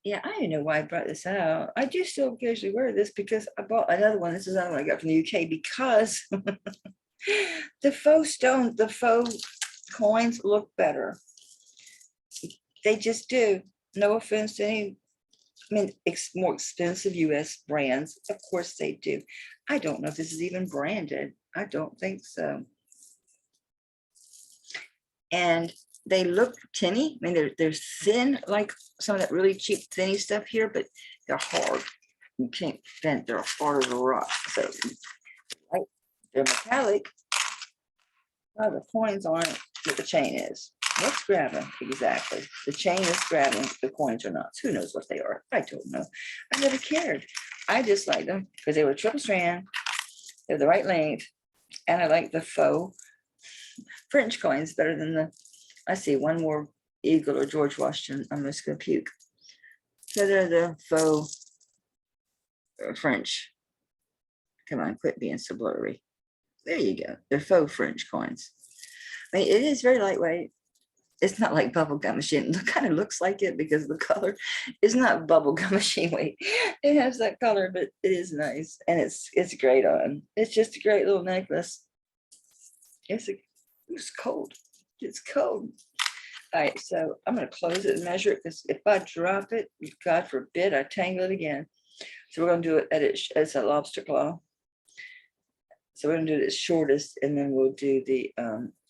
Yeah, I don't know why I brought this out. I do still occasionally wear this because I bought another one. This is another one I got from the UK because the faux stones, the faux coins look better. They just do. No offense to any, I mean, more expensive US brands. Of course they do. I don't know if this is even branded. I don't think so. And they look tinny. I mean, they're thin, like some of that really cheap thinny stuff here, but they're hard. You can't bend. They're hard as a rock. So, right, they're metallic. Oh, the coins aren't what the chain is. What's grabbing? Exactly. The chain is grabbing. The coins are not. Who knows what they are? I don't know. I never cared. I just liked them because they were triple strand. They're the right length. And I like the faux French coins better than the, I see one more eagle or George Washington. I'm just going to puke. So they're the faux French. Come on, quit being so blurry. There you go. They're faux French coins. I mean, it is very lightweight. It's not like bubblegum machine. It kind of looks like it because of the color. It's not bubblegum machine weight. It has that color, but it is nice. And it's great on. It's just a great little necklace. It's cold. It's cold. All right, so I'm going to close it and measure it because if I drop it, God forbid, I tangle it again. So we're going to do it as a lobster claw. So we're going to do it as shortest, and then we'll do the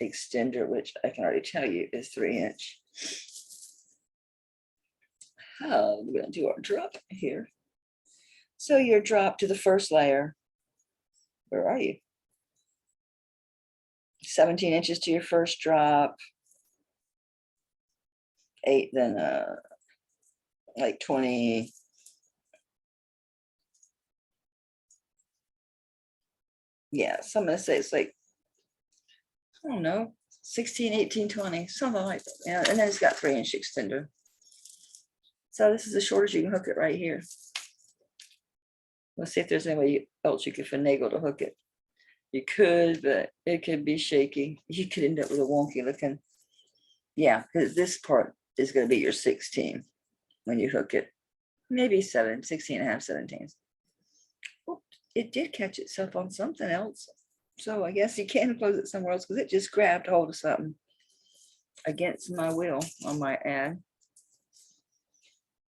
extender, which I can already tell you is 3 inch. Oh, we're going to do our drop here. So your drop to the first layer. Where are you? 17 inches to your first drop. 8, then like 20. Yeah, so I'm going to say it's like, I don't know, 16, 18, 20, something like that. Yeah, and then it's got 3-inch extender. So this is as short as you can hook it right here. Let's see if there's any way else you could finagle to hook it. You could, but it could be shaky. You could end up with a wonky looking. Yeah, because this part is going to be your 16 when you hook it. Maybe 16 and a half, 17. Well, it did catch itself on something else. So I guess you can close it somewhere else because it just grabbed hold of something against my will on my ad.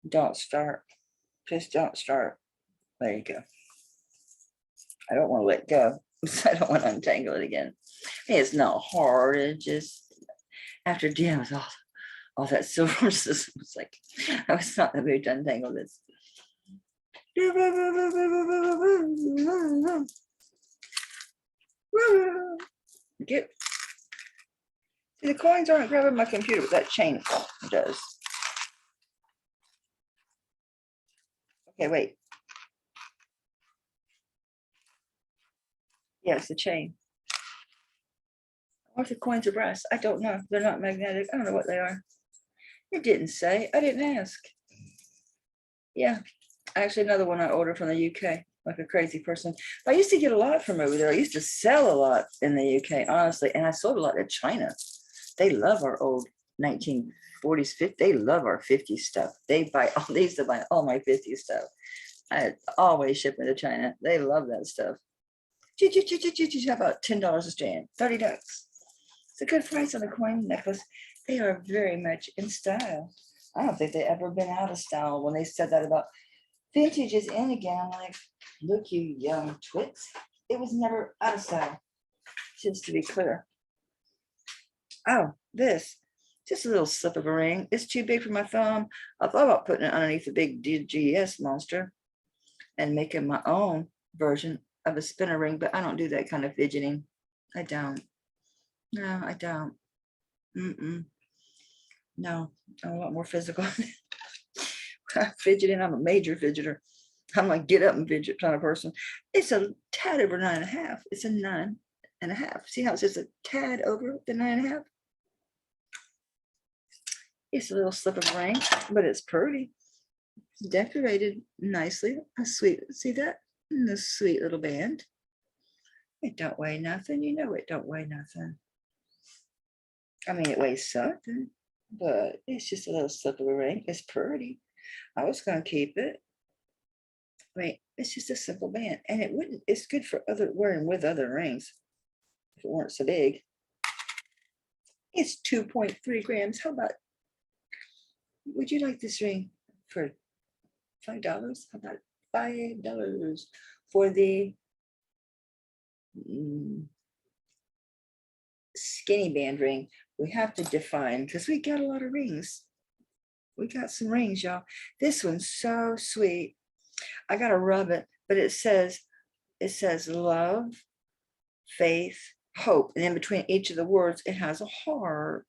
Don't start. Just don't start. There you go. I don't want to let go. I don't want to untangle it again. It's not hard. It just, after dealing with all that silver system, it's like, I was not in the mood to untangle this. Get. See, the coins aren't grabbing my computer, but that chain does. Okay, wait. Yeah, it's the chain. Or if the coins are brass. I don't know. They're not magnetic. I don't know what they are. It didn't say. I didn't ask. Yeah. Actually, another one I ordered from the UK, like a crazy person. I used to get a lot from over there. I used to sell a lot in the UK, honestly. And I sold a lot to China. They love our old 1940s, 50s. They love our 50s stuff. They used to buy all my 50s stuff. I always ship it to China. They love that stuff. How about $10 a strand? $30. It's a good price on a coin necklace. They are very much in style. I don't think they've ever been out of style. When they said that about vintage is in again, I'm like, look, you young twits. It was never out of style, just to be clear. Oh, this. Just a little slip of a ring. It's too big for my thumb. I thought about putting it underneath the big DGS monster and making my own version of a spinner ring, but I don't do that kind of fidgeting. I don't. No, I don't. No, I'm a lot more physical. Fidgeting, I'm a major fidgeter. I'm like get up and fidget kind of person. It's a tad over 9.5. It's a 9.5. See how it's just a tad over the 9.5? It's a little slip of ring, but it's pretty. It's decorated nicely. A sweet, see that? And the sweet little band. It don't weigh nothing. You know it don't weigh nothing. I mean, it weighs something, but it's just a little slip of a ring. It's pretty. I was going to keep it. I mean, it's just a simple band, and it wouldn't. It's good for wearing with other rings if it weren't so big. It's 2.3 grams. How about? Would you like this ring for $5? How about $5 for the skinny band ring? We have to define because we got a lot of rings. We got some rings, y'all. This one's so sweet. I gotta rub it, but it says love, faith, hope, and in between each of the words, it has a heart.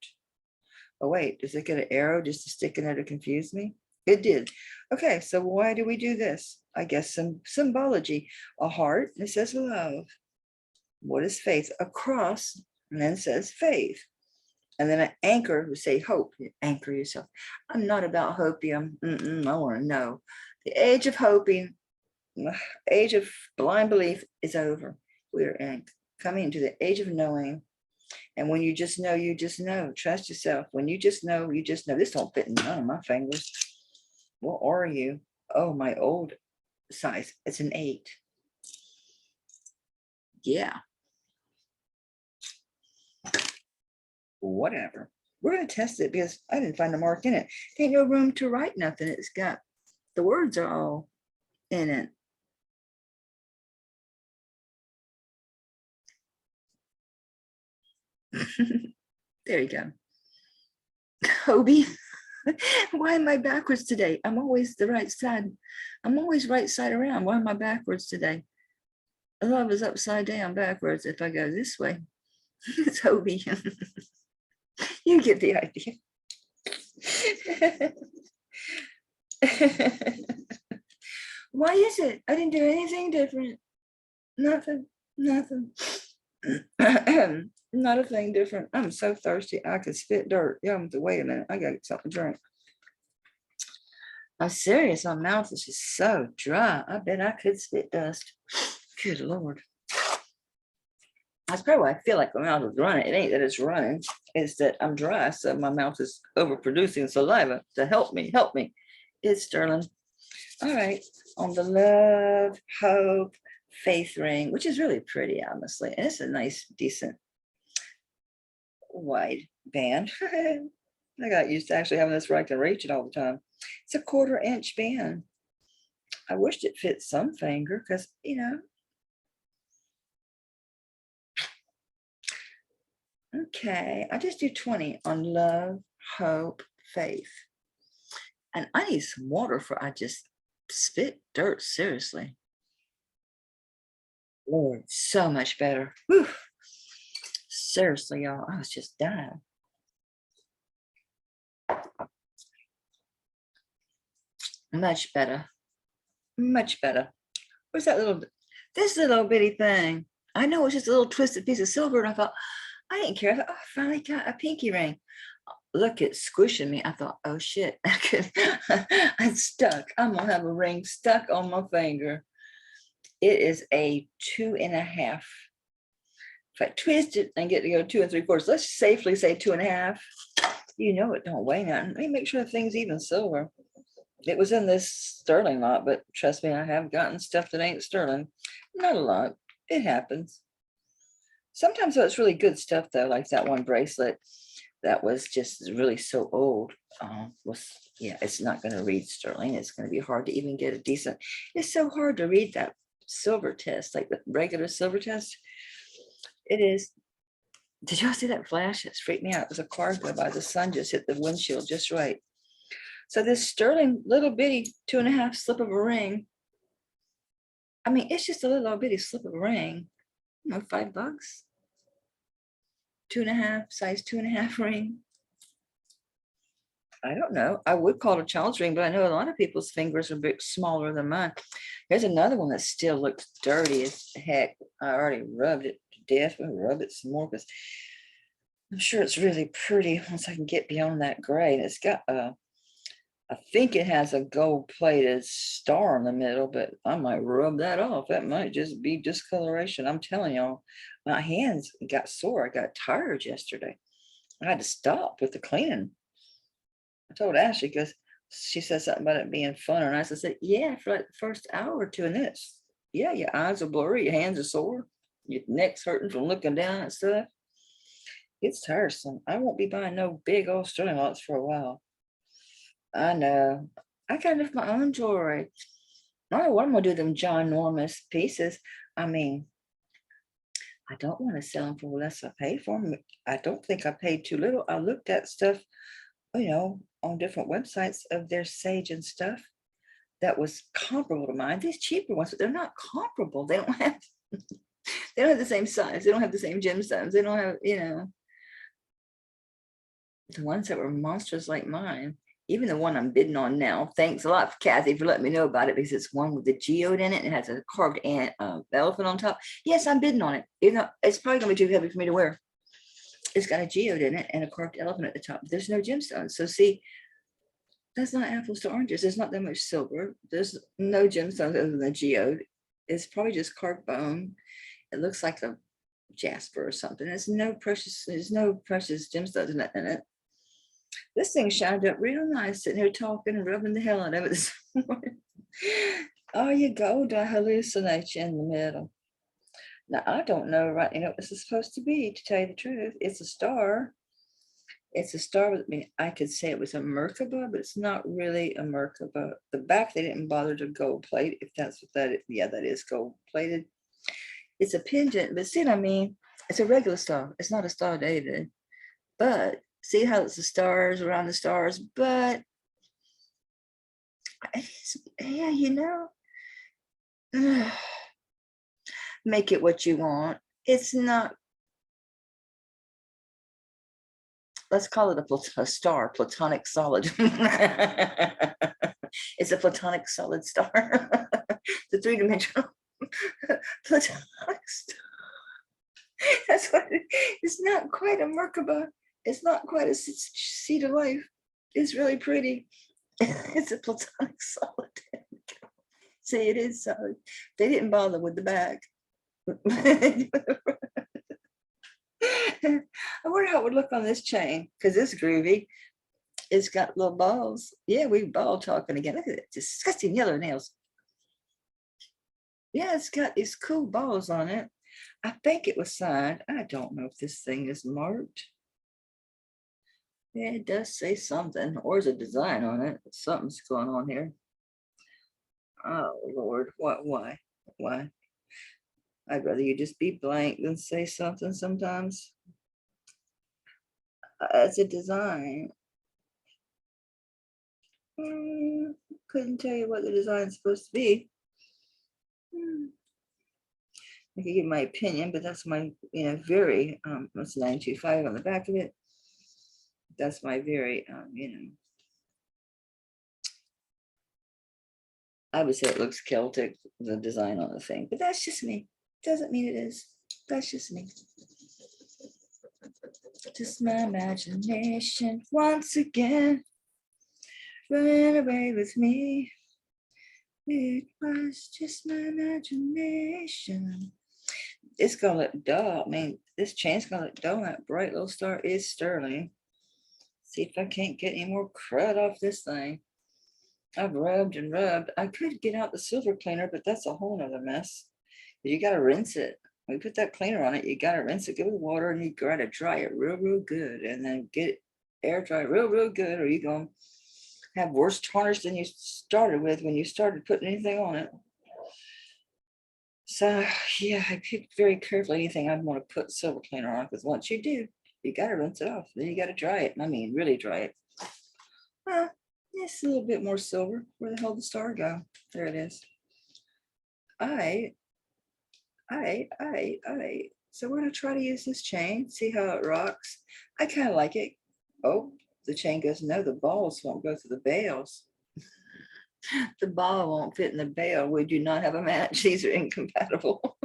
Oh wait, does it get an arrow just to stick in there to confuse me? It did. Okay, so why do we do this? I guess some symbology. A heart, and it says love. What is faith? A cross, and then it says faith. And then an anchor would say hope. You anchor yourself. I'm not about hopium. I want to know. The age of hoping, age of blind belief is over. We're coming into the age of knowing. And when you just know, you just know. Trust yourself. When you just know, you just know. This don't fit in none of my fingers. What are you? Oh, my old size. It's an 8. Yeah. Whatever. We're going to test it because I didn't find a mark in it. There ain't no room to write nothing. It's got, the words are all in it. There you go. Kobe. Why am I backwards today? I'm always the right side. I'm always right side around. Why am I backwards today? Love is upside down backwards if I go this way. It's Hobie. You get the idea. Why is it? I didn't do anything different. Nothing. Not a thing different. I'm so thirsty. I could spit dirt. Yeah, wait a minute. I gotta get something to drink. I'm serious. My mouth is just so dry. I bet I could spit dust. Good Lord. That's probably why I feel like my mouth is running. It ain't that it's running. It's that I'm dry. So my mouth is overproducing saliva to help me. Help me. It's Sterling. All right. On the love, hope, faith ring, which is really pretty, honestly. And it's a nice, decent wide band. I got used to actually having this where I can reach it all the time. It's a 1/4 inch band. I wished it fit some finger because, you know. Okay, I just do 20 on love, hope, faith. And I need some water for I just spit dirt, seriously. Lord, so much better. Whew. Seriously, y'all, I was just dying. Much better. Much better. Where's that this little bitty thing? I know it's just a little twisted piece of silver. And I thought, I didn't care. I thought, oh, I finally got a pinky ring. Look, it's squishing me. I thought, oh shit, I'm stuck. I'm gonna have a ring stuck on my finger. It is a 2.5. If I twist it and get to go 2 3/4, let's safely say 2.5. You know it don't weigh nothing. Let me make sure the thing's even silver. It was in this sterling lot, but trust me, I have gotten stuff that ain't sterling. Not a lot. It happens. Sometimes it's really good stuff though, like that one bracelet that was just really so old. Yeah, it's not going to read sterling. It's going to be hard to even get a decent. It's so hard to read that silver test, like the regular silver test. It is. Did y'all see that flash? It's freaked me out. It was a car go by. The sun just hit the windshield just right. So this sterling little bitty 2.5 slip of a ring. I mean, it's just a little bitty slip of a ring. You know, $5. 2.5, size 2.5 ring. I don't know. I would call it a child's ring, but I know a lot of people's fingers are a bit smaller than mine. There's another one that still looks dirty as heck. I already rubbed it to death. I'll rub it some more because I'm sure it's really pretty once I can get beyond that gray. And it's got I think it has a gold-plated star in the middle, but I might rub that off. That might just be discoloration. I'm telling y'all, my hands got sore. I got tired yesterday. I had to stop with the cleaning. I told Ashley because she said something about it being fun. And I said, yeah, for like the first hour or two. And then yeah, your eyes are blurry, your hands are sore, your neck's hurting from looking down and stuff. It's tiresome. I won't be buying no big old sterling lots for a while. I know. I got enough of my own jewelry. I don't know what I'm going to do with them ginormous pieces. I mean, I don't want to sell them for less I paid for them. I don't think I paid too little. I looked at stuff, you know, on different websites of their sage and stuff that was comparable to mine. These cheaper ones, but they're not comparable. They don't have the same size. They don't have the same gemstones. They don't have, you know, the ones that were monsters like mine. Even the one I'm bidding on now. Thanks a lot, Kathy, for letting me know about it, because it's one with the geode in it and it has a carved elephant on top. Yes, I'm bidding on it. You know, it's probably gonna be too heavy for me to wear. It's got a geode in it and a carved elephant at the top. There's no gemstones. So see, that's not apples to oranges. There's not that much silver. There's no gemstones other than the geode. It's probably just carved bone. It looks like a jasper or something. There's no precious gemstones in it. This thing shined up real nice, sitting here talking and rubbing the hell out of it this morning. Oh, you go to hallucinate you in the middle. Now, I don't know right, you know what this is supposed to be, to tell you the truth. It's a star. It's a star with, I mean, I could say it was a Merkaba, but it's not really a Merkaba. The back, they didn't bother to gold plate, if that's what that is. Yeah, that is gold plated. It's a pendant, but see what I mean? It's a regular star. It's not a star David, but See how it's the stars around the stars, but yeah, you know, make it what you want. It's not, let's call it a star, platonic solid. It's a platonic solid star. The three-dimensional platonic star. That's what it's not quite a Merkaba. It's not quite a seed of life. It's really pretty. It's a platonic solid. See, it is solid. They didn't bother with the back. I wonder how it would look on this chain, because it's groovy. It's got little balls. Yeah, we ball talking again. Look at it, disgusting yellow nails. Yeah, it's got these cool balls on it. I think it was signed. I don't know if this thing is marked. Yeah, it does say something, or is a design on it. Something's going on here. Oh Lord, what? Why? Why? I'd rather you just be blank than say something sometimes. It's a design. Couldn't tell you what the design is supposed to be. I could give my opinion, but that's my, very, what's 925 on the back of it. That's my very, I would say it looks Celtic, the design on the thing, but that's just me. Doesn't mean it is. That's just me. Just my imagination once again ran away with me. It was just my imagination. It's gonna look dull. I mean, this chain's gonna look dull. That bright little star is sterling. See if I can't get any more crud off this thing. I've rubbed and rubbed. I could get out the silver cleaner, but that's a whole nother mess. You gotta rinse it. When you put that cleaner on it, you gotta rinse it, give it water, and you gotta dry it real good, and then get it air dry real good, or you're gonna have worse tarnish than you started with when you started putting anything on it. So yeah, I picked very carefully anything I'd want to put silver cleaner on, because once you do, you gotta rinse it off. Then you gotta dry it. I mean, really dry it. It's a little bit more silver. Where the hell did the star go? There it is. So we're gonna try to use this chain, see how it rocks. I kind of like it. Oh, the chain goes, no, the balls won't go through the bales. The ball won't fit in the bale. We do not have a match. These are incompatible.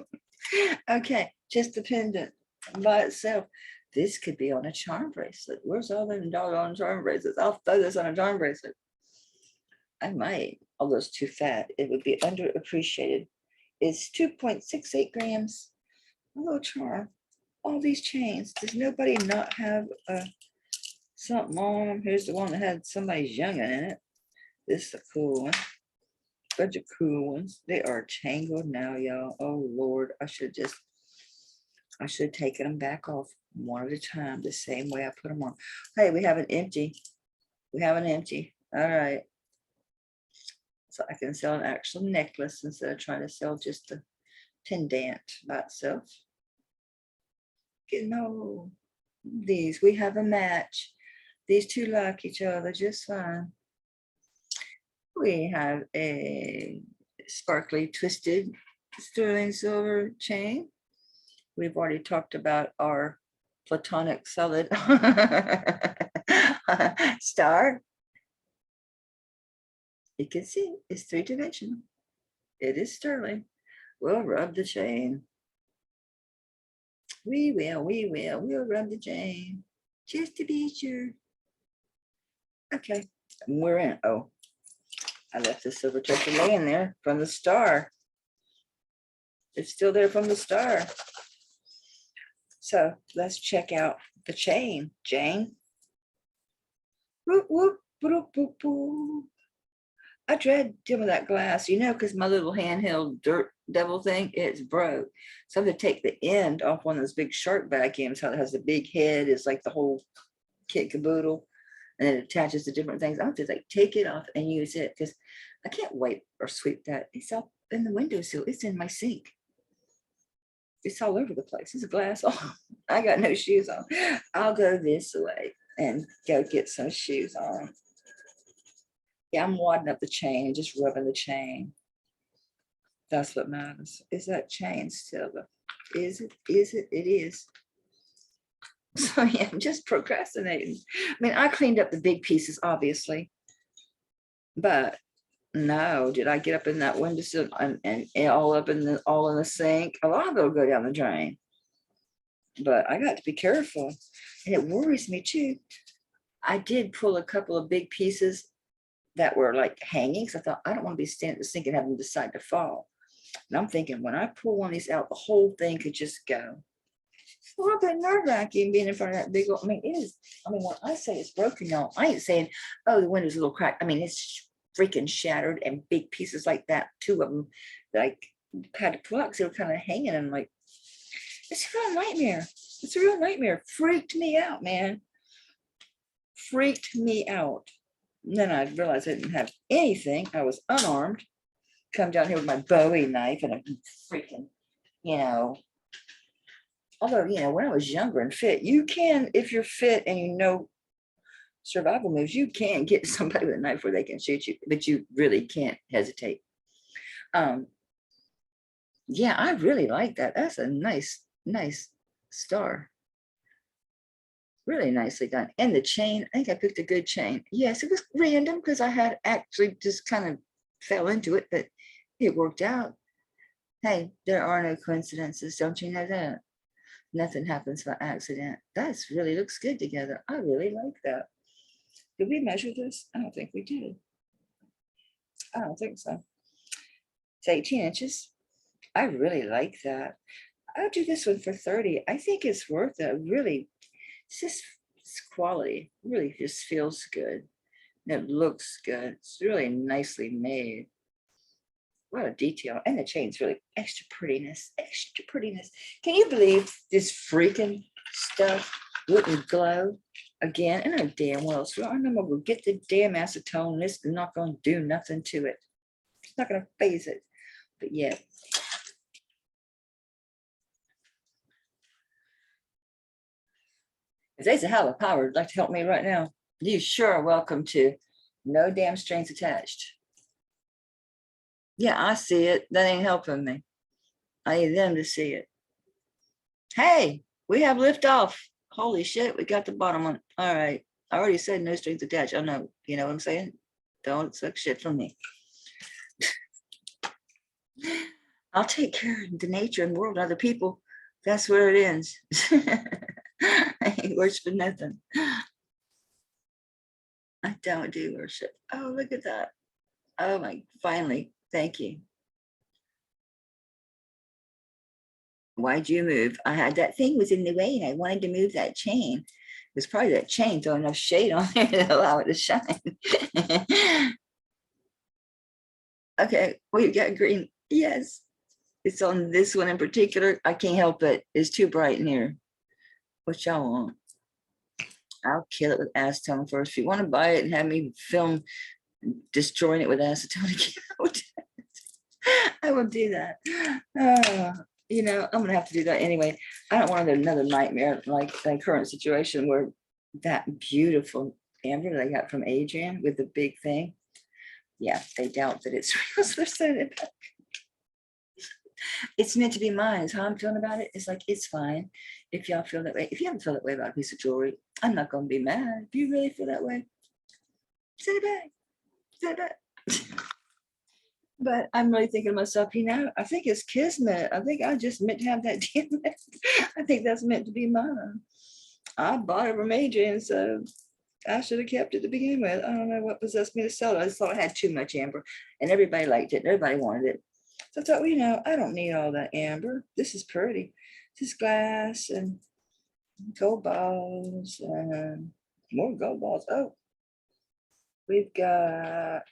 Okay, just the pendant by itself. This could be on a charm bracelet. Where's all them doggone charm bracelets? I'll throw this on a charm bracelet. I might, although it's too fat. It would be underappreciated. It's 2.68 grams. A little charm. All these chains. Does nobody not have something on them? Here's the one that had somebody's youngin' in it. This is a cool one. Bunch of cool ones. They are tangled now, y'all. Oh Lord, I should have taken them back off one at a time, the same way I put them on. Hey, we have an empty. We have an empty. All right. So I can sell an actual necklace instead of trying to sell just the pendant by itself. No, these, we have a match. These two like each other just fine. We have a sparkly twisted sterling silver chain. We've already talked about our platonic solid star. You can see it's three-dimensional. It is sterling. We'll rub the chain. We'll rub the chain just to be sure. Okay, we're in. Oh, I left the silver topaz laying there from the star. It's still there from the star. So let's check out the chain, Jane. Whoop, whoop, whoop, whoop, whoop. I dread dealing with that glass, because my little handheld dirt devil thing, it's broke. So I have to take the end off one of those big shark vacuums, how it has the big head, it's like the whole kit caboodle, and it attaches to different things. I have to take it off and use it, because I can't wipe or sweep that. It's up in the windowsill. It's in my sink. It's all over the place. It's glass. Oh, I got no shoes on. I'll go this way. and go get some shoes on. Yeah, I'm wadding up the chain and just rubbing the chain. That's what matters. Is that chain still? Is it? Is it? It is. So yeah, I'm just procrastinating. I mean, I cleaned up the big pieces, obviously, but no, did I get up in that windowsill and all up in the sink? A lot of it will go down the drain. But I got to be careful, and it worries me too. I did pull a couple of big pieces that were like hangings. I thought I don't want to be standing at the sink and have them decide to fall. And I'm thinking when I pull one of these out, the whole thing could just go. It's a little bit nerve-wracking being in front of that big old, I mean, it is, I mean, when I say it's broken, y'all, I ain't saying, oh, the window's a little cracked. I mean, it's freaking shattered, and big pieces like that, two of them, like had to pull out because they were kind of hanging, and like, it's a real nightmare. It's a real nightmare. Freaked me out, man. Freaked me out. And then I realized I didn't have anything. I was unarmed. Come down here with my Bowie knife and a freaking, although, when I was younger and fit, you can, if you're fit and you know survival moves, you can get somebody with a knife where they can shoot you, but you really can't hesitate. Yeah, I really like that. That's a nice star. Really nicely done. And the chain, I think I picked a good chain. Yes, it was random because I had actually just kind of fell into it, but it worked out. Hey, there are no coincidences. Don't you know that? Nothing happens by accident. That's really looks good together. I really like that. Did we measure this? I don't think we did. I don't think so. It's 18 inches. I really like that. I'll do this one for 30. I think it's worth it. Really, it's quality. Really just feels good. And it looks good. It's really nicely made. A lot of detail. And the chain's really extra prettiness. Extra prettiness. Can you believe this freaking stuff wouldn't glow again? And I know damn well. So I'm gonna go get the damn acetone. This is not gonna do nothing to it. It's not gonna phase it. But yeah. If there's a hell of a power would like to help me right now, you sure are welcome to. No damn strings attached. Yeah, I see it. That ain't helping me. I need them to see it. Hey, we have liftoff. Holy shit, we got the bottom one. All right. I already said no strings attached. I know. You know what I'm saying? Don't expect shit from me. I'll take care of the nature and world and other people. That's where it ends. I ain't worshiping nothing. I don't do worship. Oh, look at that. Oh my, finally. Thank you. Why'd you move? I had that thing was in the way and I wanted to move that chain. It was probably that chain throwing enough shade on there to allow it to shine. Okay, we got green. Yes. It's on this one in particular. I can't help it. It's too bright in here. What y'all want? I'll kill it with acetone first. If you want to buy it and have me film destroying it with acetone, I will do that. I'm gonna have to do that anyway. I don't want another nightmare like the current situation where that beautiful amber that I got from Adrian with the big thing. Yeah, they doubt that it's real, so they're sending it back. It's meant to be mine. Is how I'm feeling about it. It's like, it's fine if y'all feel that way. If you haven't felt that way about a piece of jewelry, I'm not going to be mad. If you really feel that way, send it back. Send it back. But I'm really thinking to myself, I think it's kismet. I think I just meant to have that damn. I think that's meant to be mine. I bought it from Adrian, so I should have kept it to begin with. I don't know what possessed me to sell it. I just thought I had too much amber, and everybody liked it. Everybody wanted it. So I thought, well, I don't need all that amber. This is pretty. This is glass and gold balls and more gold balls. Oh, we've got,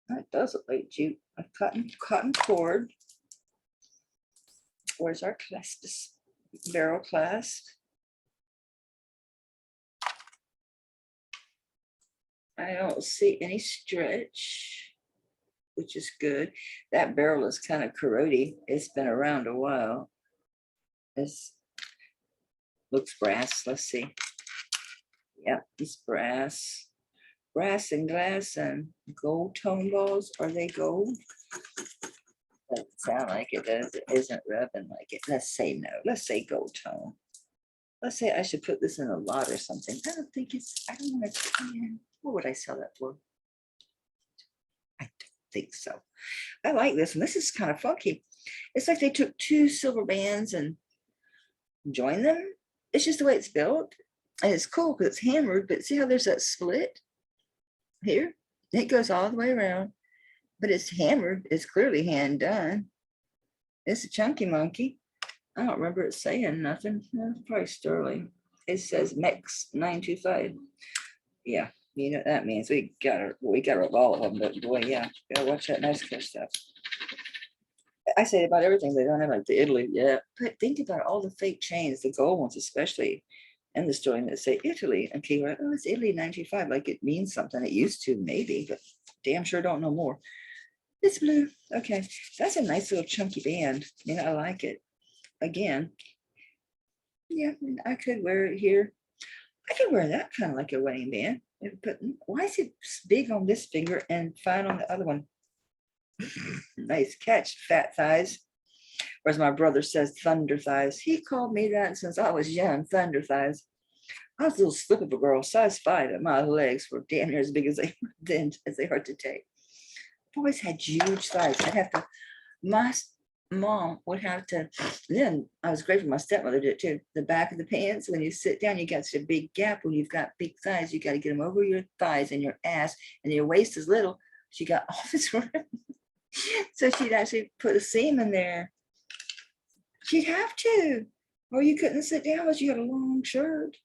that does look like jute, a cotton cord. Where's our clasp? Barrel clasp. I don't see any stretch, which is good. That barrel is kind of corroded. It's been around a while. This looks brass. Let's see. Yeah, it's brass. Brass and glass and gold tone balls. Are they gold? Doesn't sound like it does. It isn't rubbing like it. Let's say no. Let's say gold tone. Let's say I should put this in a lot or something. I don't think it's, I don't want to, what would I sell that for? I don't think so. I like this one. This is kind of funky. It's like they took two silver bands and joined them. It's just the way it's built. And it's cool because it's hammered, but see how there's that split here? It goes all the way around, but it's hammered. It's clearly hand done. It's a chunky monkey. I don't remember it saying nothing. No, it's probably sterling. It says Mex 925. Yeah, you know what that means. We got all of them, but boy, yeah, gotta watch that Mexico stuff. I say about everything, they don't have like the Italy, yeah. But think about all the fake chains, the gold ones especially, and the story that say Italy. And people are like, oh, it's Italy 95, like it means something. It used to, maybe, but damn sure don't know more. It's blue. Okay, that's a nice little chunky band. Yeah, I like it. Again, yeah, I could wear it here. I could wear that kind of like a wedding band. But why is it big on this finger and fine on the other one? Nice catch, fat thighs. Or as my brother says, thunder thighs. He called me that since I was young, thunder thighs. I was a little slip of a girl, size 5, and my legs were damn near as big as they are today. I've always had huge thighs. I'd have to, my mom would have to, then I was grateful my stepmother did it too. The back of the pants, when you sit down, you got such a big gap. When you've got big thighs, you got to get them over your thighs and your ass, and your waist is little. She got all this room. So she'd actually put a seam in there. She'd have to, or you couldn't sit down unless you had a long shirt.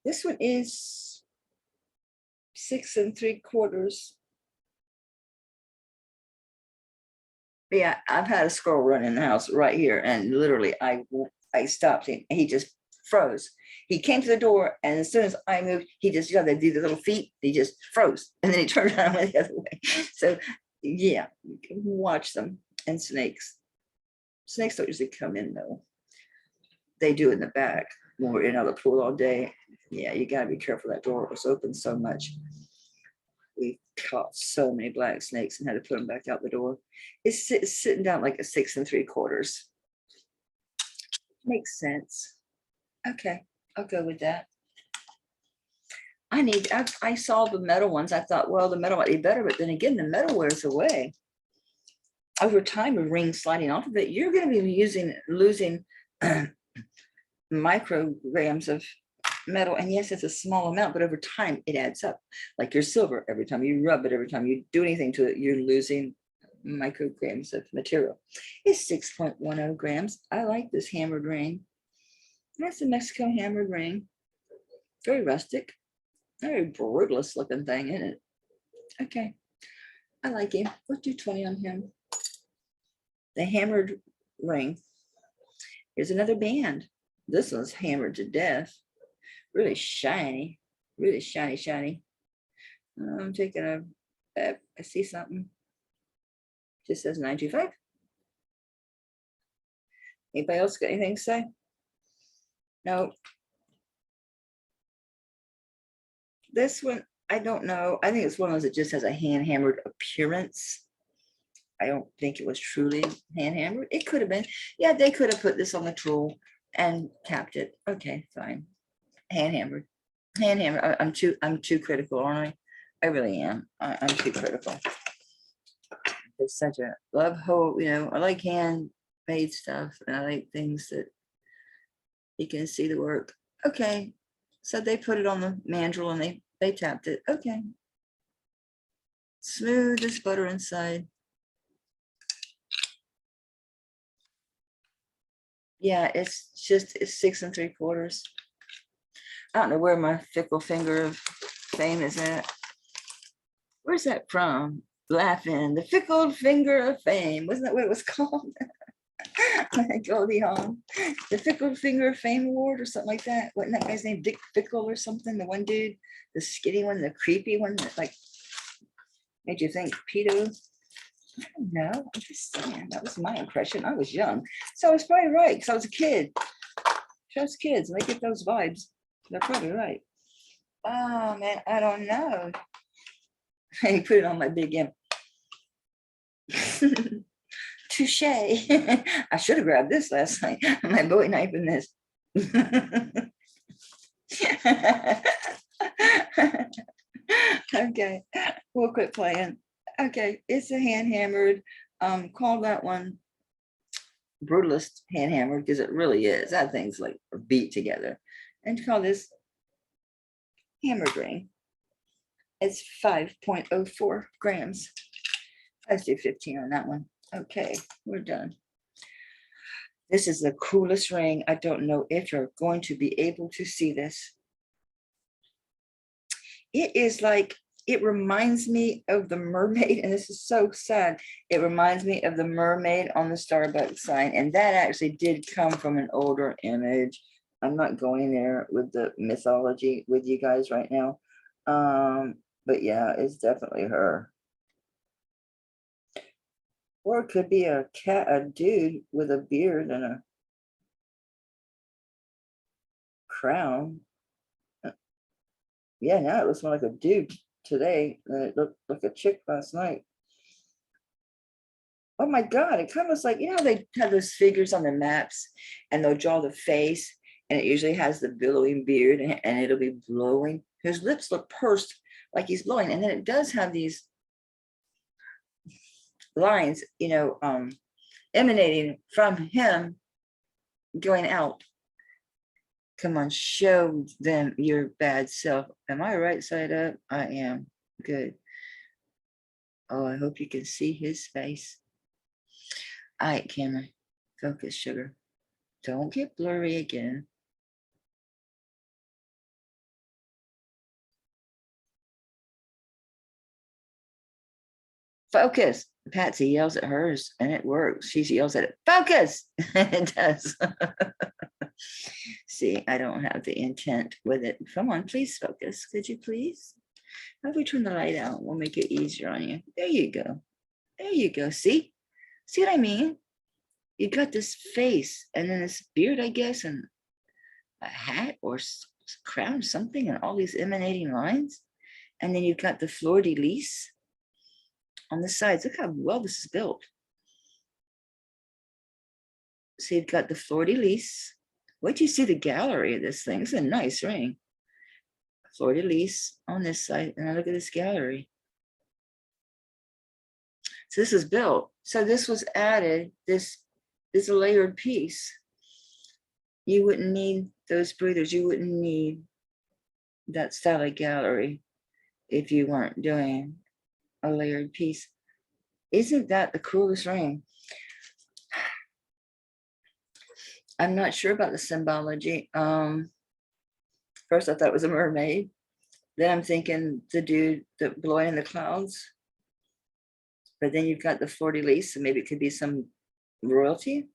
This one is 6 3/4. Yeah, I've had a squirrel run in the house right here, and literally I stopped him and he just froze. He came to the door, and as soon as I moved, he just, they do the little feet, he just froze, and then he turned around and went the other way. So yeah, you can watch them. And snakes don't usually come in though. They do in the back when we're in the pool all day. Yeah, you got to be careful. That door was open so much. We caught so many black snakes and had to put them back out the door. It's sitting down like a 6 3/4. Makes sense. Okay, I'll go with that. I saw the metal ones. I thought, well, the metal might be better, but then again, the metal wears away. Over time, a ring sliding off of it, you're going to be losing micrograms of metal. And yes, it's a small amount, but over time it adds up. Like your silver, every time you rub it, every time you do anything to it, you're losing micrograms of material. It's 6.10 grams. I like this hammered ring. That's a Mexico hammered ring. Very rustic, very brutalist looking thing, isn't it? Okay, I like it. Let's do 20 on him. The hammered ring. Here's another band. This one's hammered to death. Really shiny, shiny. I'm taking I see something. Just says 925. Anybody else got anything to say? No. This one, I don't know. I think it's one of those that just has a hand hammered appearance. I don't think it was truly hand hammered. It could have been. Yeah, they could have put this on the tool and capped it. Okay, fine. Hand hammered. I'm too critical, aren't I? I really am. I'm too critical. It's such a love hope, I like handmade stuff, and I like things that you can see the work. Okay, so they put it on the mandrel and they tapped it. Okay, smooth as butter inside. Yeah, it's 6 3/4. I don't know where my fickle finger of fame is at. Where's that from? Laughing, the fickle finger of fame. Wasn't that what it was called? Goldie Hawn, the Fickle Finger of Fame Award or something like that. Wasn't that guy's name Dick Fickle or something? The one dude, the skinny one, the creepy one that like made you think pedo. I don't know. I'm just saying, that was my impression. I was young, so I was probably right because I was a kid. Trust kids, and they get those vibes. They're probably right. Oh man, I don't know. I put it on my big M. Touche. I should have grabbed this last night. My bowie knife in this. Okay, we'll quit playing. Okay, it's a hand hammered. Call that one brutalist hand hammered because it really is. That thing's like beat together. And call this hammered ring. It's 5.04 grams. Let's do 15 on that one. Okay, we're done. This is the coolest ring. I don't know if you're going to be able to see this. It is like, it reminds me of the mermaid, and this is so sad. It reminds me of the mermaid on the Starbucks sign, and that actually did come from an older image. I'm not going there with the mythology with you guys right now. But yeah, it's definitely her. Or it could be a dude with a beard and a crown. Yeah, now it looks more like a dude today than it looked like a chick last night. Oh my God, it kind of looks like, you know, they have those figures on the maps and they'll draw the face and it usually has the billowing beard and it'll be blowing. His lips look pursed like he's blowing. And then it does have these lines, you know, emanating from him going out. Come on, show them your bad self. Am I right side up? I am. Good. Oh, I hope you can see his face. All right, camera. Focus, sugar. Don't get blurry again. Focus. Patsy yells at hers and it works. She yells at it. Focus. It does. See, I don't have the intent with it. Come on, please focus. Could you please? How do we turn the light out? We'll make it easier on you. There you go. There you go. See? See what I mean? You got this face and then this beard, I guess, and a hat or crown, something, and all these emanating lines. And then you've got the fleur de lis on the sides. Look how well this is built. So you've got the fleur de lis. Wait till you see the gallery of this thing. It's a nice ring. Fleur de lis on this side. And look at this gallery. So this is built. So this was added, this is a layered piece. You wouldn't need those breathers. You wouldn't need that style of gallery if you weren't doing a layered piece. Isn't that the coolest ring? I'm not sure about the symbology. First I thought it was a mermaid. Then I'm thinking the dude that blowing in the clouds. But then you've got the fleur de lis, so maybe it could be some royalty.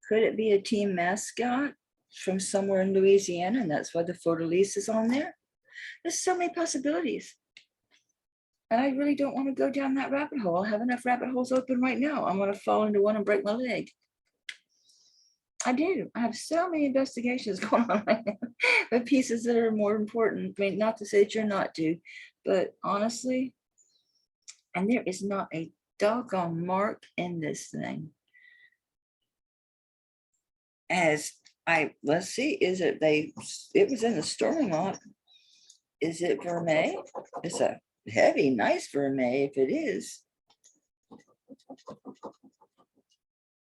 Could it be a team mascot from somewhere in Louisiana, and that's why the fleur de lis is on there? There's so many possibilities. And I really don't want to go down that rabbit hole. I have enough rabbit holes open right now. I'm going to fall into one and break my leg. I do. I have so many investigations going on right now with pieces that are more important. I mean, not to say that you're not to, but honestly, and there is not a doggone mark in this thing. As let's see, is it it was in the sterling lot. Is it vermeil? It's a heavy, nice vermeil if it is.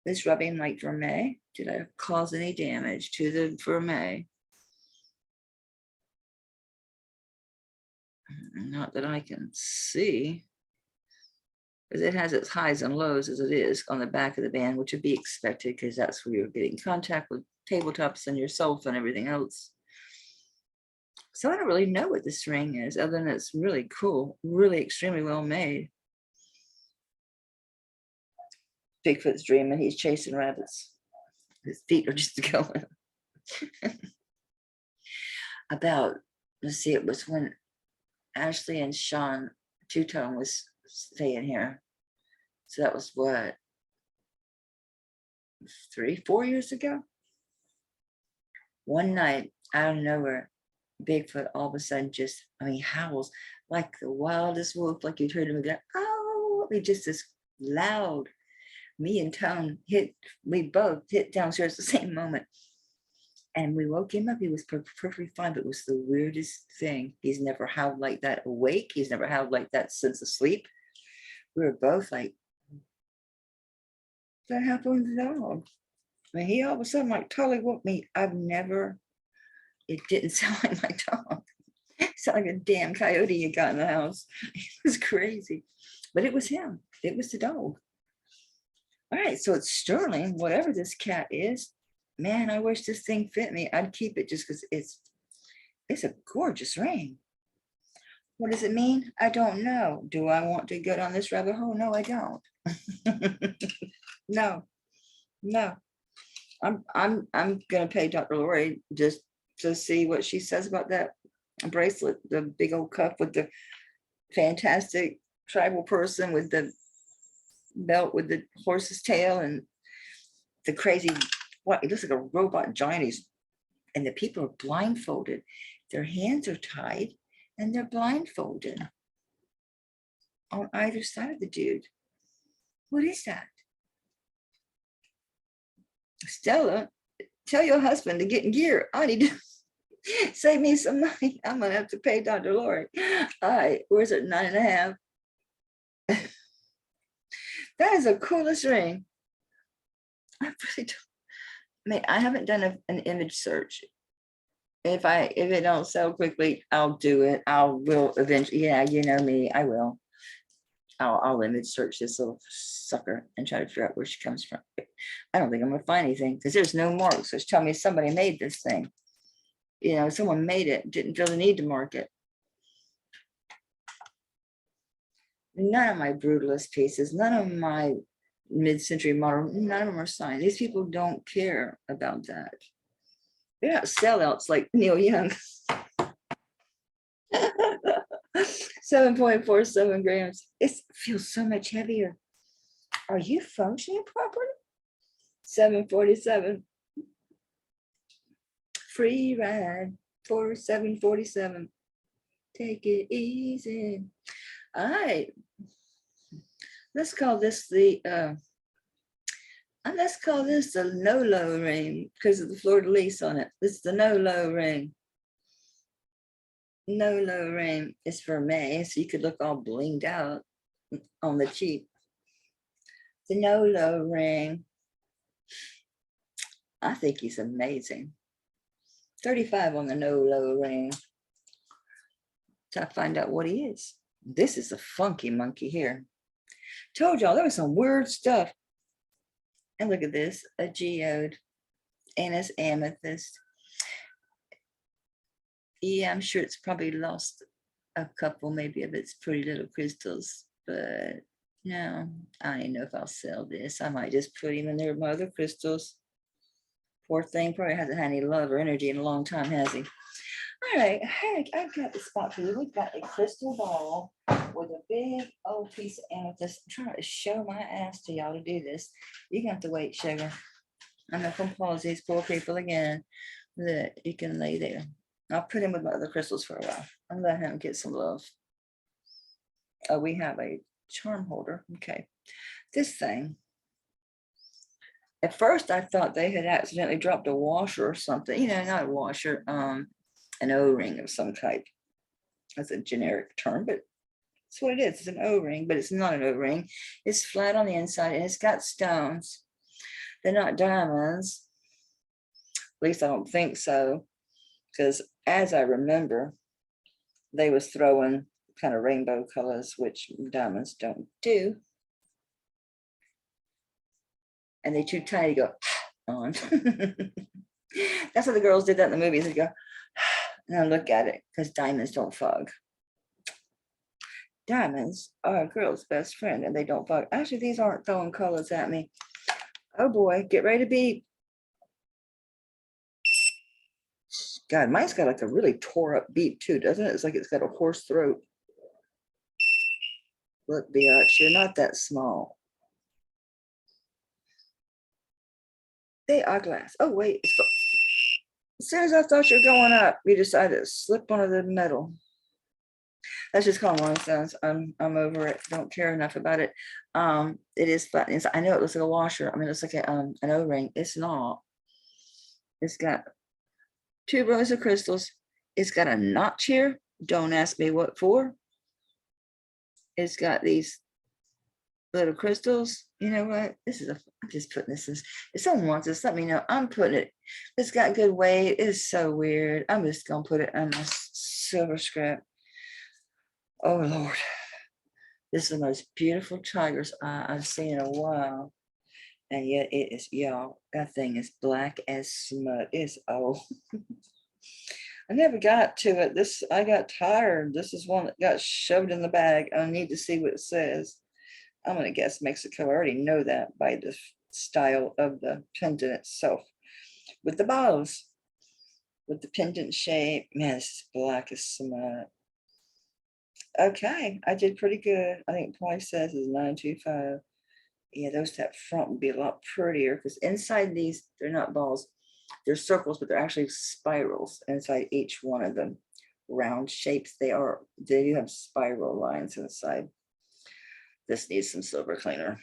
This rubbing like vermeil. Did I cause any damage to the vermeil? Not that I can see. Because it has its highs and lows as it is on the back of the band, which would be expected because that's where you're getting contact with tabletops and yourself and everything else. So I don't really know what this ring is, other than it's really cool, really extremely well made. Bigfoot's dreaming, he's chasing rabbits. His feet are just going. Let's see, it was when Ashley and Sean Two-Tone was staying here. So that was what, 3-4 years ago? One night, out of nowhere, Bigfoot all of a sudden just, howls like the wildest wolf, like you'd heard him go, oh, just this loud. Me and Tone we both hit downstairs at the same moment. And we woke him up. He was perfectly fine, but it was the weirdest thing. He's never howled like that awake. He's never howled like that since asleep. We were both like, that happened to the dog. He all of a sudden like totally woke me. It didn't sound like my dog. It sounded like a damn coyote you got in the house. It was crazy. But it was him. It was the dog. All right, so it's Sterling, whatever this cat is. Man, I wish this thing fit me. I'd keep it just because it's a gorgeous ring. What does it mean? I don't know. Do I want to go down this rabbit hole? No, I don't. No. I'm gonna pay Dr. Lori just to see what she says about that bracelet, the big old cuff with the fantastic tribal person with the belt with the horse's tail and the crazy, what, it looks like a robot giant. And the people are blindfolded. Their hands are tied and they're blindfolded on either side of the dude. What is that? Stella, tell your husband to get in gear. I need to save me some money. I'm gonna have to pay Dr. Lori. All right, where's it? 9.5. That is the coolest ring. I really don't. I haven't done an image search. If it don't sell quickly, I'll do it. Will eventually. Yeah, you know me. I will. I'll image search this little sucker and try to figure out where she comes from. I don't think I'm gonna find anything because there's no marks. Which tell me somebody made this thing. Someone made it. Didn't feel the need to mark it. None of my brutalist pieces, none of my mid-century modern, none of them are signed. These people don't care about that. They're not sellouts like Neil Young. 7.47 grams. It feels so much heavier. Are you functioning properly? 747. Free ride for 747. Take it easy. All right. Let's call this the no-low ring because of the fleur-de-lis on it. This is the no-low ring. No-low ring is for May, so you could look all blinged out on the cheap. The no-low ring. I think he's amazing. 35 on the no-low ring. To find out what he is. This is a funky monkey here. Told y'all there was some weird stuff. And look at this, a geode and it's amethyst. Yeah, I'm sure it's probably lost a couple maybe of its pretty little crystals, but no, I don't even know if I'll sell this. I might just put him in there with my other crystals. Poor thing, probably hasn't had any love or energy in a long time, has he? All right, heck, I've got the spot for you. We've got a crystal ball with a big old piece of amethyst. I'm trying to show my ass to y'all to do this. You're gonna have to wait, sugar. I'm not gonna pause these poor people again. That you can lay there. I'll put him with my other crystals for a while and let him get some love. Oh, we have a charm holder. Okay, this thing. At first, I thought they had accidentally dropped a washer or something. Not a washer, an O-ring of some type. That's a generic term, but that's what it is. It's an O-ring, but it's not an O-ring. It's flat on the inside and it's got stones. They're not diamonds. At least I don't think so. Because as I remember, they was throwing kind of rainbow colors, which diamonds don't do. And they too tiny to go on. That's what the girls did that in the movies. They go, now look at it, because diamonds don't fog. Diamonds are a girl's best friend, and they don't fog. Actually, these aren't throwing colors at me. Oh boy, get ready to beep. God, mine's got like a really tore up beep too, doesn't it? It's like it's got a hoarse throat. Look, biatch, you're not that small. They are glass. Oh wait, As soon as I thought you were going up, you decided to slip onto the metal. That's just common one sense. I'm over it. Don't care enough about it. It is flat. I know it looks like a washer. I mean, it's like an O-ring. It's not. It's got 2 rows of crystals. It's got a notch here. Don't ask me what for. It's got these little crystals. You know what? I'm just putting this in. If someone wants this, let me know. I'm putting it. It's got good weight. It's so weird. I'm just gonna put it on my silver scrap. Oh Lord. This is the most beautiful tiger's eye I've seen in a while. And yet it is, y'all, that thing is black as smut. It's old. I never got to it. I got tired. This is one that got shoved in the bag. I need to see what it says. I'm going to guess Mexico. I already know that by the style of the pendant itself. With the balls, with the pendant shape. Man, this is black as smut. Okay, I did pretty good. I think point says is 925. Yeah, those that front would be a lot prettier because inside these, they're not balls. They're circles, but they're actually spirals inside each one of them. Round shapes, they do have spiral lines inside. This needs some silver cleaner.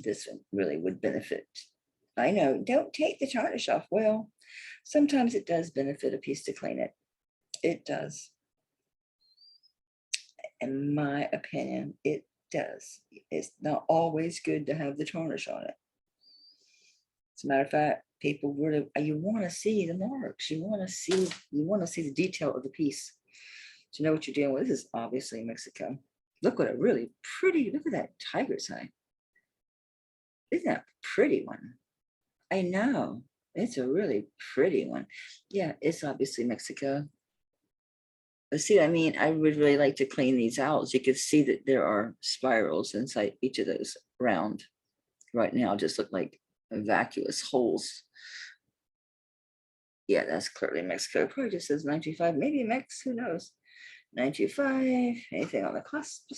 This one really would benefit. I know, don't take the tarnish off. Well, sometimes it does benefit a piece to clean it. It does. In my opinion, it does. It's not always good to have the tarnish on it. As a matter of fact, people really, you want to see the marks. You want to see the detail of the piece to know what you're dealing with. This is obviously Mexico. Look what a really pretty, look at that tiger's eye. Isn't that a pretty one? I know. It's a really pretty one. Yeah, it's obviously Mexico. But see, I mean, I would really like to clean these out. So you can see that there are spirals inside each of those round. Right now, just look like vacuous holes. Yeah, that's clearly Mexico. Probably just says 925, maybe Mex, who knows? 925, anything on the cusp?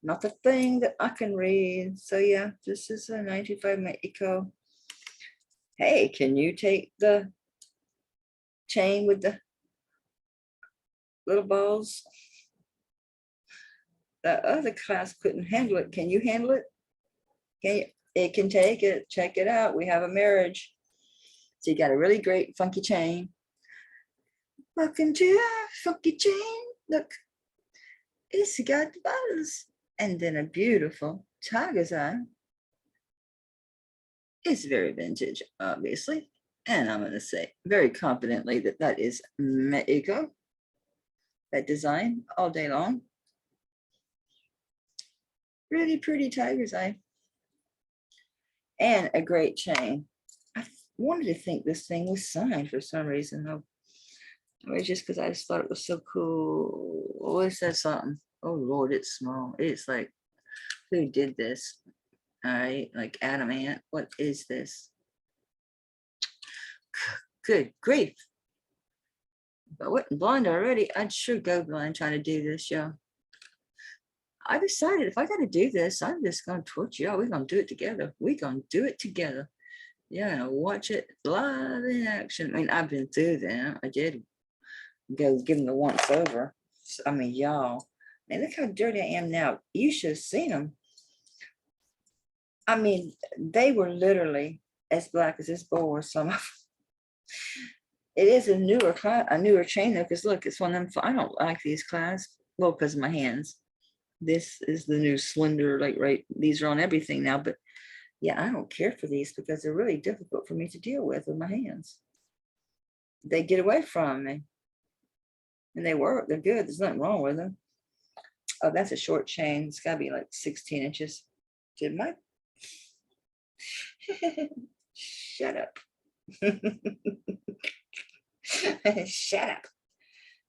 Not the thing that I can read. So yeah, this is a 925 Mexico. Hey, can you take the chain with the little balls? That other class couldn't handle it. Can you handle it? Can you? It can take it. Check it out. We have a marriage. So you got a really great funky chain. Welcome to our funky chain. Look, it's got the buzz. And then a beautiful tiger's eye. It's very vintage, obviously. And I'm going to say very confidently that that is Mexico. That design all day long. Really pretty tiger's eye. And a great chain. I wanted to think this thing was signed for some reason, though. Or just because I just thought it was so cool. Oh, it says something. Oh, Lord, it's small. It's like, who did this? All right, like adamant. What is this? Good grief. If I wasn't blind already, I'd sure go blind trying to do this, y'all. I decided if I got to do this, I'm just going to torch y'all. We're going to do it together. We're going to do it together. Yeah, watch it live in action. I mean, I've been through that. I did go give them the once over. So, I mean, y'all, man, look how dirty I am now. You should have seen them. I mean, they were literally as black as this bowl or some of. It is a newer chain though, because look, it's one of them. I don't like these clasps. Well, because of my hands. This is the new slender, like right. These are on everything now, but yeah, I don't care for these because they're really difficult for me to deal with my hands. They get away from me, and they work. They're good. There's nothing wrong with them. Oh, that's a short chain. It's got to be like 16 inches. Did my shut up. Shut up.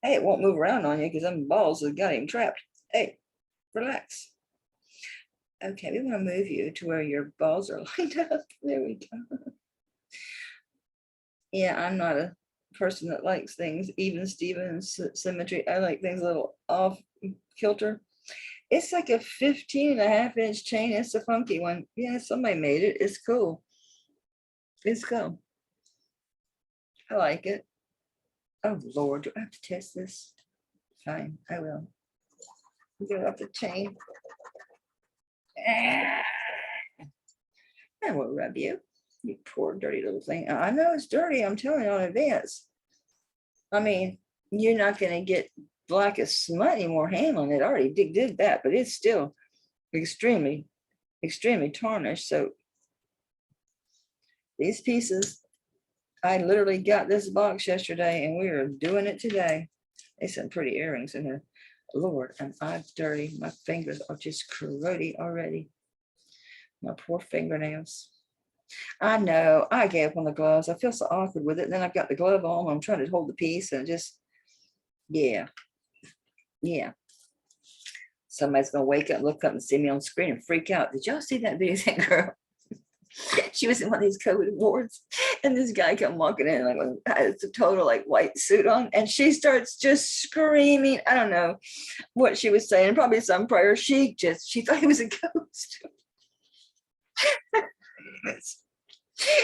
Hey, it won't move around on you because them balls have got him trapped. Hey, relax. Okay, we want to move you to where your balls are lined up. There we go. Yeah, I'm not a person that likes things even Steven symmetry. I like things a little off kilter. It's like a 15.5-inch chain. It's a funky one. Yeah, somebody made it. It's cool. It's cool. I like it. Oh Lord, do I have to test this? Fine, I will. Go up the chain. I won't rub you. You poor dirty little thing. I know it's dirty. I'm telling you in advance. I mean, you're not going to get black as smut anymore handling it. I already did that, but it's still extremely, extremely tarnished. So these pieces, I literally got this box yesterday and we are doing it today. There's some pretty earrings in here. Lord, am I dirty? My fingers are just corroded already. My poor fingernails. I know. I gave up on the gloves. I feel so awkward with it. And then I've got the glove on. I'm trying to hold the piece and just, yeah. Yeah. Somebody's going to wake up, look up and see me on screen and freak out. Did y'all see that video? That girl, she was in one of these COVID awards and this guy come walking in like it's a total like white suit on and she starts just screaming. I don't know what she was saying, probably some prayer. She thought he was a ghost.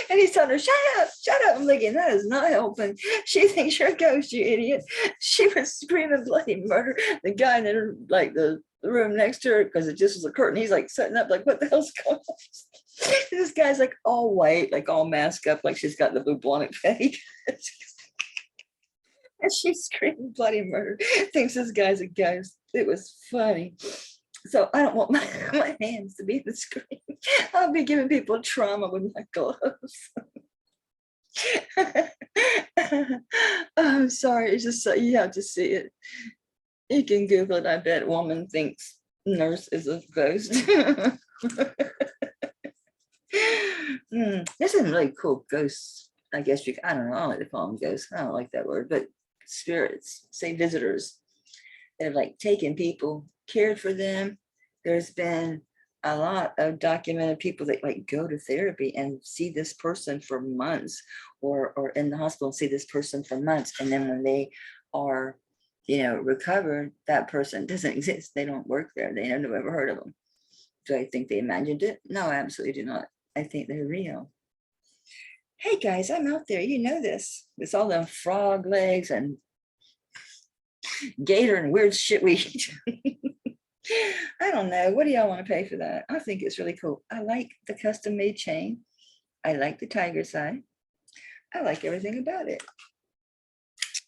And he's telling her, shut up. I'm thinking, that is not helping. She thinks you're a ghost, you idiot. She was screaming bloody murder. The guy in the room next to her, because it just was a curtain, he's like setting up like, what the hell's going on? This guy's like all white, like all masked up, like she's got the bubonic plague. And she's screaming bloody murder, thinks this guy's a ghost. It was funny. So I don't want my hands to be the screen. I'll be giving people trauma with my gloves. I'm sorry. It's just so you have to see it. You can Google it. I bet woman thinks nurse is a ghost. This is really cool. Ghosts. I guess I don't know. I don't like to call them ghosts. I don't like that word, but spirits, say visitors. They've like taken people, cared for them. There's been a lot of documented people that like go to therapy and see this person for months or in the hospital and see this person for months. And then when they are, recovered, that person doesn't exist. They don't work there. They never ever heard of them. Do I think they imagined it? No, I absolutely do not. I think they're real. Hey guys, I'm out there. You know this. It's all them frog legs and gator and weird shit we eat. I don't know. What do y'all want to pay for that? I think it's really cool. I like the custom made chain. I like the tiger's eye. I like everything about it.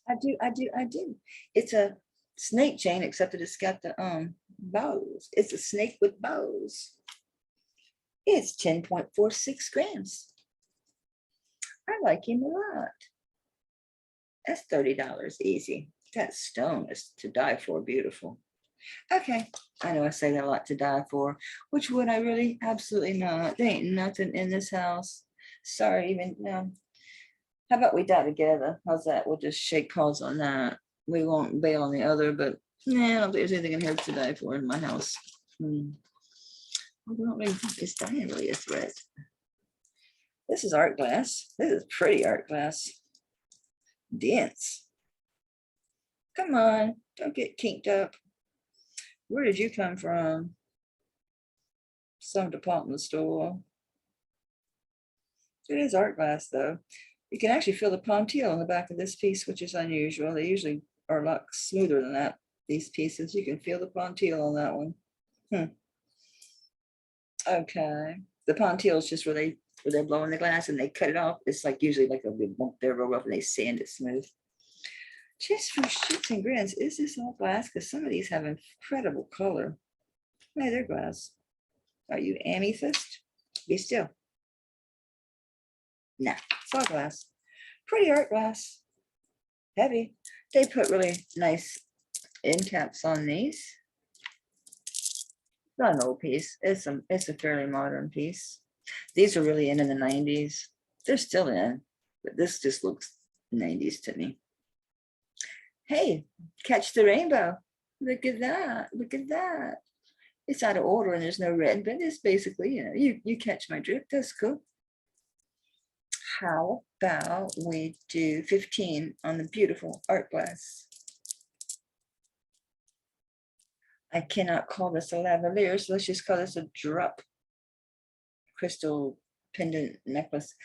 I do. It's a snake chain, except that it's got the bows. It's a snake with bows. It's 10.46 grams. I like him a lot. That's $30 easy. That stone is to die for, beautiful. Okay, I know I say that a lot, to die for, which would I really? Absolutely not. There ain't nothing in this house. Sorry, even no. How about we die together? How's that? We'll just shake paws on that. We won't bail on the other, but nah, I don't think there's anything in here to die for in my house. I don't really think it's dying really a threat. This is art glass. This is pretty art glass. Dense. Come on, don't get kinked up. Where did you come from? Some department store. It is art glass though. You can actually feel the pontile on the back of this piece, which is unusual. They usually are a lot smoother than that. These pieces, you can feel the pontile on that one. Okay. The pontile is just where they're blowing the glass and they cut it off. It's like usually like a big bump there real rough and they sand it smooth. Just for shits and grins, is this all glass? Because some of these have incredible color. No, they're glass. Are you amethyst? Be still. No, it's all glass. Pretty art glass. Heavy. They put really nice end caps on these. Not an old piece. It's a fairly modern piece. These are really in the 90s. They're still in, but this just looks 90s to me. Hey, catch the rainbow. Look at that. Look at that. It's out of order and there's no red, but it's basically, you catch my drift. That's cool. How about we do 15 on the beautiful art glass? I cannot call this a lavalier, so let's just call this a drop crystal pendant necklace.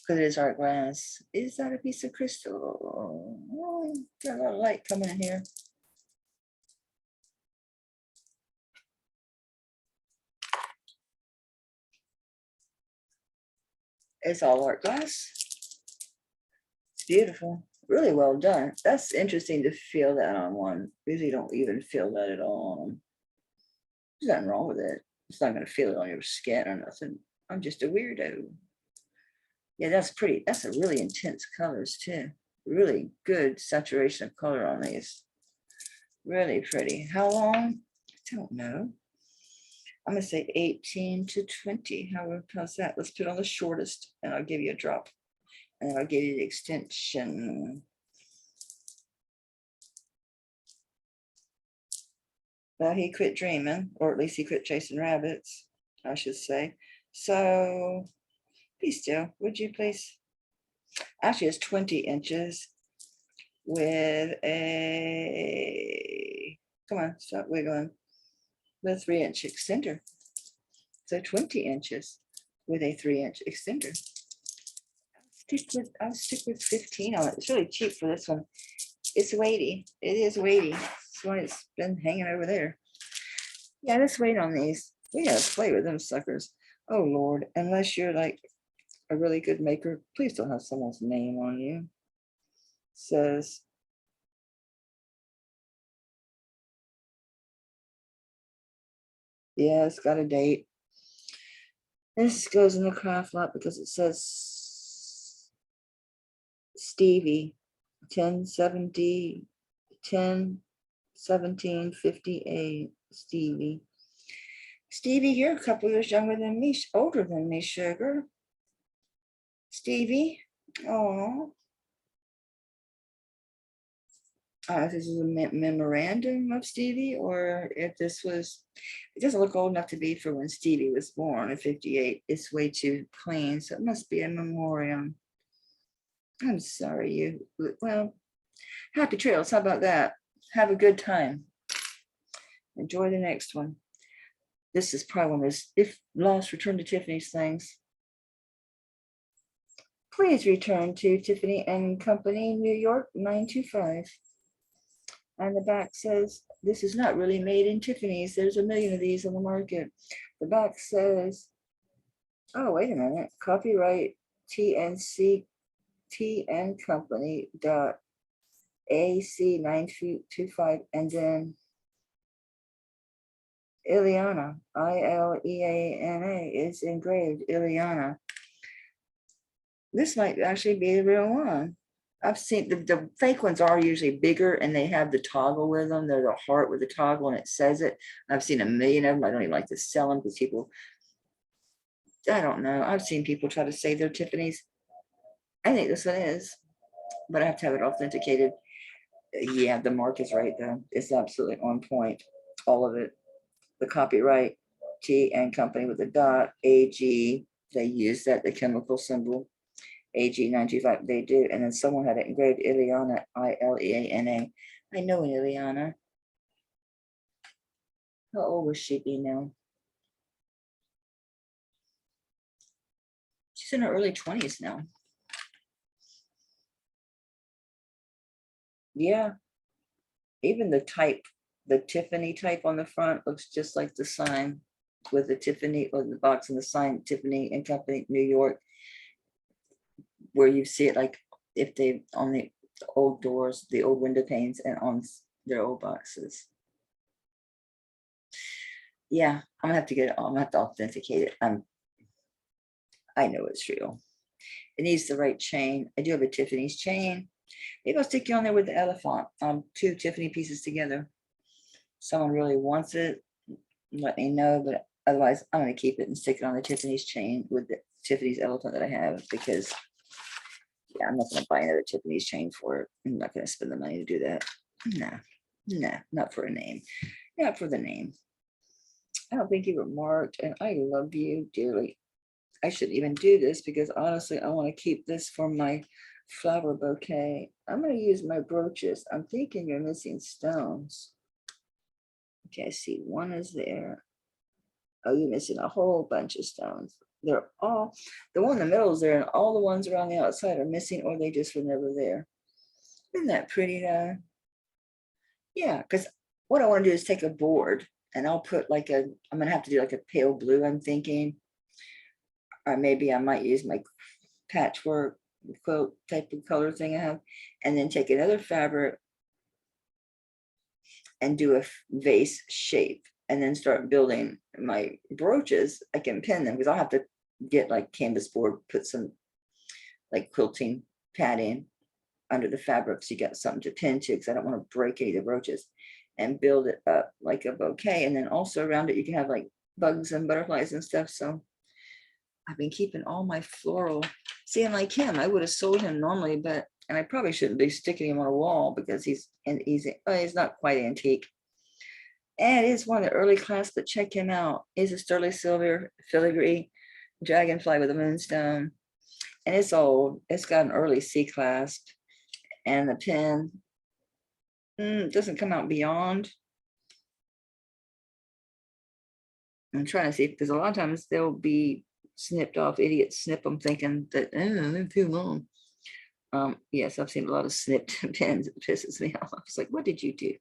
because it is art glass. Is that a piece of crystal? Oh, got a lot of light coming in here. It's all art glass. It's beautiful. Really well done. That's interesting to feel that on one. Usually don't even feel that at all. There's nothing wrong with it. It's not going to feel it on your skin or nothing. I'm just a weirdo. Yeah, that's pretty. That's a really intense colors too. Really good saturation of color on these. Really pretty. How long? I don't know. I'm going to say 18 to 20. How's that? Let's put on the shortest and I'll give you a drop. And I'll give you the extension. Well, he quit dreaming, or at least he quit chasing rabbits, I should say. So be still, would you please? Actually, it's 20 inches with a, come on, stop wiggling, with a 3-inch extender. So 20 inches with a 3-inch extender. I'll stick with 15 on it. It's really cheap for this one. It's weighty. It is weighty. That's why it's been hanging over there. Yeah, let's wait on these. We gotta play with them suckers. Oh Lord, unless you're like a really good maker, please don't have someone's name on you. Says, yeah, it's got a date. This goes in the craft lot because it says Stevie 1070 10/17/58. Stevie, you're a couple years younger than me, older than me, sugar. Stevie, oh, if this is a memorandum of Stevie, or if this was, it doesn't look old enough to be for when Stevie was born in 58. It's way too clean, so it must be a memoriam. I'm sorry, you, well, happy trails. How about that? Have a good time. Enjoy the next one. This is probably one of those, if lost, return to Tiffany's things. Please return to Tiffany and Company, New York, 925. And the back says, this is not really made in Tiffany's. There's a million of these on the market. The back says, oh, wait a minute. Copyright TNC TN Company .AC 925, and then Ileana, ILEANA is engraved, Ileana. This might actually be the real one. I've seen the fake ones are usually bigger and they have the toggle with them. They're the heart with the toggle and it says it. I've seen a million of them. I don't even like to sell them because people, I don't know. I've seen people try to say they're Tiffany's. I think this one is, but I have to have it authenticated. Yeah, the mark is right though. It's absolutely on point. All of it. The copyright T and Company with the .AG. They use that, the chemical symbol. AG 925, they do. And then someone had it engraved, Ileana, ILEANA. I know an Ileana. How old was she be now? She's in her early 20s now. Yeah. Even the type, the Tiffany type on the front looks just like the sign with the Tiffany, or the box and the sign, Tiffany and Company, New York, where you see it like if they on the old doors, the old window panes, and on their old boxes. Yeah, I'm gonna have to get it. I'm gonna have to authenticate it. I know it's real. It needs the right chain. I do have a Tiffany's chain. Maybe I'll stick you on there with the elephant. 2 Tiffany pieces together. Someone really wants it, let me know, but otherwise I'm gonna keep it and stick it on the Tiffany's chain with the Tiffany's elephant that I have, because yeah, I'm not gonna buy another Tiffany's chain for it. I'm not gonna spend the money to do that. Nah, not for a name. Not for the name. I don't think you were marked, and I love you dearly. I shouldn't even do this because honestly, I want to keep this for my flower bouquet. I'm going to use my brooches. I'm thinking you're missing stones. Okay, I see one is there. Oh, you're missing a whole bunch of stones. They're all, the one in the middle is there, and all the ones around the outside are missing, or they just were never there. Isn't that pretty though? Yeah, because what I want to do is take a board and I'll put like a, I'm gonna have to do like a pale blue, I'm thinking. Or maybe I might use my patchwork quilt type of color thing I have, and then take another fabric and do a vase shape, and then start building my brooches. I can pin them because I'll have to get like canvas board, put some like quilting padding under the fabric so you got something to pin to, because I don't want to break any of the brooches, and build it up like a bouquet. And then also around it you can have like bugs and butterflies and stuff. So I've been keeping all my floral. See, and like him, I would have sold him normally, but, and I probably shouldn't be sticking him on a wall because he's not quite antique. And it is one of the early class, but check him out. He's a sterling silver filigree dragonfly with a moonstone. And it's old. It's got an early C clasp. And the pin doesn't come out beyond. I'm trying to see, because a lot of times they'll be snipped off. Idiots snip them thinking that, oh, they're too long. Yes, I've seen a lot of snipped pins. It pisses me off. It's like, what did you do?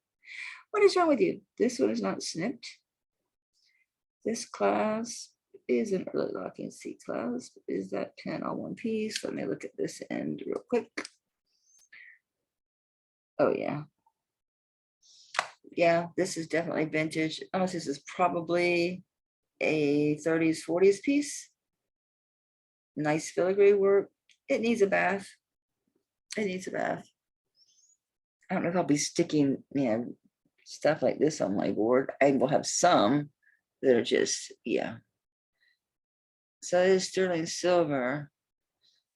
What is wrong with you? This one is not snipped. This clasp is an early locking C clasp. Is that pin all one piece? Let me look at this end real quick. Oh yeah. Yeah, this is definitely vintage. Almost, this is probably a 30s, 40s piece. Nice filigree work. It needs a bath. It needs a bath. I don't know if I'll be sticking, stuff like this on my board. I will have some that are just, yeah. So it is sterling silver.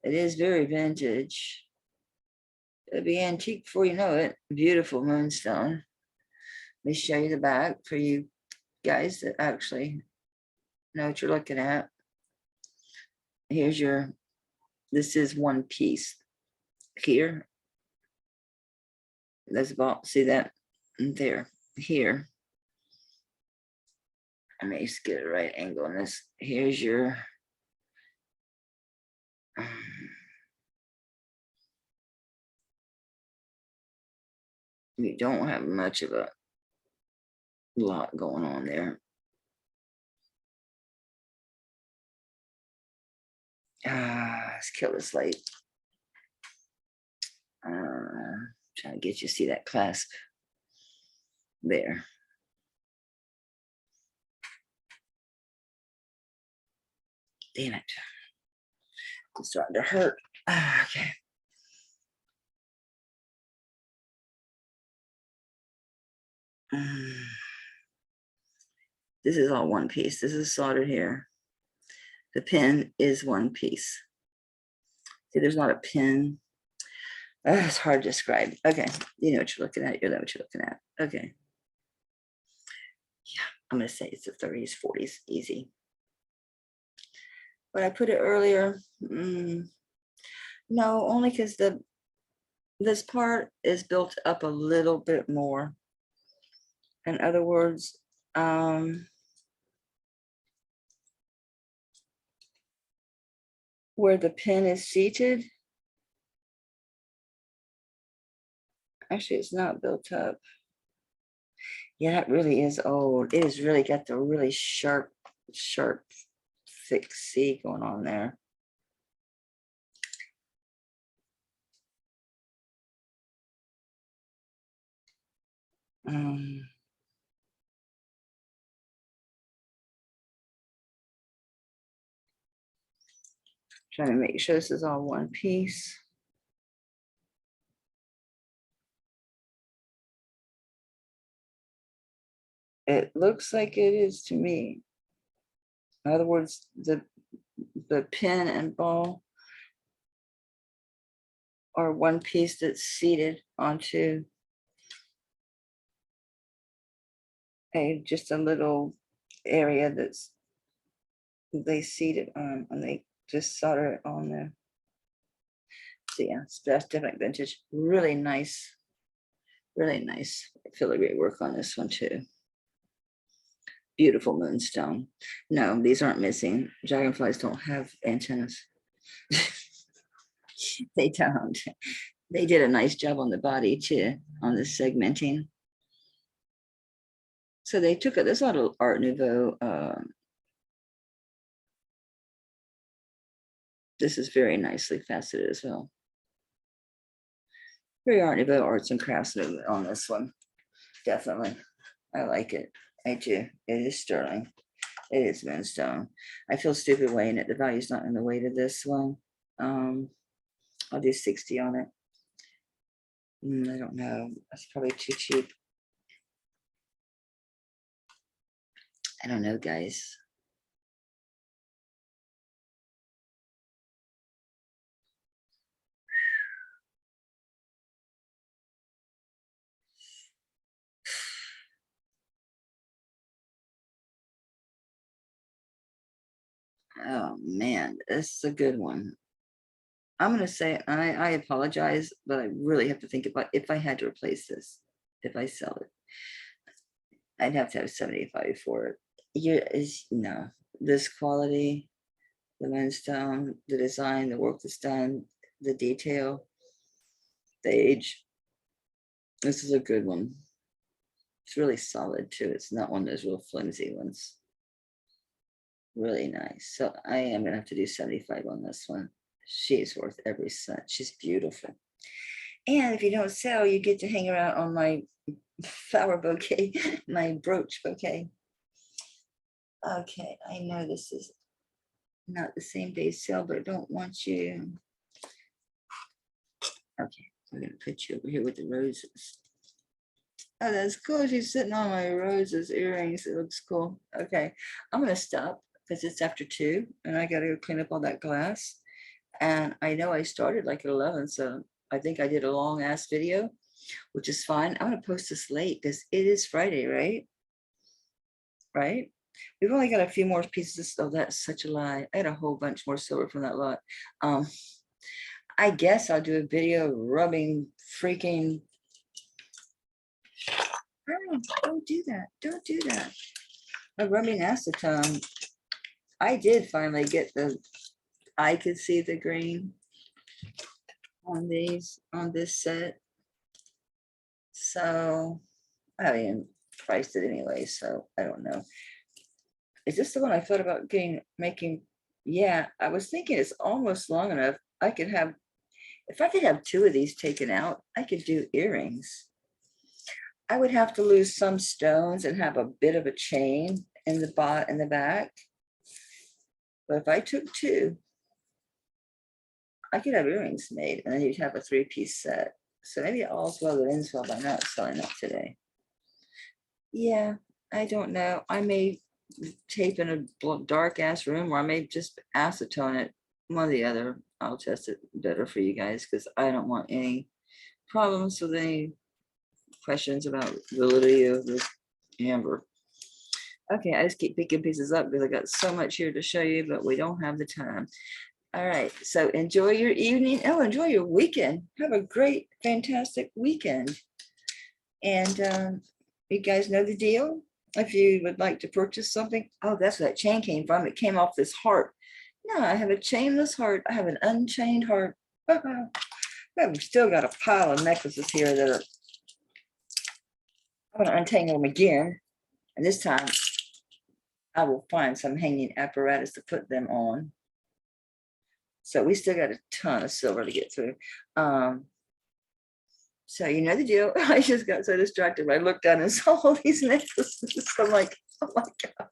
It is very vintage. It'll be antique before you know it. Beautiful moonstone. Let me show you the back for you guys that actually know what you're looking at. Here's your, this is one piece here. That's about, see that there, here. I may just get a right angle on this. Here's your, you don't have much of a lot going on there. Let's kill this light. Trying to get you to see that clasp there. Damn it. It's starting to hurt. Okay. This is all one piece. This is soldered here. The pin is one piece. See, there's not a pin. It's hard to describe. Okay, you know what you're looking at. You know what you're looking at. Okay. Yeah, I'm going to say it's the 30s, 40s, easy. But I put it earlier. No, only because this part is built up a little bit more. In other words, where the pin is seated, actually it's not built up. Yeah, that really is old. It has really got the really sharp, thick C going on there. Trying to make sure this is all one piece. It looks like it is to me. In other words, the pin and ball are one piece that's seated onto just a little area that's they seated on, and they just solder it on there. So yeah, that's definitely vintage. Really nice filigree work on this one too. Beautiful moonstone. No, these aren't missing. Dragonflies don't have antennas. They don't. They did a nice job on the body too, on the segmenting. So they took it. There's a lot of Art Nouveau. This is very nicely faceted as well. Very Art Nouveau arts and crafts on this one. Definitely. I like it. I do. It is sterling. It is moonstone. I feel stupid weighing it. The value's not in the weight of this one. I'll do 60 on it. I don't know. That's probably too cheap. I don't know, guys. Oh man, this is a good one. I'm gonna say, I apologize, but I really have to think about if I had to replace this, if I sell it, I'd have to have 75 for it. No, this quality, the moonstone, the design, the work that's done, the detail, the age. This is a good one. It's really solid too. It's not one of those real flimsy ones. Really nice. So I am gonna have to do 75 on this one. She's worth every cent. She's beautiful. And if you don't sell, you get to hang around on my flower bouquet, my brooch bouquet. Okay, I know this is not the same day sale, but I don't want you. Okay, we're gonna put you over here with the roses. Oh, that's cool. She's sitting on my roses earrings. It looks cool. Okay, I'm gonna stop because it's after 2 and I gotta go clean up all that glass. And I know I started like at 11, so I think I did a long ass video, which is fine. I'm gonna post this late because it is Friday, right? Right? We've only got a few more pieces. Oh, that's such a lie. I had a whole bunch more silver from that lot. I guess I'll do a video rubbing freaking. Oh, don't do that. Don't do that. A rubbing acetone. I did finally get I could see the green on this set. So I haven't priced it anyway, so I don't know. Is this the one I thought about making? Yeah, I was thinking it's almost long enough. If I could have 2 of these taken out, I could do earrings. I would have to lose some stones and have a bit of a chain in the back. But if I took 2, I could have earrings made, and then you'd have a 3-piece set. So maybe all's well that ends well by not selling it today. Yeah, I don't know. I may tape in a dark ass room, or I may just acetone it. One or the other. I'll test it better for you guys because I don't want any problems with any questions about validity of this amber. Okay, I just keep picking pieces up because I got so much here to show you, but we don't have the time. All right, so enjoy your evening. Oh, enjoy your weekend. Have a great, fantastic weekend. And you guys know the deal. If you would like to purchase something, oh, that's where that chain came from. It came off this heart. No, I have a chainless heart. I have an unchained heart. I've still got a pile of necklaces here that are, I'm going to untangle them again. And this time I will find some hanging apparatus to put them on. So we still got a ton of silver to get through. So you know the deal. I just got so distracted. I looked down and saw all these necklaces. I'm like, oh my God,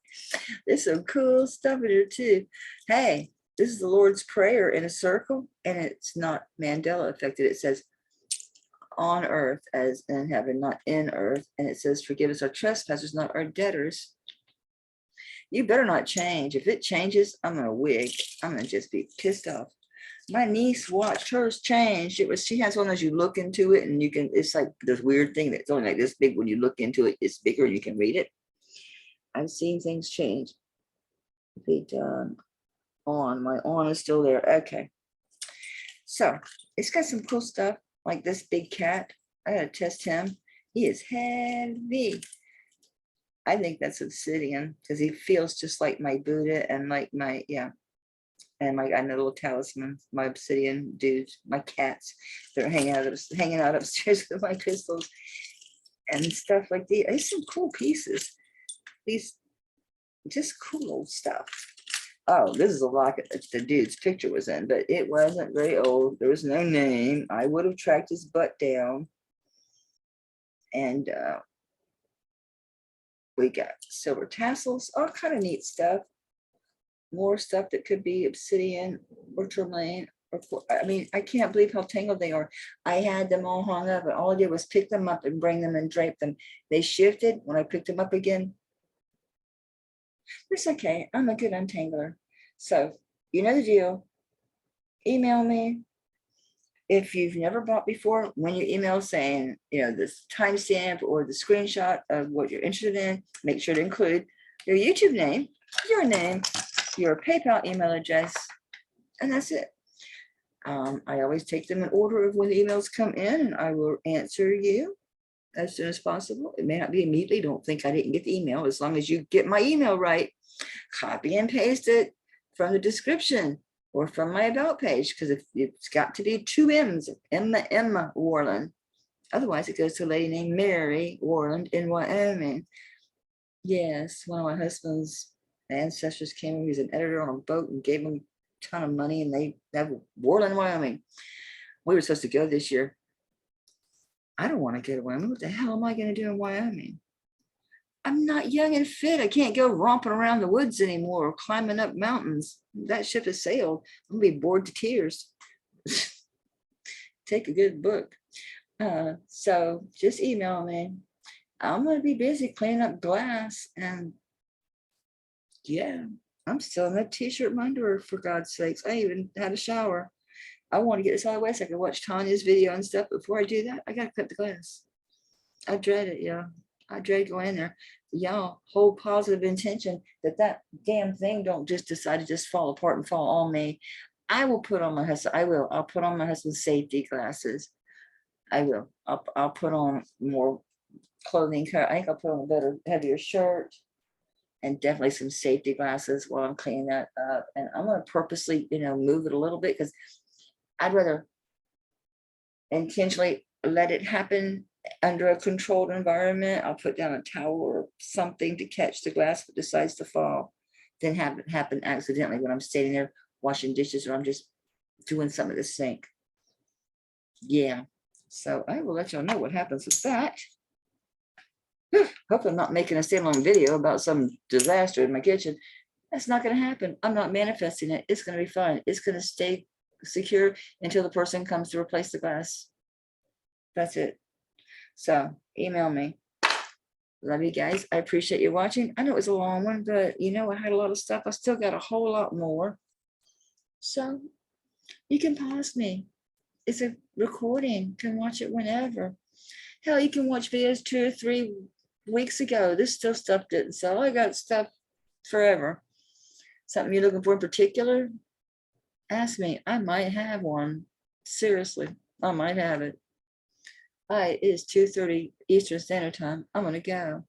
there's some cool stuff in here too. Hey, this is the Lord's Prayer in a circle, and it's not Mandela affected. It says on earth as in heaven, not in earth. And it says, forgive us our trespasses, not our debtors. You better not change. If it changes, I'm gonna wig. I'm gonna just be pissed off. My niece watched hers change. She has one as you look into it and you can, it's like this weird thing that's only like this big. When you look into it, it's bigger and you can read it. I've seen things change. Be done on. My on is still there. Okay. So it's got some cool stuff like this big cat. I gotta test him. He is heavy. I think that's obsidian because he feels just like my Buddha and like my, yeah. And my, I know little talisman, my obsidian dudes, my cats. They're hanging out upstairs with my crystals and stuff like these. There's some cool pieces. These just cool old stuff. Oh, this is a locket that the dude's picture was in, but it wasn't very old. There was no name. I would have tracked his butt down. And we got silver tassels, all kind of neat stuff. More stuff that could be obsidian or tourmaline. I mean, I can't believe how tangled they are. I had them all hung up, and all I did was pick them up and bring them and drape them. They shifted when I picked them up again. It's okay. I'm a good untangler. So you know the deal. Email me. If you've never bought before, when you email saying, you know, this timestamp or the screenshot of what you're interested in, make sure to include your YouTube name, your PayPal email address, and that's it. I always take them in order of when the emails come in, and I will answer you as soon as possible. It may not be immediately. Don't think I didn't get the email. As long as you get my email right, copy and paste it from the description or from my about page, because it's got to be 2 M's, Emma Warland. Otherwise, it goes to a lady named Mary Warland in Wyoming. Yes, one of my husband's ancestors came. He was an editor on a boat and gave him a ton of money, and they have Warland, Wyoming. We were supposed to go this year. I don't want to go to Wyoming. What the hell am I going to do in Wyoming? I'm not young and fit. I can't go romping around the woods anymore or climbing up mountains. That ship has sailed. I'm going to be bored to tears. Take a good book. So just email me. I'm going to be busy cleaning up glass. And yeah, I'm still in a t-shirt and underwear, for God's sakes. I even had a shower. I want to get this out of the way so I can watch Tanya's video and stuff. Before I do that, I got to clip the glass. I dread it, yeah. I dread going in there. Y'all hold positive intention that damn thing don't just decide to just fall apart and fall on me. I will put on my husband. I'll put on my husband's safety glasses. I will. I'll put on more clothing. I think I'll put on a better, heavier shirt and definitely some safety glasses while I'm cleaning that up. And I'm going to purposely, move it a little bit because I'd rather intentionally let it happen under a controlled environment. I'll put down a towel or something to catch the glass if it decides to fall, then have it happen accidentally when I'm standing there washing dishes or I'm just doing something at the sink. Yeah, so I will let y'all know what happens with that. Hope I'm not making a standalone video about some disaster in my kitchen. That's not going to happen. I'm not manifesting it. It's going to be fine. It's going to stay secure until the person comes to replace the glass. That's it. So email me. Love you guys. I appreciate you watching. I know it was a long one, but I had a lot of stuff. I still got a whole lot more. So you can pause me. It's a recording. You can watch it whenever. Hell, you can watch videos 2 or 3 weeks ago. This still stuff didn't sell. I got stuff forever. Something you're looking for in particular? Ask me. I might have one. Seriously, I might have it. All right, it is 2:30 Eastern Standard Time. I'm gonna go.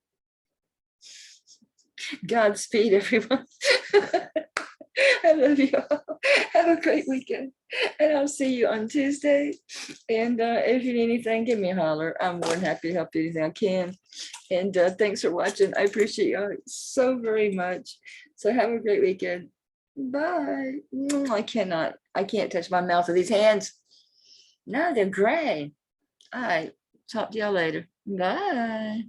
Godspeed, everyone. I love you all. Have a great weekend. And I'll see you on Tuesday. And if you need anything, give me a holler. I'm more than happy to help you anything I can. And thanks for watching. I appreciate you all so very much. So have a great weekend. Bye. I can't touch my mouth with these hands. No, they're gray. All right. Talk to y'all later. Bye.